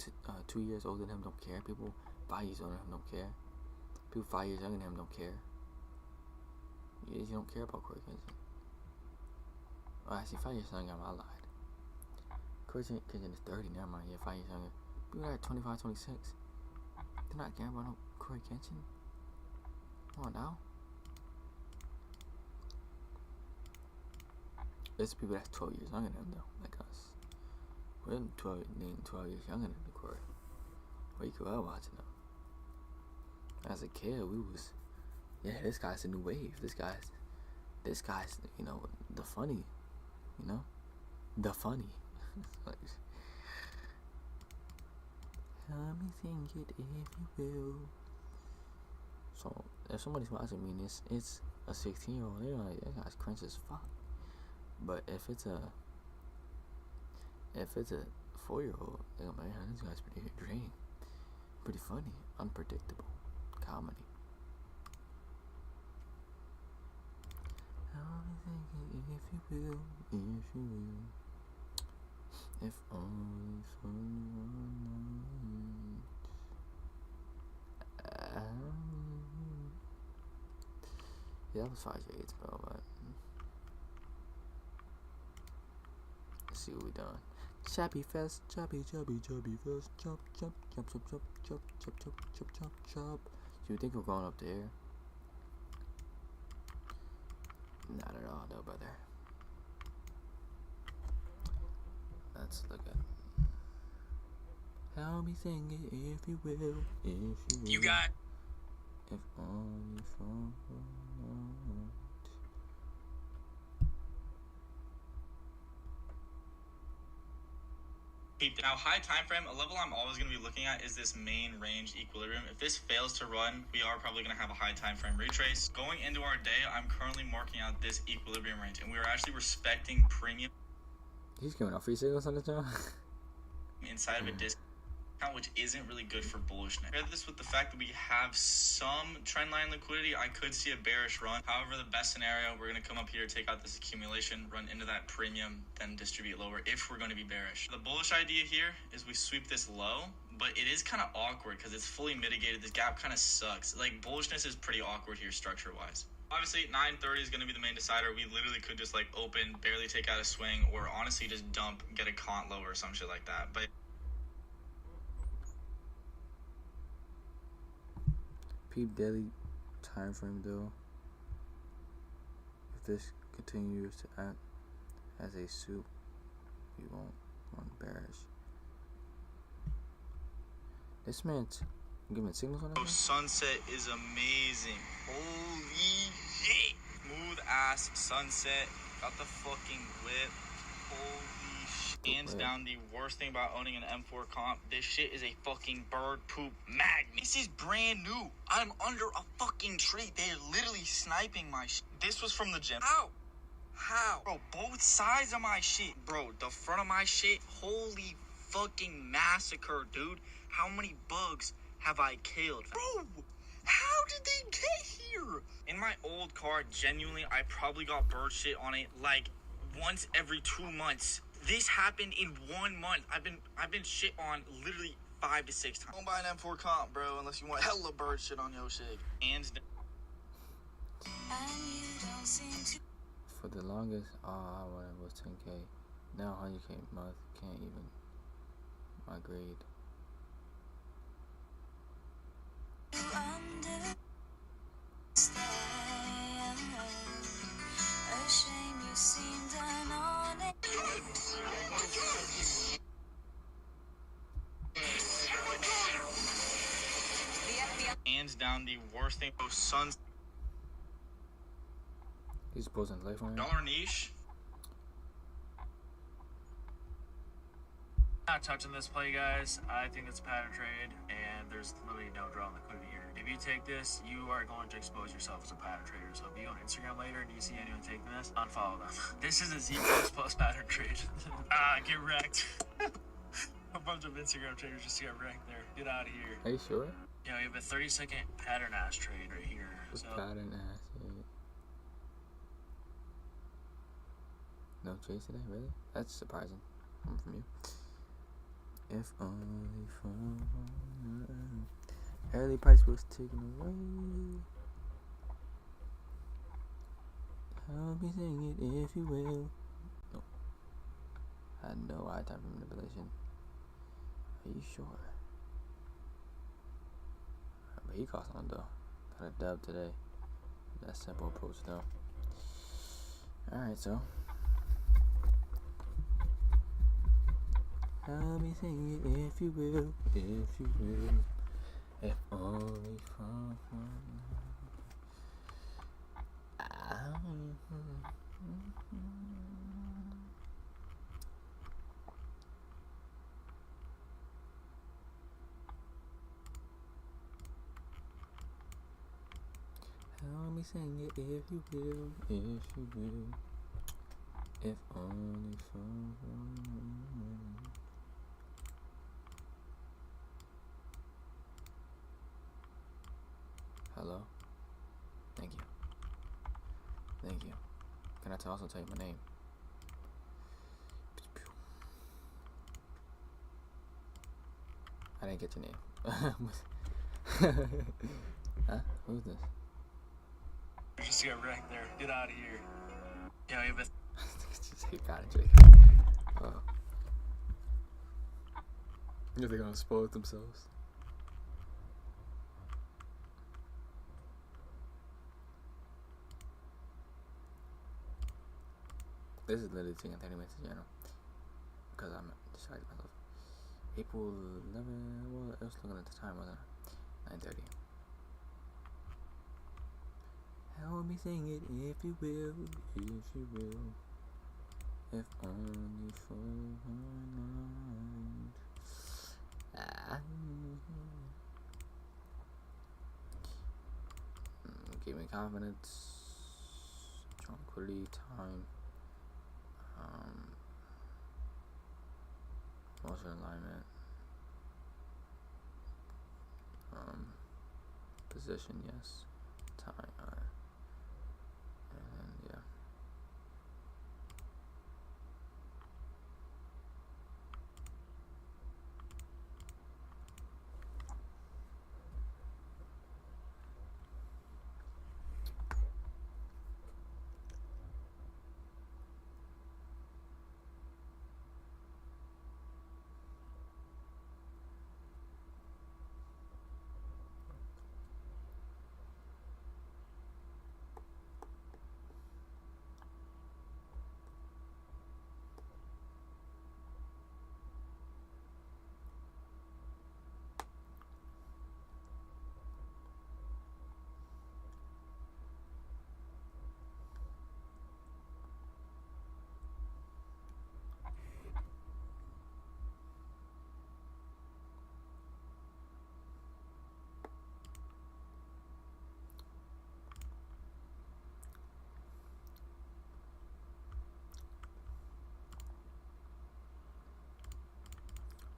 2 years older than him don't care. People 5 years older than him don't care. People 5 years younger than him don't care. You don't care about Corey Kenshin. Oh, actually 5 years younger, I lied. Corey Kenshin is 30, never mind, yeah, 5 years younger. People that are 25, 26, they're not caring about no Corey Kenshin. Come on now. There's people that's 12 years younger than them, though, like us. We're 12 years younger than the Corey. We grew up watching them. As a kid, we was, yeah, this guy's a new wave. This guy's, you know, the funny, you know, the funny. Help me sing it if you will. So if somebody's watching me and it's a 16-year-old, they're like, that guy's cringe as fuck. But if it's a 4-year-old, they're like, man, this guy's pretty entertaining, pretty funny, unpredictable comedy. Help me sing it if you will, if you will. If only for one night. Yeah, that was 5 shades, bro, but let's see what we done. Chubby fest, chubby fest, chop, chop, chop, chop, chop, chop, chop, chop, chop, chop, chop. You think we're going up there? Not at all, though, brother. Let's look at. Help me sing it if you will, if you will. You got. If only for one night. Now, high time frame, a level I'm always going to be looking at is this main range equilibrium. If this fails to run, we are probably going to have a high time frame retrace. Going into our day, I'm currently marking out this equilibrium range, and we are actually respecting premium He's giving out free signals on the channel. inside of a discount, which isn't really good for bullishness. Compare this with the fact that we have some trend line liquidity. I could see a bearish run. However, the best scenario, we're going to come up here, take out this accumulation, run into that premium, then distribute lower if we're going to be bearish. The bullish idea here is we sweep this low, but it is kind of awkward because it's fully mitigated. This gap kind of sucks. Like, bullishness is pretty awkward here structure-wise. Obviously, 930 is going to be the main decider. We literally could just, like, open, barely take out a swing, or honestly just dump, get a cont lower or some shit like that. But Peep daily time frame though. If this continues to act as a soup, we won't run bearish. This man's giving signals on that. oh, sunset is amazing. Holy shit. Smooth ass sunset. Got the fucking whip. Holy shit. Hands down, the worst thing about owning an M4 comp, this shit is a fucking bird poop magnet. This is brand new. I'm under a fucking tree. They're literally sniping my shit. This was from the gym. How? Bro, both sides of my shit. Bro, the front of my shit, holy fucking massacre, dude. How many bugs have I killed? Bro, how did they get here? In my old car, genuinely, I probably got bird shit on it like once every 2 months. This happened in 1 month. I've been shit on literally 5 to 6 times. Don't buy an M4 comp, bro, unless you want hella bird shit on your shit. Hands down. For the longest, all I wanted was 10K. Now 100K a month can't even migrate. Hands down, the worst thing. Oh, sons. He's posting life on Dollar niche. Not touching this play, guys. I think it's a pattern trade, and there's literally no draw liquidity here. If you take this, you are going to expose yourself as a pattern trader. So if you go on Instagram later and you see anyone taking this, unfollow them. This is a Z plus pattern trade. Get wrecked. A bunch of Instagram traders just got wrecked there. Get out of here. Are you sure? Yeah, we have a 30-second pattern ass trade right here. So Pattern ass. Yeah. No trades today, really? That's surprising. Coming from you. If only for one. Early price was taken away. Help me sing it if you will. No. Had no eye time for manipulation. Are you sure? But he caught on though. Got a dub today. That simple approach though. Alright, so. Help me sing it if you will, if you will, if only for one night. me sing it if you will, if you will. If only for 1 minute. Hello? Thank you. Thank you. Can I also tell you my name? I didn't get your name. Huh? Who's this? Just get wrecked there. Get out of here. Yeah, you have Just hate God and Drake. Oh. Are they gonna spoil it themselves? This is literally taking 30 minutes in general. Because I'm distracted myself. April 11, well, I was looking at the time, wasn't it? 9:30. Help me sing it if you will, if you will. If only for 1 night. Give me confidence, tranquility, time, motion alignment, position, yes, time, and yeah.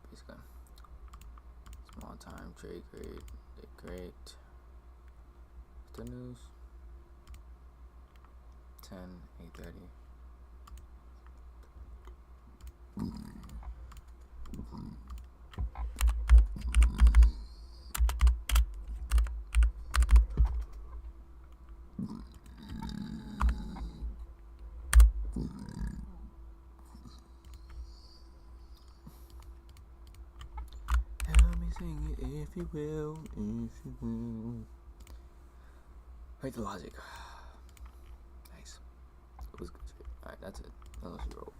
Basically, small time, trade grade, did great. The news, 10, 8:30. Help me sing it if you will, if you will. Wait, the logic. Nice. It was good. Alright, that's it. Unless you roll.